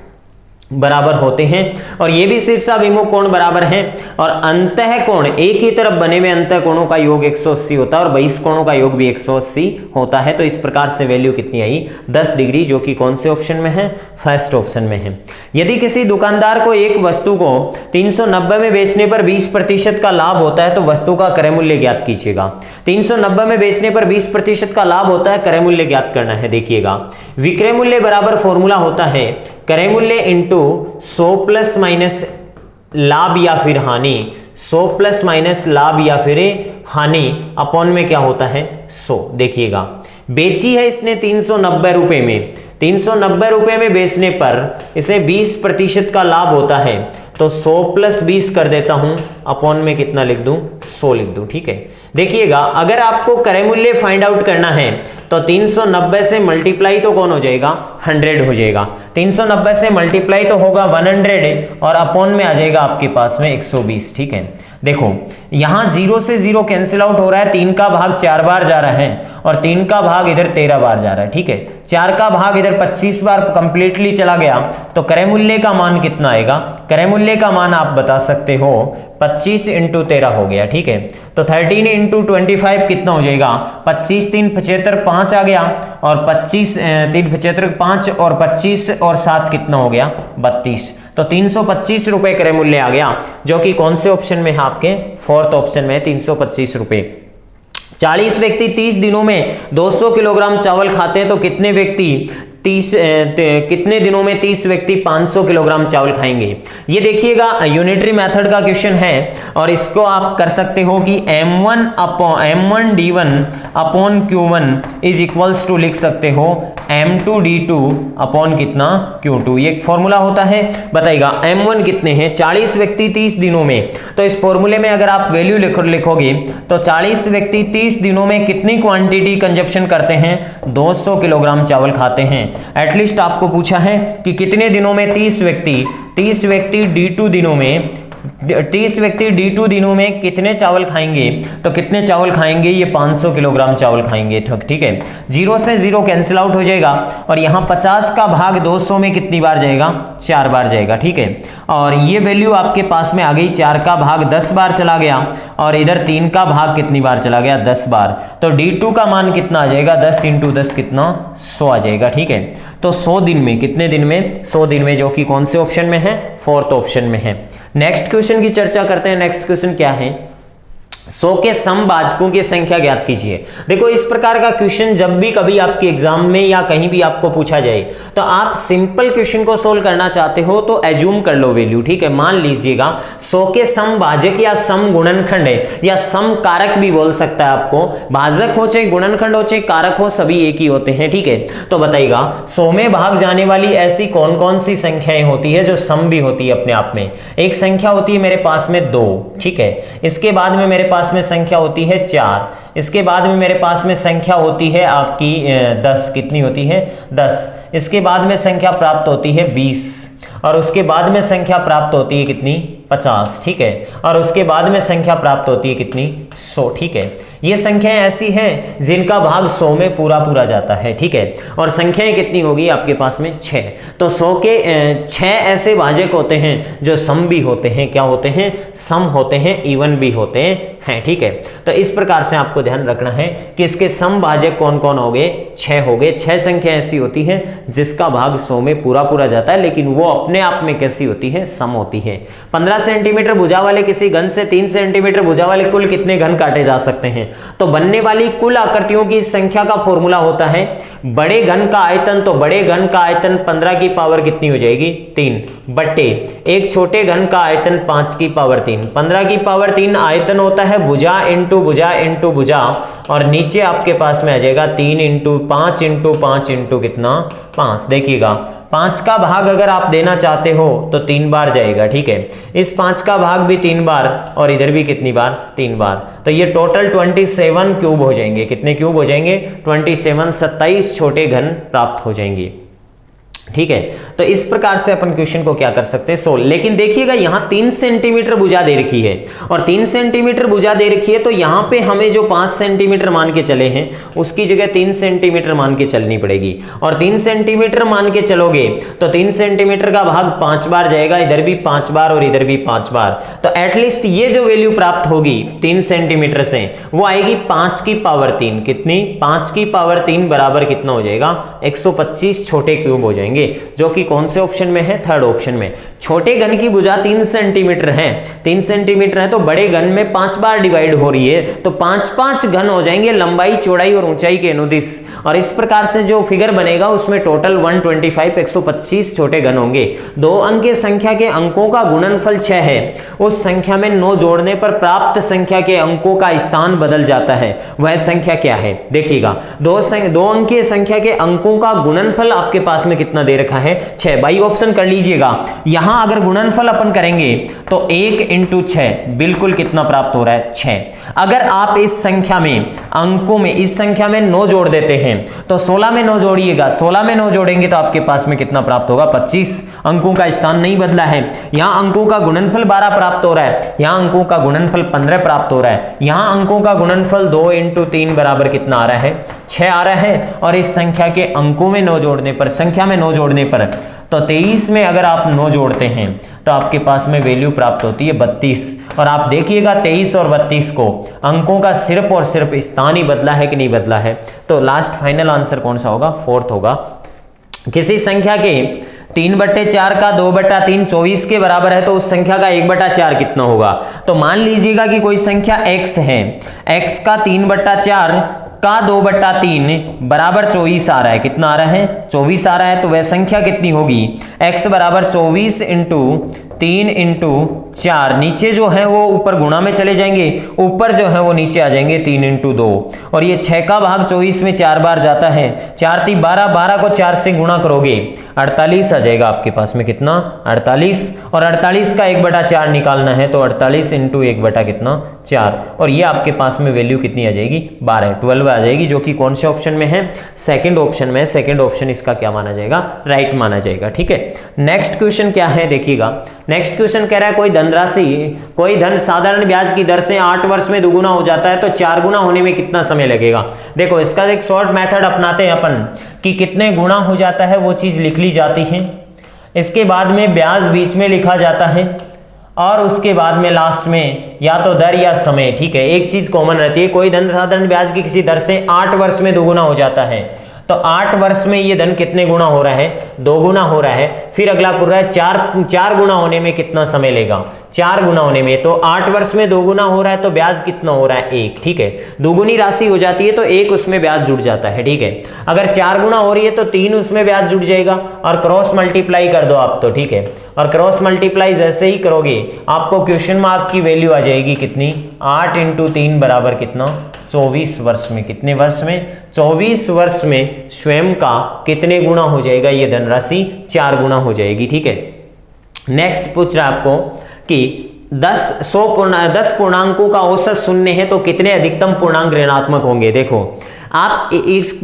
बराबर होते हैं, और ये भी शीर्षाभिमुख कोण बराबर है। और अंतः कोण, एक ही तरफ बने हुए अंतः कोणों का योग 180 होता है और बहिष्कोणों का योग भी 180 होता है। तो इस प्रकार से वैल्यू कितनी आई 10 डिग्री, जो कि कौन से ऑप्शन में है फर्स्ट ऑप्शन में है। यदि किसी दुकानदार को एक वस्तु को 390 में बेचने पर 20% का लाभ होता है तो वस्तु का क्रय मूल्य ज्ञात कीजिएगा। 390 में बेचने पर 20% का लाभ होता है, क्रय मूल्य ज्ञात करना है। देखिएगा विक्रय मूल्य बराबर फॉर्मूला होता है क्रय मूल्य इंटू 100 प्लस माइनस लाभ या फिर हानि, 100 प्लस माइनस लाभ या फिर हानि अपॉन में क्या होता है 100। देखिएगा बेची है इसने 390 रुपए में, 390 रुपए में बेचने पर इसे 20% का लाभ होता है तो 100 प्लस 20 कर देता हूं, अपॉन में कितना लिख दूं 100 लिख दूं, ठीक है। देखिएगा अगर आपको क्रय मूल्य फाइंड आउट करना है तो 390 से मल्टीप्लाई तो कौन हो जाएगा 100 हो जाएगा। 390 से मल्टीप्लाई तो होगा 100 और अपॉन में आ जाएगा आपके पास में 120, ठीक है। देखो यहां 0 से 0 कैंसिल आउट हो रहा है, 3 का भाग 4 बार जा रहा है और 3 का भाग इधर 13 बार जा रहा है, ठीक है। 4 का भाग इधर 25 बार कंप्लीटली चला गया तो क्रय मूल्य का मान कितना आएगा, क्रय मूल्य का मान आप बता सकते हो 25 इंटू 13 हो गया, ठीक है। तो 13 इंटू 25 कितना हो जाएगा 25 3 75 5 आ गया, और 25 3 75 5 और 25 और 7 कितना हो गया 32। तो 325 रुपए क्रय मूल्य आ गया, जो कि कौन से ऑप्शन में है आपके फोर्थ ऑप्शन में 325 रुपए। 40 व्यक्ति 30 दिनों में 200 किलोग्राम चावल खाते हैं तो कितने दिनों में 30 व्यक्ति 500 किलोग्राम चावल खाएंगे। ये देखिएगा यूनिटरी मेथड का क्वेश्चन है और इसको आप कर सकते हो कि m1 d1 upon q1 is equals to लिख सकते हो m2 d2 अपॉन कितना q2। ये एक फॉर्मूला होता है। बताइएगा m1 कितने हैं 40 व्यक्ति 30 दिनों में, तो इस फॉर्मूले में अगर आप वैल्यू लिखोगे तो 40 व्यक्ति 30 दिनों में कितनी क्वांटिटी कंजप्शन करते हैं 200 किलोग्राम चावल खाते हैं। एटलीस्ट आपको पूछा है कि कितने दिनों में 30 व्यक्ति D2 दिनों में 30 व्यक्ति D2 दिनों में कितने चावल खाएंगे, तो कितने चावल खाएंगे, ये 500 किलोग्राम चावल खाएंगे। ठीक है, 0 से 0 कैंसिल आउट हो जाएगा और यहाँ 50 का भाग 200 में कितनी बार जाएगा, 4 बार जाएगा। ठीक है, और ये वैल्यू आपके पास में आ गई, 4 का भाग 10 बार चला गया और इधर 3 का भाग कितनी बार चला गया, 10 बार। तो D2 का मान कितना आ जाएगा, 10 × 10 कितना, 100 आ जाएगा। ठीक है, तो 100 दिन में, कितने दिन में, 100 दिन में, जो कि कौन से ऑप्शन में है, 4th ऑप्शन में है। नेक्स्ट क्वेश्चन की चर्चा करते हैं। नेक्स्ट क्वेश्चन क्या है, 100 के समभाजकों की संख्या ज्ञात कीजिए। देखो, इस प्रकार का क्वेश्चन जब भी कभी आपके एग्जाम में या कहीं भी आपको पूछा जाए तो आप सिंपल क्वेश्चन को सोल्व करना चाहते हो तो एज्यूम कर लो वैल्यू। ठीक है, मान लीजिएगा 100 के समभाजक या सम गुणनखंड है या सम कारक भी बोल सकता है आपको, भाजक हो चाहे गुणनखंड हो चाहे कारक हो, सभी एक ही होते हैं। ठीक है, तो बताइएगा 100 में भाग जाने वाली ऐसी कौन कौन सी संख्याएं होती है जो सम भी होती है अपने आप में। एक संख्या होती है मेरे पास में 2, ठीक है, इसके बाद में मेरे पास में संख्या होती है 4, इसके बाद में मेरे पास में संख्या होती है आपकी 10, कितनी होती है, 10, इसके बाद में संख्या प्राप्त होती है 20 और उसके बाद में संख्या प्राप्त होती है कितनी, 50। ठीक है, और उसके बाद में संख्या प्राप्त होती है कितनी, 100। ठीक है, ये संख्याएं ऐसी हैं जिनका भाग 100 में पूरा जाता है। ठीक है, और संख्याएं कितनी होगी आपके पास में, 6। तो 100 के 6 ऐसे भाजक होते हैं जो सम भी होते हैं, क्या होते हैं, सम होते हैं, इवन भी होते हैं। ठीक है, तो इस प्रकार से आपको ध्यान रखना है कि इसके सम भाजक कौन कौन हो गए, 6 हो गए। 6 संख्या ऐसी होती है जिसका भाग 100 में पूरा जाता है, लेकिन वो अपने आप में कैसी होती है, सम होती है। 15 सेंटीमीटर भुजा वाले किसी घन से 3 सेंटीमीटर भुजा वाले कुल कितने घन काटे जा सकते हैं, तो बनने वाली कुल आकृतियों की संख्या का फॉर्मूला होता है बड़े घन का आयतन, तो बड़े घन का आयतन 15 की पावर कितनी हो जाएगी, 3 बट्टे एक छोटे घन का आयतन 5 की पावर 3। 15 की पावर 3 आयतन होता है भुजा इंटू भुजा इंटू भुजा, और नीचे आपके पास में आ जाएगा 3 इंटू 5 इंटू 5 इंटू कितना, 5। देखिएगा 5 का भाग अगर आप देना चाहते हो तो 3 बार जाएगा। ठीक है, इस 5 का भाग भी 3 बार और इधर भी कितनी बार, 3 बार। तो ये टोटल 27 क्यूब हो जाएंगे। कितने क्यूब हो जाएंगे, 27, 27 छोटे घन प्राप्त हो जाएंगे। ठीक है, तो इस प्रकार से अपन क्वेश्चन को क्या कर सकते हैं, लेकिन देखिएगा यहां 3 सेंटीमीटर भुजा दे रखी है और 3 सेंटीमीटर भुजा दे रखी है, तो यहां पे हमें जो 5 सेंटीमीटर मान के चले हैं उसकी जगह 3 सेंटीमीटर मान के चलनी पड़ेगी। और 3 सेंटीमीटर मान के चलोगे तो 3 सेंटीमीटर का भाग 5 बार जाएगा, इधर भी 5 बार और इधर भी 5 बार। तो एटलीस्ट ये जो वैल्यू प्राप्त होगी 3 सेंटीमीटर से वो आएगी 5 की पावर 3। कितनी, 5 की पावर 3 बराबर कितना हो जाएगा, 125 छोटे क्यूब हो जाएंगे, जो कि कौन से ऑप्शन में है, 3rd ऑप्शन में। छोटे घन की भुजा 3 सेंटीमीटर है, 3 सेंटीमीटर है तो बड़े घन में 5 बार डिवाइड हो रही है, तो 5 घन हो जाएंगे लंबाई, चौड़ाई और ऊंचाई के अनुदिश। और इस प्रकार से जो फिगर बनेगा उसमें टोटल 125 125 छोटे घन होंगे। 2 अंक की संख्या के अंकों का गुणनफल 6 है, उस संख्या में 9 जोड़ने पर प्राप्त संख्या के अंकों का स्थान बदल जाता है, वह संख्या क्या है। देखिएगा 2 अंकीय संख्या के अंकों का गुणनफल आपके पास में कितना दे रखा है, 6। बाई ऑप्शन कर लीजिएगा। यहां अगर गुणनफल अपन करेंगे तो 1 इंटू 6 बिल्कुल कितना प्राप्त हो रहा है, 6। अगर आप इस संख्या में, अंकों में, इस संख्या में 9 जोड़ देते हैं तो 16 में 9 जोड़िएगा, 16 में 9 जोड़ेंगे तो आपके पास में कितना प्राप्त होगा, 25। अंकों का स्थान नहीं बदला है। यहां अंकों का गुणनफल 12 प्राप्त हो रहा है, यहां अंकों का गुणनफल 15 प्राप्त हो रहा है, यहां अंकों का गुणनफल 2 इंटू 3 बराबर कितना आ रहा है, 6 आ रहा है। और इस संख्या के अंकों में 9 जोड़ने पर, संख्या में 9 जोड़ने पर, तो 23 में अगर आप 9 जोड़ते हैं तो आपके पास में वैल्यू प्राप्त होती है 32। और आप देखिएगा 23 और 32 को अंकों का सिर्फ और सिर्फ स्थान ही बदला है कि नहीं बदला है। तो लास्ट फाइनल आंसर कौन सा होगा, 4th होगा। किसी संख्या के 3/4 का 2/3 24 के बराबर है तो उस संख्या का 1/4 कितना होगा। तो मान लीजिएगा कि कोई संख्या x है, x का 3/4 का 2/3 बराबर 24 आ रहा है। कितना आ रहा है, 24 आ रहा है। तो वह संख्या कितनी होगी, x बराबर 24 इंटू 3 इंटू 4, नीचे जो है वो ऊपर गुणा में चले जाएंगे, ऊपर जो है वो नीचे आ जाएंगे 3 इंटू 2। और ये 6 का भाग 24 में 4 बार जाता है, 4 3 12, 12 को 4 से गुणा करोगे 48 आ जाएगा आपके पास में, कितना, 48। और 48 का 1/4 निकालना है तो 48 इंटू 1 कितना, 4, और ये आपके पास में वैल्यू कितनी आ जाएगी 12, 12 आ जाएगी, जो कि कौन से ऑप्शन में है, सेकंड ऑप्शन में। सेकंड ऑप्शन इसका क्या माना जाएगा, राइट माना जाएगा। ठीक है, नेक्स्ट क्वेश्चन क्या है देखिएगा। नेक्स्ट क्वेश्चन कह रहा है कोई धन साधारण ब्याज की दर से 8 वर्ष में दुगुना हो जाता है तो 4 गुना होने में कितना समय लगेगा। देखो इसका एक शॉर्ट मेथड अपनाते हैं अपन कि कितने गुना हो जाता है वो चीज लिख ली जाती है, इसके बाद में ब्याज बीच में लिखा जाता है, और उसके बाद में लास्ट में या तो दर या समय। ठीक है, एक चीज कॉमन रहती है, कोई धन साधारण ब्याज की किसी दर से 8 वर्ष में दोगुना हो जाता है तो 8 वर्ष में ये धन कितने गुना हो रहा है, 2 गुना हो रहा है। फिर अगला पूछ रहा है 4 गुना होने में कितना समय लेगा, 4 गुना होने में, तो 8 वर्ष में 2 गुना हो रहा है तो ब्याज कितना हो रहा है 1। ठीक है, दोगुनी राशि हो जाती है तो 1 उसमें ब्याज जुड़ जाता है। ठीक है, अगर 4 गुना हो रही है तो 3 उसमें ब्याज जुड़ जाएगा, और क्रॉस मल्टीप्लाई कर दो आप तो। ठीक है, और क्रॉस मल्टीप्लाई जैसे ही करोगे आपको क्वेश्चन मार्क की वैल्यू आ जाएगी कितनी, 8 × 3 बराबर कितना, 24 वर्ष में। कितने वर्ष में, 24 वर्ष में स्वयं का कितने गुना हो जाएगा ये धनराशि, 4 गुना हो जाएगी। ठीक है, नेक्स्ट पूछ रहा है आपको कि 10 पूर्णांकों का औसत शून्य है तो कितने अधिकतम पूर्णांक ऋणात्मक होंगे। देखो आप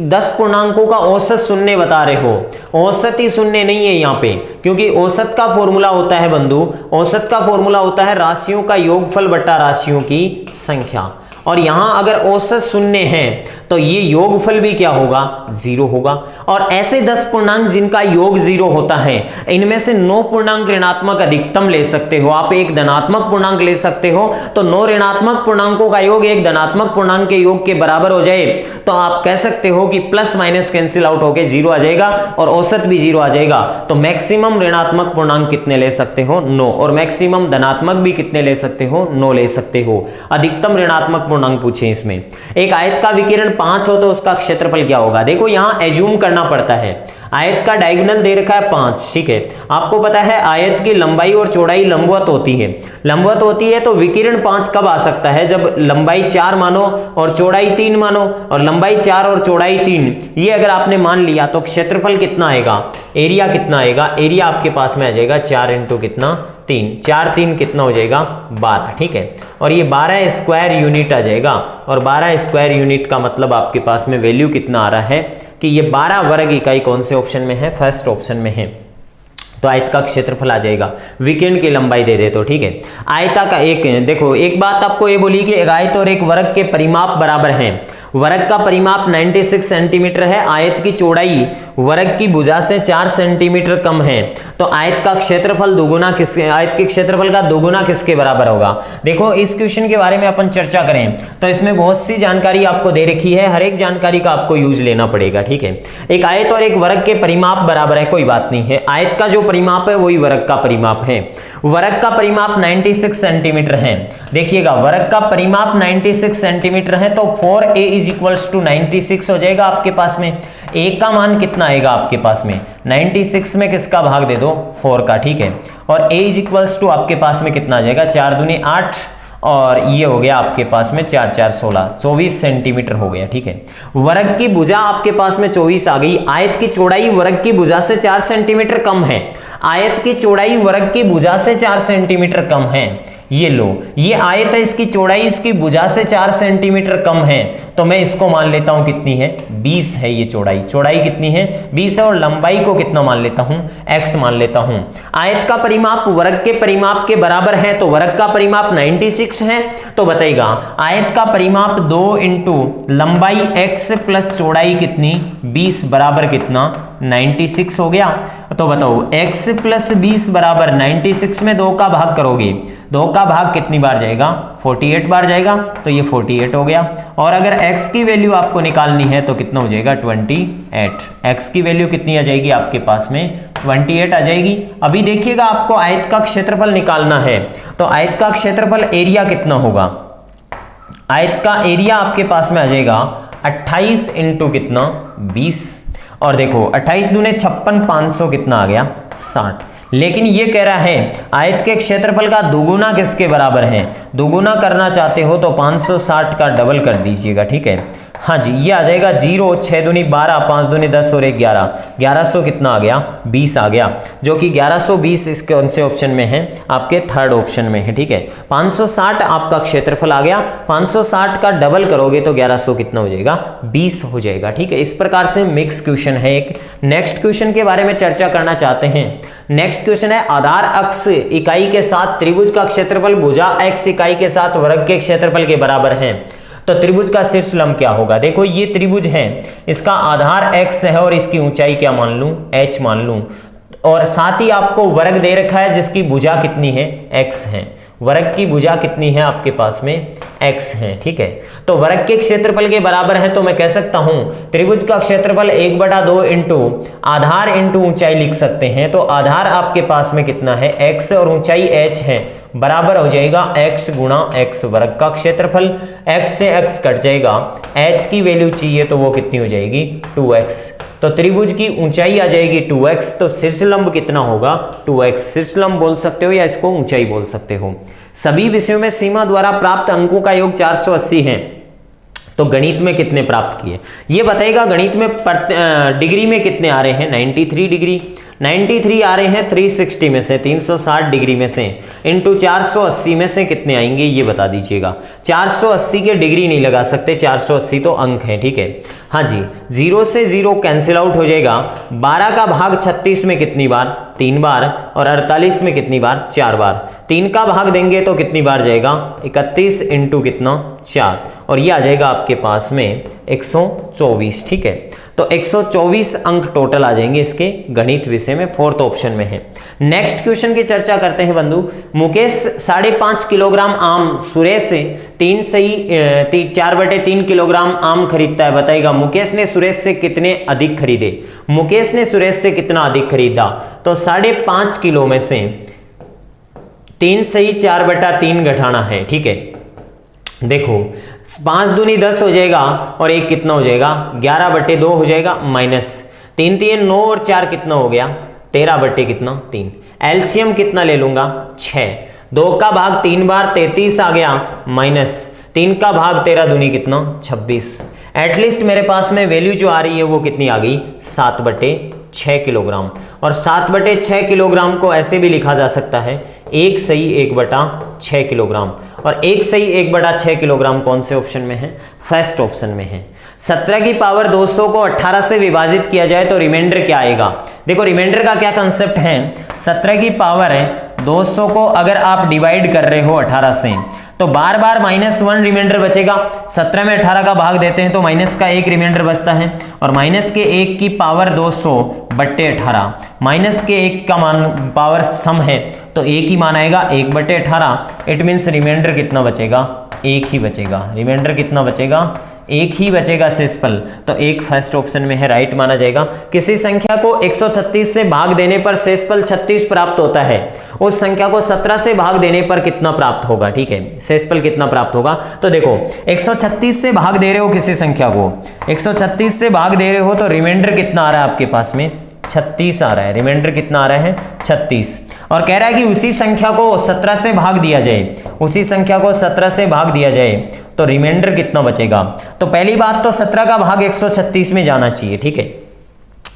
10 पूर्णांकों का औसत शून्य बता रहे हो, औसत ही शून्य नहीं है यहाँ पे, क्योंकि औसत का फॉर्मूला होता है बंधु, औसत का फॉर्मूला होता है राशियों का योगफल बट्टा राशियों की संख्या, और यहां अगर औसत शून्य है तो ये योगफल भी क्या होगा, 0 होगा। और ऐसे 10 पूर्णांक जिनका योग 0 होता है इनमें से 9 पूर्णांक ऋणात्मक अधिकतम ले सकते हो आप, एक धनात्मक पूर्णांक ले सकते हो, तो 9 ऋणात्मक पूर्णांकों का योग एक धनात्मक पूर्णांक के योग के बराबर हो जाए तो आप कह सकते हो कि प्लस माइनस कैंसिल आउट होकर 0 आ जाएगा और औसत भी 0 आ जाएगा। तो मैक्सिमम ऋणात्मक पूर्णांक कितने ले सकते हो, 9, और मैक्सिमम धनात्मक भी कितने ले सकते हो, 9 ले सकते हो। अधिकतम ऋणात्मक पूर्णांक पूछे इसमें। एक आयत का विकिरण 5 हो तो उसका क्षेत्रफल क्या होगा। देखो यहां एज्यूम करना पड़ता है, आयत का डायगोनल दे रखा है 5। ठीक है, आपको पता है आयत की लंबाई और चौड़ाई लंबवत होती है, लंबवत होती है तो विकिरण 5 कब आ सकता है, जब लंबाई 4 मानो और चौड़ाई 3 मानो, और लंबाई 4 और चौड़ाई 3 ये अगर आपने मान लिया तो क्षेत्रफल कितना आएगा, एरिया कितना आएगा, एरिया आपके पास में आ जाएगा 4 × कितना 3, 4 3 कितना हो जाएगा 12। ठीक है, और ये 12 स्क्वायर यूनिट आ जाएगा, और 12 स्क्वायर यूनिट का मतलब आपके पास में वैल्यू कितना आ रहा है कि ये 12 वर्ग इकाई कौन से ऑप्शन में है, फर्स्ट ऑप्शन में है। तो आयत का क्षेत्रफल आ जाएगा, विकिरण की लंबाई दे दे तो। ठीक है, आयता का एक देखो, एक बात आपको ये बोली कि एक आयत और एक वर्ग के परिमाप बराबर हैं। वर्ग का परिमाप 96 सेंटीमीटर है, आयत की चौड़ाई वर्ग की भुजा से 4 सेंटीमीटर कम है, तो आयत का क्षेत्रफल दोगुना किसके, आयत के क्षेत्रफल का दोगुना किसके बराबर होगा। देखो इस क्वेश्चन के बारे में अपन चर्चा करें तो इसमें बहुत सी जानकारी आपको दे रखी है, हर एक जानकारी का आपको यूज लेना पड़ेगा। ठीक है, एक आयत और एक वर्ग के परिमाप बराबर है, कोई बात नहीं है, आयत का जो परिमाप है वही वर्ग का परिमाप है। वर्ग का परिमाप 96 सेंटीमीटर है। देखिएगा वर्ग का परिमाप 96 सेंटीमीटर है तो 4a = 96 हो जाएगा आपके पास में। a का मान कितना आएगा आपके पास में, 96 में किसका भाग दे दो, 4 का। ठीक है, और a = आपके पास में कितना आ जाएगा, 4 दूनी 8, और ये हो गया आपके पास में 4 4 16, 24 सेंटीमीटर हो गया। ठीक है, वर्ग की भुजा आपके पास में 24 आ गई। आयत की चौड़ाई वर्ग की भुजा से 4 सेंटीमीटर कम है, आयत की चौड़ाई वर्ग की भुजा से 4 सेंटीमीटर कम है। ये लो, ये आयत है, इसकी चौड़ाई इसकी भुजा से 4 सेंटीमीटर कम है, तो मैं इसको मान लेता हूं कितनी है, 20 है। ये चौड़ाई कितनी है, 20 है, और लंबाई को कितना मान लेता हूं, x मान लेता हूं। आयत का परिमाप वर्ग के परिमाप के बराबर है, तो वर्ग का परिमाप 96 है, तो बताइएगा आयत का परिमाप 2 × लंबाई x प्लस चौड़ाई कितनी 20 बराबर कितना 96 हो गया। तो बताओ x प्लस 20 बराबर 96 में 2 का भाग करोगे, 2 का भाग कितनी बार जाएगा, 48 बार जाएगा, तो ये 48 हो गया। और अगर x की वैल्यू आपको निकालनी है तो कितना हो जाएगा, 28। x की वैल्यू कितनी आ जाएगी आपके पास में, 28 आ जाएगी। अभी देखिएगा आपको आयत का क्षेत्रफल निकालना है, तो आयत का क्षेत्रफल एरिया कितना होगा, आयत का एरिया आपके पास में आ जाएगा 28 × कितना 20, और देखो 28 दूने 56, 500 कितना आ गया 60। लेकिन ये कह रहा है आयत के क्षेत्रफल का दोगुना किसके बराबर है, दोगुना करना चाहते हो तो 560 का डबल कर दीजिएगा। ठीक है, हाँ जी, ये आ जाएगा 0, 6 दूनी 12, 5 दूनी 10 और 1 11, 1100 कितना आ गया, 20 आ गया, जो कि 1120 इस कौन से ऑप्शन में है, आपके थर्ड ऑप्शन में है। ठीक है, 560 आपका क्षेत्रफल आ गया, 560 का डबल करोगे तो 1100 कितना हो जाएगा, 20 हो जाएगा। ठीक है, इस प्रकार से मिक्स क्वेश्चन है एक। नेक्स्ट क्वेश्चन के बारे में चर्चा करना चाहते हैं। नेक्स्ट क्वेश्चन है, आधार अक्ष इकाई के साथ त्रिभुज का क्षेत्रफल भुजा एक्स इकाई के साथ वर्ग के क्षेत्रफल के बराबर है, तो त्रिभुज का शीर्ष लंब क्या होगा। देखो ये त्रिभुज है, इसका आधार x है और इसकी ऊंचाई क्या मान लूं, h मान लूं, और साथ ही आपको वर्ग दे रखा है जिसकी भुजा कितनी है, x है। वर्ग की भुजा कितनी है आपके पास में, x है। ठीक है, तो वर्ग के क्षेत्रफल के बराबर है, तो मैं कह सकता हूं त्रिभुज का क्षेत्रफल 1/2 इंटू आधार इंटू ऊंचाई लिख सकते हैं। तो आधार आपके पास में कितना है, x और ऊंचाई h है, बराबर हो जाएगा x गुणा x वर्ग का क्षेत्रफल। x से x कट जाएगा, h की वैल्यू चाहिए तो वो कितनी हो जाएगी, 2x। तो त्रिभुज की ऊंचाई आ जाएगी 2x, तो शीर्ष लंब कितना होगा, 2x। शीर्ष लंब बोल सकते हो या इसको ऊंचाई बोल सकते हो। सभी विषयों में सीमा द्वारा प्राप्त अंकों का योग 480 है, तो गणित में कितने प्राप्त किए ये बताएगा। गणित में डिग्री में कितने आ रहे हैं, 93 डिग्री, 93 आ रहे हैं 360 में से, 360 डिग्री में से, इंटू 480 में से कितने आएंगे ये बता दीजिएगा। 480 के डिग्री नहीं लगा सकते, 480 तो अंक है। ठीक है, हाँ जी, 0 से 0 कैंसिल आउट हो जाएगा। 12 का भाग 36 में कितनी बार, 3 बार, और 48 में कितनी बार, 4 बार। 3 का भाग देंगे तो कितनी बार जाएगा, 31 इंटू कितना, 4, और ये आ जाएगा आपके पास में 124। ठीक है, तो 124 अंक टोटल आ जाएंगे इसके गणित विषय में, फोर्थ ऑप्शन में है। नेक्स्ट क्वेश्चन की चर्चा करते हैं बंधु। मुकेश 5.5 किलोग्राम आम सुरेश से 4/3 किलोग्राम आम खरीदता है, बताएगा मुकेश ने सुरेश से कितने अधिक खरीदे। मुकेश ने सुरेश से कितना अधिक खरीदा, तो 5.5 किलो में से 3 सही 4/3 घटाना है। ठीक है, देखो 5 दूनी 10 हो जाएगा और 1 कितना हो जाएगा, 11/2 हो जाएगा, माइनस 3 3 9 और 4 कितना हो गया, 13/3। एलसीएम कितना ले लूंगा, 6। 2 का भाग 3 बार 33 आ गया, माइनस 3 का भाग 13 दूनी कितना, 26। एटलीस्ट मेरे पास में वैल्यू जो आ रही है वो कितनी आ गई, 7/6 किलोग्राम। और 7/6 किलोग्राम को ऐसे भी लिखा जा सकता है 1 सही 1/6 किलोग्राम। और 1 सही 1/6 किलोग्राम कौन से ऑप्शन में है, फर्स्ट ऑप्शन में है। 17 की पावर 200 को 18 से विभाजित किया जाए तो रिमाइंडर क्या आएगा। देखो रिमाइंडर का क्या कंसेप्ट है, 17 की पावर 200 को अगर आप डिवाइड कर रहे हो 18 से तो बार बार -1 रिमाइंडर बचेगा। 17 में 18 का भाग देते हैं तो माइनस का 1 रिमाइंडर बचता है, और माइनस के 1 की पावर 200/18, माइनस के 1 का मान पावर सम है तो 1 ही मान आएगा, 1/18। इट मीन्स रिमाइंडर कितना बचेगा, 1 ही बचेगा। रिमाइंडर कितना बचेगा, 1 ही बचेगा शेषफल, तो 1 फर्स्ट ऑप्शन में है, राइट माना जाएगा। किसी संख्या को 136 से भाग देने पर शेषफल 36 प्राप्त होता है, उस संख्या को 17 से भाग देने पर कितना प्राप्त होगा। ठीक है, शेषफल कितना प्राप्त होगा, तो देखो 136 से भाग दे रहे हो किसी संख्या को, 136 से भाग दे रहे हो तो रिमाइंडर कितना आ रहा है आपके पास में, 36 आ रहा है। रिमाइंडर कितना आ रहा है, 36। और कह रहा है कि उसी संख्या को 17 से भाग दिया जाए, उसी संख्या को 17 से भाग दिया जाए तो रिमाइंडर कितना बचेगा। तो पहली बात तो 17 का भाग 136 में जाना चाहिए। ठीक है,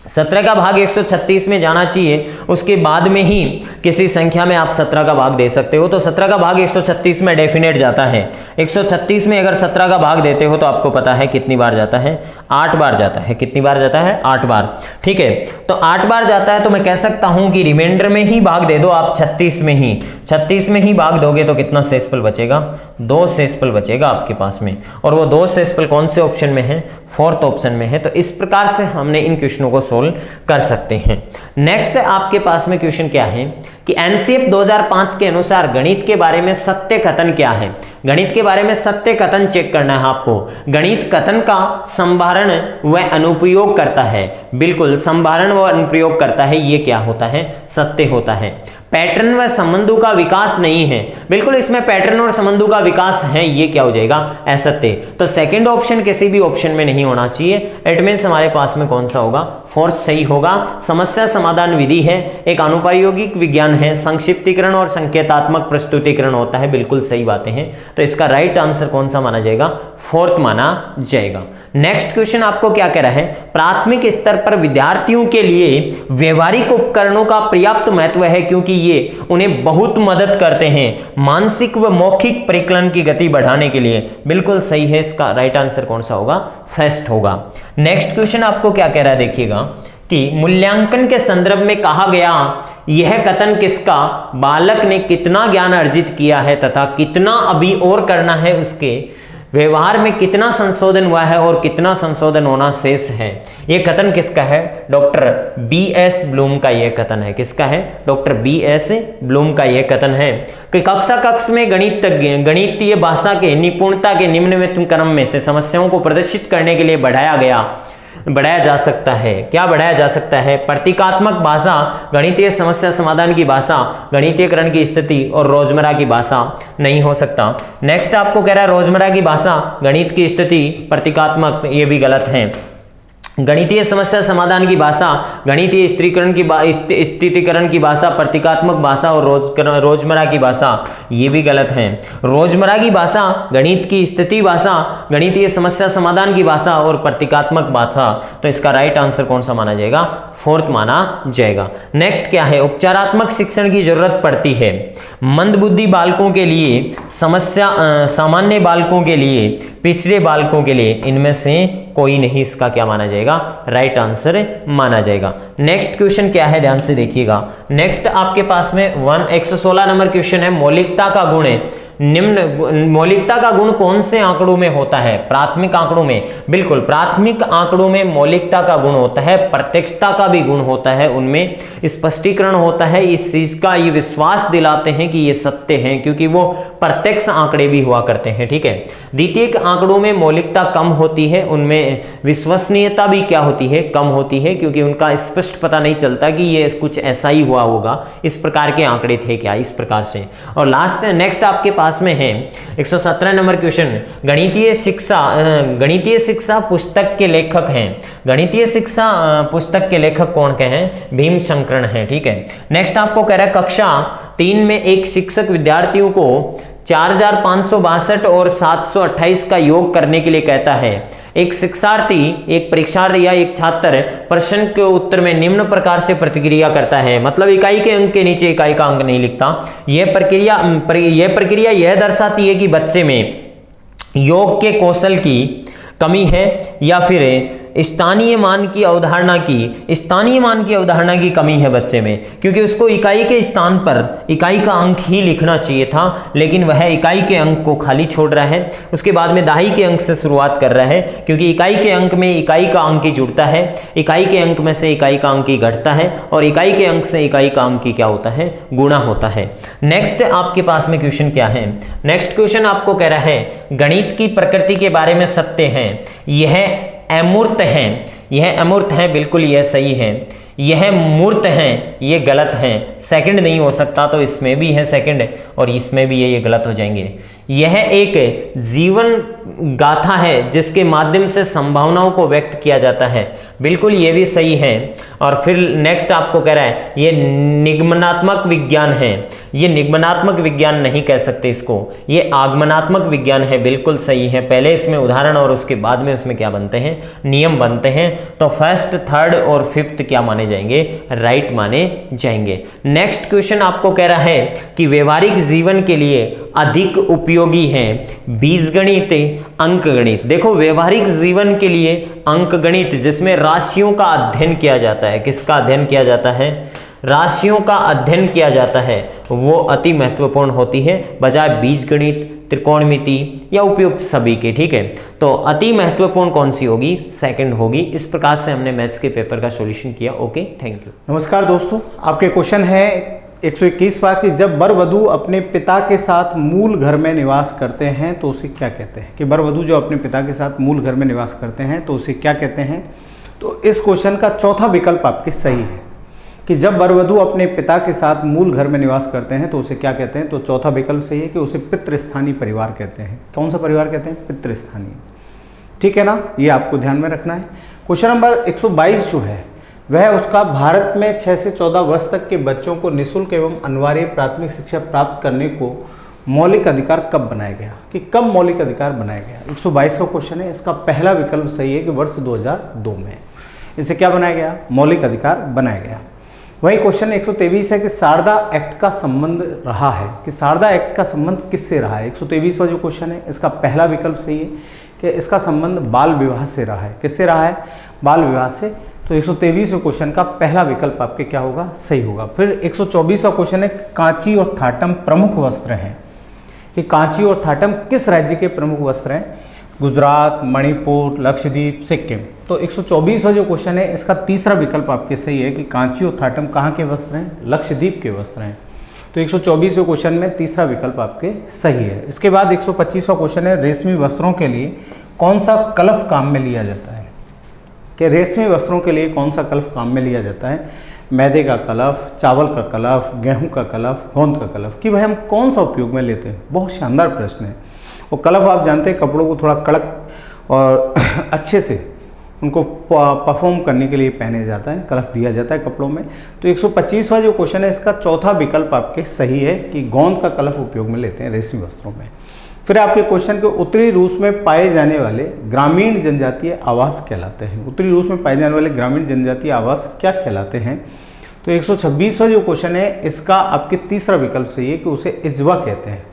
17 का भाग 136 में जाना चाहिए, उसके बाद में ही किसी संख्या में आप 17 का भाग दे सकते हो। तो 17 का भाग 136 में डेफिनेट जाता है। 136 में अगर 17 का भाग देते हो तो आपको पता है कितनी बार जाता है, 8 बार जाता है। कितनी बार जाता है, 8 बार। ठीक है, तो 8 बार जाता है तो मैं कह सकता हूं कि रिमाइंडर में ही भाग दे दो आप, 36 में ही, 36 में ही भाग दोगे तो कितना शेषफल बचेगा, 2 शेषफल बचेगा आपके पास में। और वो 2 शेषफल कौन से ऑप्शन में है, फोर्थ ऑप्शन में है। तो इस प्रकार से हमने इन क्वेश्चनों को सोल्व कर सकते हैं। नेक्स्ट आपके पास में क्वेश्चन क्या है कि एनसीएफ 2005 के अनुसार गणित के बारे में सत्य कथन क्या है। गणित के बारे में सत्य कथन चेक करना है आपको। गणित कथन का संभारण व अनुप्रयोग करता है, बिल्कुल संभारण व अनुप्रयोग करता है, ये क्या होता है, सत्य होता है। पैटर्न व संबंधों का विकास नहीं है, बिल्कुल इसमें पैटर्न और संबंधों का विकास है, ये क्या हो जाएगा, असत्य। तो सेकंड ऑप्शन किसी भी ऑप्शन में नहीं होना चाहिए। इट मींस हमारे पास में कौन सा होगा, फोर्थ सही होगा। समस्या समाधान विधि है, एक अनुप्रायोगिक विज्ञान है, संक्षिप्तीकरण और संकेतात्मक प्रस्तुतिकरण होता है, बिल्कुल सही बातें हैं। तो इसका राइट आंसर कौन सा माना जाएगा? फोर्थ माना जाएगा। नेक्स्ट क्वेश्चन आपको क्या कह रहा है? प्राथमिक स्तर पर विद्यार्थियों के लिए व्यवहारिक उपकरणों का पर्याप्त महत्व है क्योंकि ये उन्हें बहुत मदद करते हैं मानसिक व मौखिक परिकलन की गति बढ़ाने के लिए। बिल्कुल सही है, इसका राइट आंसर कौन सा होगा? फर्स्ट होगा। नेक्स्ट क्वेश्चन आपको क्या कह रहा है देखिएगा कि मूल्यांकन के संदर्भ में कहा गया यह कथन किसका? बालक ने कितना ज्ञान अर्जित किया है तथा कितना अभी और करना है, उसके व्यवहार में कितना संशोधन हुआ है और कितना संशोधन होना शेष है। यह कथन किसका है? Doctor B.S. ब्लूम का यह कथन है। किसका है? Doctor B.S. ब्लूम का यह कथन है कि कक्ष में गणितीय भाषा के निपुणता के निम्नतम क्रम में से समस्याओं को प्रदर्शित करने के लिए बढ़ाया जा सकता है। क्या बढ़ाया जा सकता है? प्रतीकात्मक भाषा, गणितीय समस्या समाधान की भाषा, गणितीयकरण की स्थिति और रोजमर्रा की भाषा नहीं हो सकता। नेक्स्ट आपको कह रहा है रोजमर्रा की भाषा, गणित की स्थिति, प्रतीकात्मक, ये भी गलत है। गणितीय समस्या समाधान की भाषा, गणितीय स्थितीकरण की भाषा, प्रतीकात्मक भाषा और रोजमर्रा की भाषा, ये भी गलत है। रोजमर्रा की भाषा, गणित की स्थिति भाषा, गणितीय समस्या समाधान की भाषा और प्रतीकात्मक भाषा। तो इसका राइट आंसर कौन सा माना जाएगा? फोर्थ माना जाएगा। नेक्स्ट क्या है? उपचारात्मक शिक्षण की जरूरत पड़ती है मंदबुद्धि बालकों के लिए, सामान्य बालकों के लिए, पिछड़े बालकों के लिए, इनमें से कोई नहीं। इसका क्या माना जाएगा? राइट आंसर माना जाएगा। नेक्स्ट क्वेश्चन क्या है? ध्यान से देखिएगा। नेक्स्ट आपके पास में 116 नंबर क्वेश्चन है, मौलिकता का गुण है। मौलिकता का गुण कौन से आंकड़ों में होता है? प्राथमिक आंकड़ों में। बिल्कुल, प्राथमिक आंकड़ों में मौलिकता का गुण होता है, प्रत्यक्षता का भी गुण होता है, उनमें स्पष्टीकरण होता है, इस चीज का ये विश्वास दिलाते हैं कि ये सत्य हैं क्योंकि वो प्रत्यक्ष आंकड़े भी हुआ करते हैं। ठीक है। द्वितीयक आंकड़ों में मौलिकता कम होती है, उनमें विश्वसनीयता भी क्या होती है? कम होती है क्योंकि उनका स्पष्ट पता नहीं चलता कि ये कुछ ऐसा ही हुआ होगा, इस प्रकार के आंकड़े थे क्या, इस प्रकार से। और लास्ट नेक्स्ट आपके पास में है 117 नंबर क्वेश्चन, गणितीय शिक्षा पुस्तक के लेखक हैं। गणितीय शिक्षा पुस्तक के लेखक कौन के हैं? भीमशंकरन हैं। ठीक है। नेक्स्ट आपको कह रहा है कक्षा 3 में एक शिक्षक विद्यार्थियों को 4562 और 728 का योग करने के लिए कहता है। एक शिक्षार्थी, एक परीक्षार्थी या एक छात्र प्रश्न के उत्तर में निम्न प्रकार से प्रतिक्रिया करता है, मतलब इकाई के अंक के नीचे इकाई का अंक नहीं लिखता। यह प्रक्रिया यह दर्शाती है कि बच्चे में योग के कौशल की कमी है या फिर स्थानीय मान की अवधारणा की कमी है बच्चे में, क्योंकि उसको इकाई के स्थान पर इकाई का अंक ही लिखना चाहिए था, लेकिन वह इकाई के अंक को खाली छोड़ रहा है। उसके बाद में दहाई के अंक से शुरुआत कर रहा है, क्योंकि इकाई के अंक में इकाई का अंक ही जुड़ता है, इकाई के अंक में से इकाई का अंक ही घटता है और इकाई के अंक से इकाई का अंक ही क्या होता है? गुणा होता है। नेक्स्ट आपके पास में क्वेश्चन क्या है? नेक्स्ट क्वेश्चन आपको कह रहा है गणित की प्रकृति के बारे में सत्य है, यह अमूर्त हैं। यह अमूर्त हैं, बिल्कुल यह सही है। यह मूर्त हैं, ये गलत हैं। सेकंड नहीं हो सकता, तो इसमें भी है सेकंड और इसमें भी ये गलत हो जाएंगे। यह एक जीवन गाथा है जिसके माध्यम से संभावनाओं को व्यक्त किया जाता है, बिल्कुल ये भी सही है। और फिर नेक्स्ट आपको कह रहा है ये निगमनात्मक विज्ञान है। ये निगमनात्मक विज्ञान नहीं कह सकते इसको, ये आगमनात्मक विज्ञान है, बिल्कुल सही है। पहले इसमें उदाहरण और उसके बाद में उसमें क्या बनते हैं? नियम बनते हैं। तो फर्स्ट, थर्ड और फिफ्थ क्या माने जाएंगे? राइट माने जाएंगे। नेक्स्ट क्वेश्चन आपको कह रहा है कि व्यवहारिक जीवन के लिए अधिक उपयोगी है बीजगणित, अंकगणित। देखो, व्यवहारिक जीवन के लिए अंकगणित, जिसमें राशियों का अध्ययन किया जाता है, किसका अध्ययन किया जाता है? राशियों का अध्ययन किया जाता है, वो अति महत्वपूर्ण होती है बजाय बीजगणित, त्रिकोणमिति या उपयुक्त सभी के। ठीक है, तो अति महत्वपूर्ण कौन सी होगी? सेकंड होगी। इस प्रकार से हमने मैथ्स के पेपर का सॉल्यूशन किया। Okay, thank you. नमस्कार दोस्तों, आपके क्वेश्चन है 121 बार कि जब वर वधू अपने पिता के साथ मूल घर में निवास करते हैं तो उसे क्या कहते हैं? कि वर वधू जो अपने पिता के साथ मूल घर में निवास करते हैं तो उसे क्या कहते हैं? तो इस क्वेश्चन का चौथा विकल्प आपके सही है कि जब वर वधू अपने पिता के साथ मूल घर में निवास करते हैं तो उसे क्या कहते हैं? तो चौथा विकल्प सही है कि उसे पितृस्थानीय परिवार कहते हैं। कौन सा परिवार कहते हैं? पितृस्थानीय। ठीक है ना, ये आपको ध्यान में रखना है। क्वेश्चन नंबर 122 जो है वह उसका भारत में 6 से 14 वर्ष तक के बच्चों को निःशुल्क एवं अनिवार्य प्राथमिक शिक्षा प्राप्त करने को मौलिक अधिकार कब बनाया गया, कि कब मौलिक अधिकार बनाया गया। 122वां क्वेश्चन है, इसका पहला विकल्प सही है कि वर्ष 2002 में। इसे क्या बनाया गया, मौलिक अधिकार बनाया गया। वही क्वेश्चन 123 है कि शारदा एक्ट का संबंध रहा है, कि शारदा एक्ट का संबंध किससे रहा है। 123वां जो क्वेश्चन है, इसका पहला विकल्प सही है कि इसका संबंध बाल विवाह से रहा है। किससे रहा है, बाल विवाह से। तो 123वें क्वेश्चन का पहला विकल्प आपके क्या होगा, सही होगा। फिर 124वां क्वेश्चन है, कांची और थाटम प्रमुख वस्त्र हैं, कि कांची और थाटम किस राज्य के प्रमुख वस्त्र हैं। गुजरात, मणिपुर, लक्षद्वीप, सिक्किम। तो 124वां जो क्वेश्चन है, इसका तीसरा विकल्प आपके सही है कि कांची और थाटम कहाँ के वस्त्र हैं, लक्षद्वीप के वस्त्र हैं। तो 124वें क्वेश्चन में तीसरा विकल्प आपके सही है। इसके बाद 125वां क्वेश्चन है, रेशमी वस्त्रों के लिए कौन सा कलफ काम में लिया जाता है, कि रेशमी वस्त्रों के लिए कौन सा कलफ काम में लिया जाता है। मैदे का कलफ, चावल का कलफ, गेहूं का कलफ, गोंद का कलफ, कि भाई हम कौन सा उपयोग में लेते हैं। बहुत शानदार प्रश्न है। और कलफ आप जानते हैं कपड़ों को थोड़ा कड़क और अच्छे से उनको परफॉर्म करने के लिए पहने जाता है, कलफ दिया जाता है कपड़ों में। तो 125वां जो क्वेश्चन है, इसका चौथा विकल्प आपके सही है कि गोंद का कलफ उपयोग में लेते हैं रेशमी वस्त्रों में। फिर आपके क्वेश्चन के उत्तरी रूस में पाए जाने वाले ग्रामीण जनजातीय आवास कहलाते हैं। उत्तरी रूस में पाए जाने वाले ग्रामीण जनजातीय आवास क्या कहलाते हैं। तो 126वां जो क्वेश्चन है, इसका आपके तीसरा विकल्प सही है कि उसे इज्वा कहते हैं।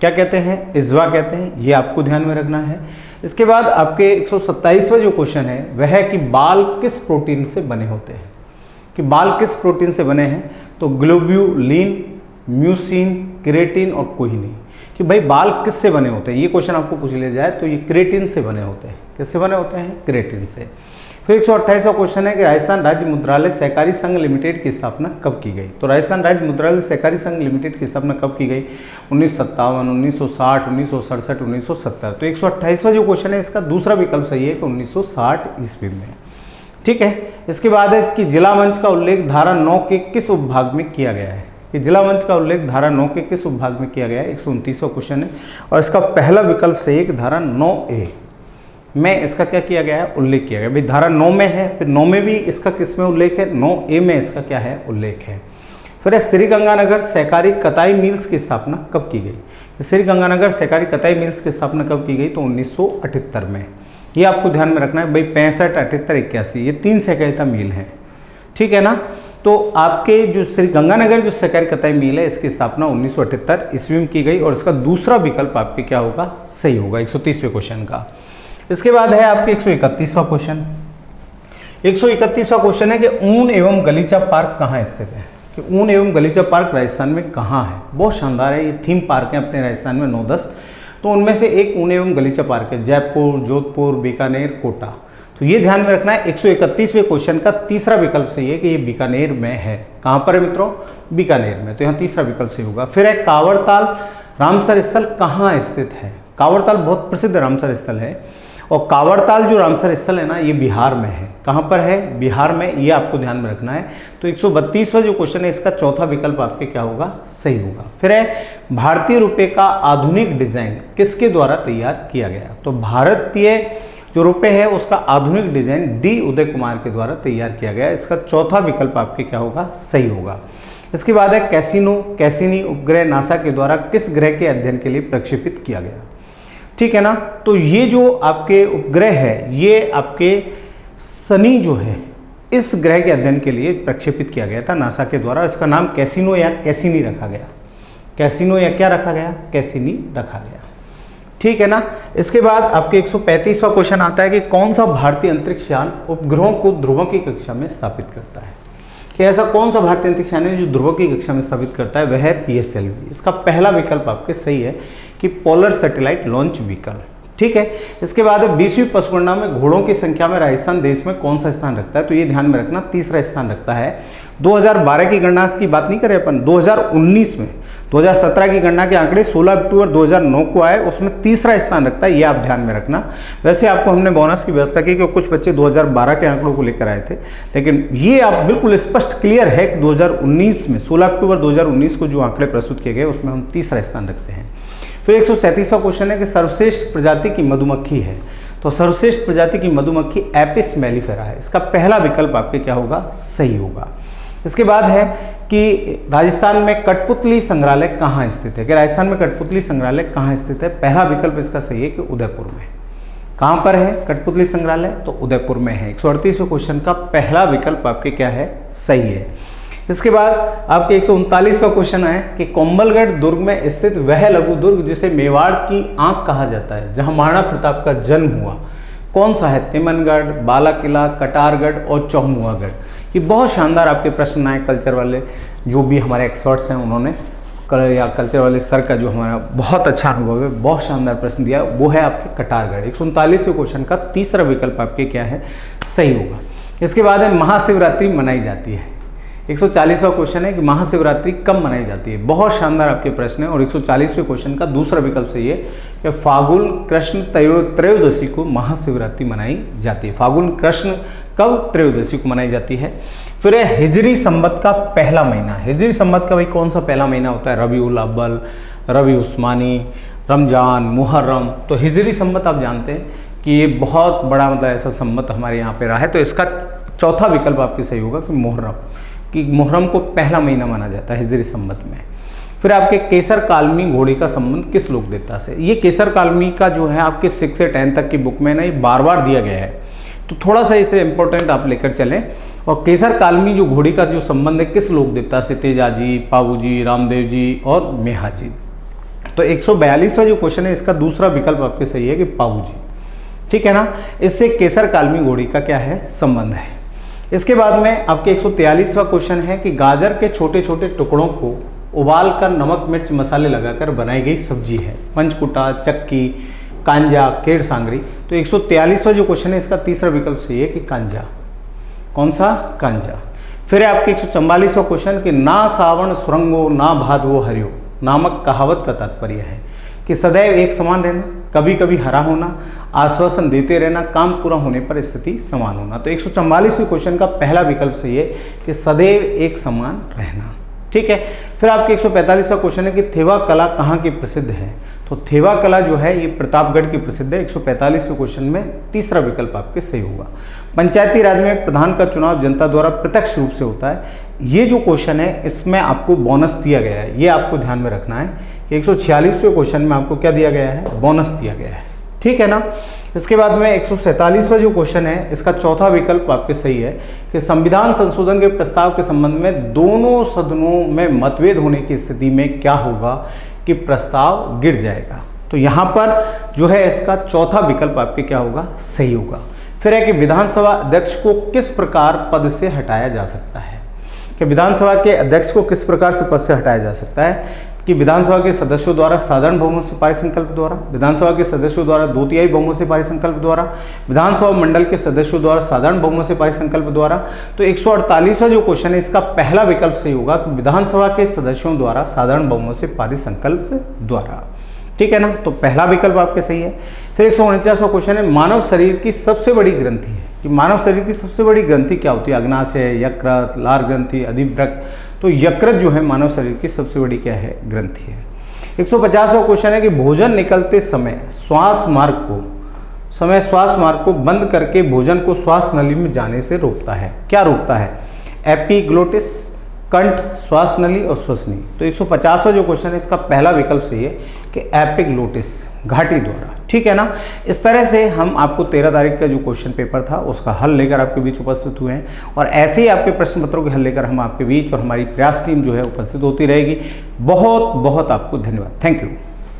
क्या कहते हैं, इज्वा कहते हैं, ये आपको ध्यान में रखना है। इसके बाद आपके 127वां जो क्वेश्चन है, वह है कि बाल किस प्रोटीन से बने होते हैं, कि बाल किस प्रोटीन से बने हैं। तो ग्लोब्यूलिन, म्यूसिन, क्रेटिन और कोहिनी, कि भाई बाल किससे बने होते हैं। ये क्वेश्चन आपको पूछ लिया जाए तो ये क्रेटिन से बने होते हैं। किससे बने होते हैं, क्रेटिन से। फिर 128वां क्वेश्चन है कि राजस्थान राज्य मुद्रालय सहकारी संघ लिमिटेड की स्थापना कब की गई। तो राजस्थान राज्य मुद्रालय सहकारी संघ लिमिटेड की स्थापना कब की गई, 1957, 1960, 1967, 1970। तो 128वां जो क्वेश्चन है, इसका दूसरा विकल्प सही है कि 1960 ईस्वी में। ठीक है। इसके बाद है कि जिला मंच का उल्लेख धारा 9 के किस उपभाग में किया गया है, कि जिला मंच का उल्लेख धारा 9 के किस उपभाग में किया गया है। 129वां क्वेश्चन है और इसका पहला विकल्प सही है कि धारा 9A में इसका क्या किया गया है, उल्लेख किया गया। भाई धारा 9 में है, फिर 9 में भी इसका किस में उल्लेख है, 9A में इसका क्या है, उल्लेख है। फिर श्रीगंगानगर सहकारी कताई मिल्स की स्थापना कब की गई। श्रीगंगानगर सहकारी कताई मिल्स की स्थापना कब की गई, तो 1978 में। ये आपको ध्यान में रखना है भाई, 65, 78, 81 ये 3 सहकारिता मिल हैं। ठीक है ना। तो आपके जो श्रीगंगानगर जो सहकारी कताई मिल है, इसकी स्थापना 1978 ईस्वी में की गई और इसका दूसरा विकल्प आपके क्या होगा, सही होगा 130वें क्वेश्चन का। इसके बाद है आपके 131वां क्वेश्चन। 131वां क्वेश्चन है कि ऊन एवं गलीचा पार्क कहाँ स्थित है, कि ऊन एवं गलीचा पार्क राजस्थान में कहाँ है। बहुत शानदार है, ये थीम पार्क है अपने राजस्थान में 9-10। तो उनमें से एक ऊन एवं गलीचा पार्क है, जयपुर, जोधपुर, बीकानेर, कोटा। तो ये ध्यान में रखना है। 131वें क्वेश्चन का तीसरा विकल्प सही है कि ये बीकानेर में है। कहाँ पर है मित्रों, बीकानेर में। तो यहाँ तीसरा विकल्प सही होगा। फिर है कांवड़ताल रामसर स्थल कहाँ स्थित है। कांवड़ताल बहुत प्रसिद्ध रामसर स्थल है और कांवड़ताल जो रामसर स्थल है ना, ये बिहार में है। कहाँ पर है, बिहार में। ये आपको ध्यान में रखना है। तो 132वां जो क्वेश्चन है, इसका चौथा विकल्प आपके क्या होगा, सही होगा। फिर है भारतीय रुपये का आधुनिक डिजाइन किसके द्वारा तैयार किया गया। तो भारतीय जो रुपये है उसका आधुनिक डिजाइन डी उदय कुमार के द्वारा तैयार किया गया। इसका चौथा विकल्प आपके क्या होगा, सही होगा। इसके बाद है कैसिनी उपग्रह नासा के द्वारा किस ग्रह के अध्ययन के लिए प्रक्षेपित किया गया। ठीक है ना। तो ये जो आपके उपग्रह है, ये आपके शनि जो है, इस ग्रह के अध्ययन के लिए प्रक्षेपित किया गया था नासा के द्वारा। इसका नाम कैसिनो या कैसिनी रखा गया। कैसिनो या क्या रखा गया, कैसिनी रखा गया। ठीक है ना। इसके बाद आपके 135वां क्वेश्चन आता है कि कौन सा भारतीय अंतरिक्ष यान उपग्रहों को ध्रुवों की कक्षा में स्थापित करता है, कि ऐसा कौन सा भारतीय अंतरिक्ष यान है जो ध्रुवों की कक्षा में स्थापित करता है। वह है PSLV। इसका पहला विकल्प आपके सही है कि पोलर सैटेलाइट लॉन्च व्हीकल। ठीक है। इसके बाद 20वीं पशुगणना में घोड़ों की संख्या में राजस्थान देश में कौन सा स्थान रखता है। तो ये ध्यान में रखना, तीसरा स्थान रखता है। 2012 की गणना की बात नहीं करें अपन, 2019 में 2017 की गणना के आंकड़े 16 अक्टूबर 2009 को आए, उसमें तीसरा स्थान रखता है। ये आप ध्यान में रखना। वैसे आपको हमने बोनस की व्यवस्था की कि कुछ बच्चे 2012 के आंकड़ों को लेकर आए थे, लेकिन ये आप बिल्कुल स्पष्ट क्लियर है कि 2019 में 16 अक्टूबर 2019 को जो आंकड़े प्रस्तुत किए गए उसमें हम तीसरा स्थान रखते हैं। फिर 137वां क्वेश्चन है कि सर्वश्रेष्ठ प्रजाति की मधुमक्खी है। तो सर्वश्रेष्ठ प्रजाति की मधुमक्खी एपिस मेलिफेरा है। इसका पहला विकल्प आपके क्या होगा, सही होगा। इसके बाद है कि राजस्थान में कठपुतली संग्रहालय कहाँ स्थित है, कि राजस्थान में कठपुतली संग्रहालय कहाँ स्थित है। पहला विकल्प इसका सही है कि उदयपुर में। कहाँ पर है कठपुतली संग्रहालय, तो उदयपुर में है। 138वें क्वेश्चन का पहला विकल्प आपके क्या है, सही है। इसके बाद आपके 139वां क्वेश्चन है कि कोंबलगढ़ दुर्ग में स्थित वह लघु दुर्ग जिसे मेवाड़ की आंख कहा जाता है, जहां महाराणा प्रताप का जन्म हुआ, कौन सा है। तिमनगढ़, बाला किला, कटारगढ़ और चौमुआगढ़। ये बहुत शानदार आपके प्रश्न आए कल्चर वाले, जो भी हमारे एक्सपर्ट्स हैं उन्होंने या कल्चर वाले सर का जो हमारा बहुत अच्छा अनुभव है, बहुत शानदार प्रश्न दिया, वो है आपके कटारगढ़। 139वें क्वेश्चन का तीसरा विकल्प आपके क्या है, सही होगा। इसके बाद है महाशिवरात्रि मनाई जाती है। 140वां क्वेश्चन है कि महाशिवरात्रि कब मनाई जाती है। बहुत शानदार आपके प्रश्न है। और 140वें क्वेश्चन का दूसरा विकल्प सही है कि फागुन कृष्ण त्रयोदशी को महाशिवरात्रि मनाई जाती है। फागुन कृष्ण कब त्रयोदशी को मनाई जाती है। फिर है हिजरी संवत का पहला महीना। हिजरी संवत का भाई कौन सा पहला महीना होता है, रबीउल अव्वल, रबी उस्मानी, रमजान, मुहर्रम। तो हिजरी संवत आप जानते हैं कि ये बहुत बड़ा मतलब ऐसा संवत हमारे यहाँ पे रहा है। तो इसका चौथा विकल्प आपके सही होगा कि मुहर्रम, कि मुहर्रम को पहला महीना माना जाता है हिजरी संवत में। फिर आपके केसर कालमी घोड़ी का संबंध किस लोक देवता से। ये केसर कालमी का जो है आपके 6 से 10 तक की बुक में ना ये बार बार दिया गया है, तो थोड़ा सा इसे इंपॉर्टेंट आप लेकर चलें। और केसर कालमी जो घोड़ी का जो संबंध है किस लोक देवता से, तेजाजी, पाबूजी, रामदेव जी और मेहाजी। तो 142वां जो क्वेश्चन है इसका दूसरा विकल्प आपके सही है कि पाबूजी, ठीक है ना। इससे केसर कालमी घोड़ी का क्या है, संबंध है। इसके बाद में आपके 143वां क्वेश्चन है कि गाजर के छोटे छोटे टुकड़ों को उबालकर नमक मिर्च मसाले लगाकर बनाई गई सब्जी है। पंचकुटा, चक्की, कांजा, केड़ सांगरी। तो 143वां जो क्वेश्चन है इसका तीसरा विकल्प सही है कि कांजा। कौन सा, कांजा। फिर है आपके 144वां क्वेश्चन कि ना सावण सुरंगो ना भादवो हरियो नामक कहावत का तात्पर्य है कि सदैव एक समान रहना, कभी कभी हरा होना, आश्वासन देते रहना, काम पूरा होने पर स्थिति समान होना। तो 144वें क्वेश्चन का पहला विकल्प सही है कि सदैव एक समान रहना, ठीक है। फिर आपके 145वां क्वेश्चन है कि थेवा कला कहाँ की प्रसिद्ध है। तो थेवा कला जो है ये प्रतापगढ़ की प्रसिद्ध है। 145वें क्वेश्चन में तीसरा विकल्प आपके सही होगा। पंचायती राज में प्रधान का चुनाव जनता द्वारा प्रत्यक्ष रूप से होता है। ये जो क्वेश्चन है इसमें आपको बोनस दिया गया है, ये आपको ध्यान में रखना है कि 146वें क्वेश्चन में आपको क्या दिया गया है, बोनस दिया गया है, ठीक है ना। इसके बाद में 147वां जो क्वेश्चन है इसका चौथा विकल्प आपके सही है कि संविधान संशोधन के प्रस्ताव के संबंध में दोनों सदनों में मतभेद होने की स्थिति में क्या होगा कि प्रस्ताव गिर जाएगा। तो यहाँ पर जो है इसका चौथा विकल्प आपके क्या होगा, सही होगा। फिर है कि विधानसभा अध्यक्ष को किस प्रकार पद से हटाया जा सकता है, कि विधानसभा के अध्यक्ष को किस प्रकार से पद से हटाया जा सकता है। कि विधानसभा के सदस्यों द्वारा साधारण बहुमत से पारित संकल्प द्वारा, विधानसभा के सदस्यों द्वारा 2/3 बहुमत से पारित संकल्प द्वारा, विधानसभा मंडल के सदस्यों द्वारा साधारण बहुमत से पारित संकल्प द्वारा। तो 148वां जो क्वेश्चन है इसका पहला विकल्प सही होगा कि विधानसभा के सदस्यों द्वारा साधारण बहुमत से पारित संकल्प द्वारा, ठीक है ना। तो पहला विकल्प आपके सही है। फिर 149वां क्वेश्चन है मानव शरीर की सबसे बड़ी ग्रंथि है, कि मानव शरीर की सबसे बड़ी ग्रंथि क्या होती है, अग्नाशय, यकृत, लार ग्रंथि, अधिवृक्क। तो यकृत जो है मानव शरीर की सबसे बड़ी क्या है, ग्रंथि है। 150वां क्वेश्चन है कि भोजन निकलते समय श्वास मार्ग को बंद करके भोजन को श्वास नली में जाने से रोकता है, क्या रोकता है, एपिग्लोटिस, कंठ, श्वास नली और श्वसनी। तो 150वां जो क्वेश्चन है इसका पहला विकल्प सही है कि एपिग्लोटिस, घाटी द्वारा, ठीक है ना। इस तरह से हम आपको 13 तारीख का जो क्वेश्चन पेपर था उसका हल लेकर आपके बीच उपस्थित हुए हैं, और ऐसे ही आपके प्रश्न पत्रों के हल लेकर हम आपके बीच और हमारी प्रयास टीम जो है उपस्थित होती रहेगी। बहुत बहुत आपको धन्यवाद, थैंक यू।